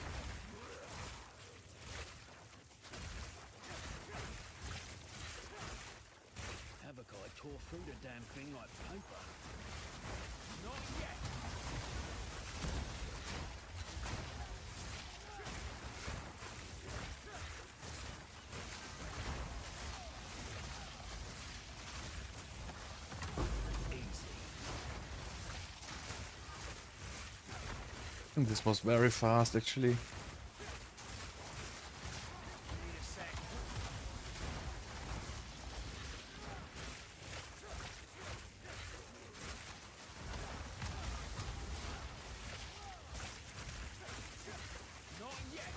Havoc, I tore through the damn thing like paper. Not yet. I think this was very fast actually. Need a sec. Not yet.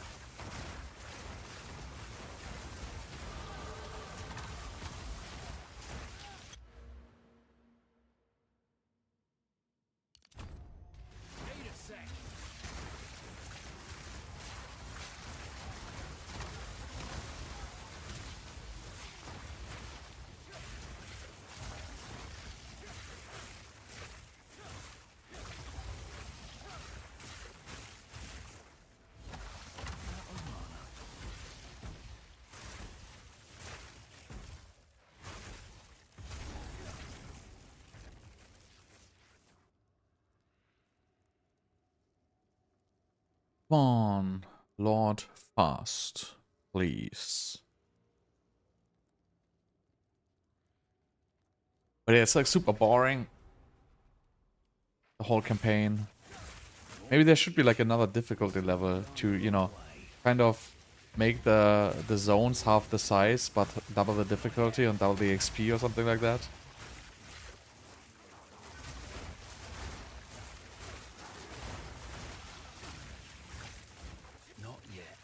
Need a sec. Come on, Lord, fast, please. But yeah, it's like super boring. The whole campaign. Maybe there should be like another difficulty level to, you know, kind of make the zones half the size, but double the difficulty and double the XP or something like that. Not yet.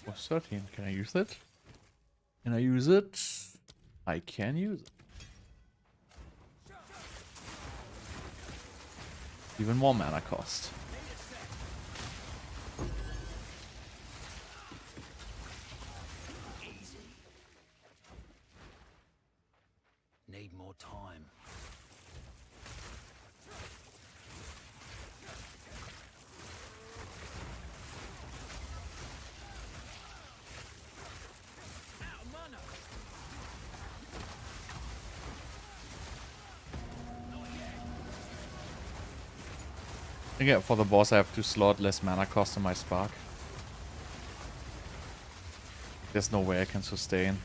What's 13? Can I use it? Can I use it? I can use it. Even more mana cost. Easy. Need more time. Yeah, for the boss I have to slot less mana cost in my spark. There's no way I can sustain.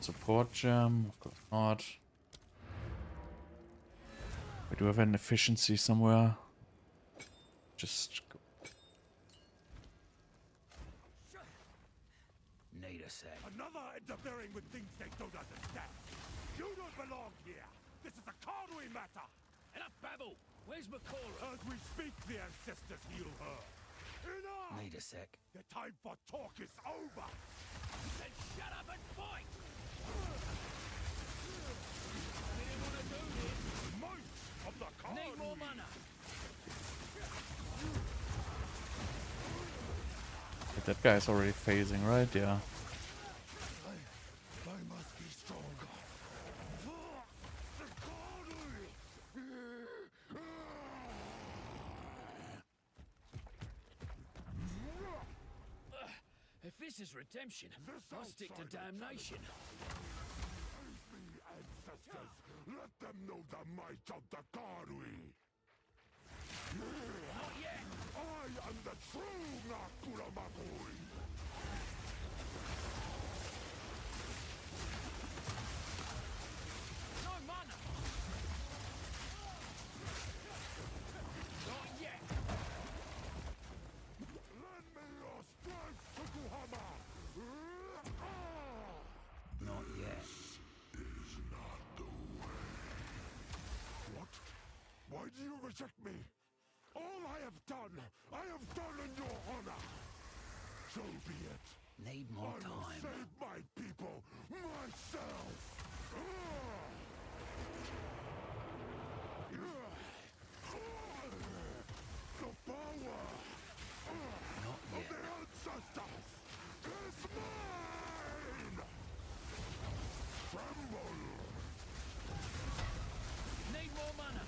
Support gem, of course not. We do have an efficiency somewhere. Just go. Need a sec. Another interfering with things they don't understand. You don't belong here. This is a Conway matter. Enough babble. Where's Makora? As we speak, the ancestors heal her. Enough! Need a sec. The time for talk is over. Then shut up and fight! Might of the Conway. Need more mana. That guy's already phasing, right? Yeah. I must be stronger. The Conway. If this is redemption, This I'll stick to outsider damnation. Face me, ancestors. Let them know the might of the Conway. Not yet. I am the true Nakuramagui. No mana. Not yet. Lend me your strength, Tokuhama. Not yet. Is not the way. What? Why do you reject me? All I have done in your honor. So be it. Need more I will time. save my people myself. The power Not of yet. the ancestors is mine. Tremble. Need more mana.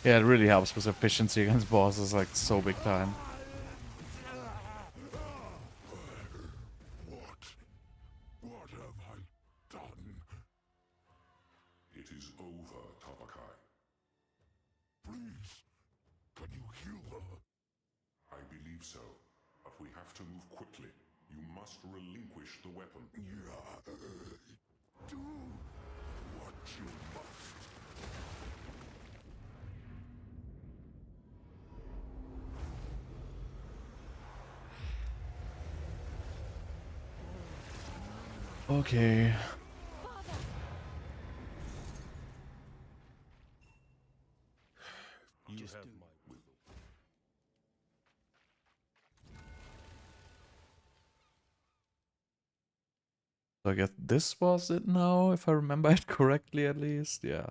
Yeah, it really helps with efficiency against bosses, like so big time. What have I done? It is over, Tabakai. Please, can you heal her? I believe so, but we have to move quickly. You must relinquish the weapon. Do what you must. Okay. You Just have do. my will. So I guess this was it now, if I remember it correctly at least. Yeah.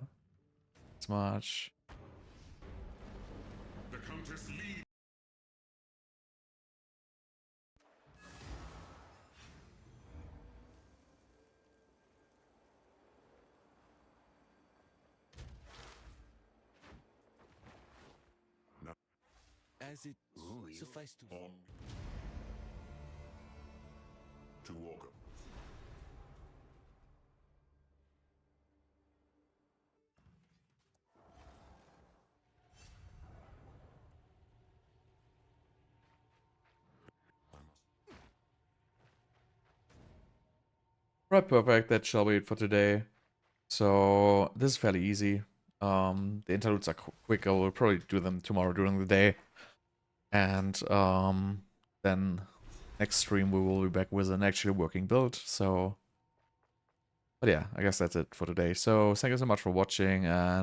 It's much. The Countess leads. As it suffice to... On to Walker. Right, perfect. That shall be it for today. So this is fairly easy. The interludes are quick. I will probably do them tomorrow during the day. And then next stream we will be back with an actually working build. So, but yeah, I guess that's it for today. So thank you so much for watching, and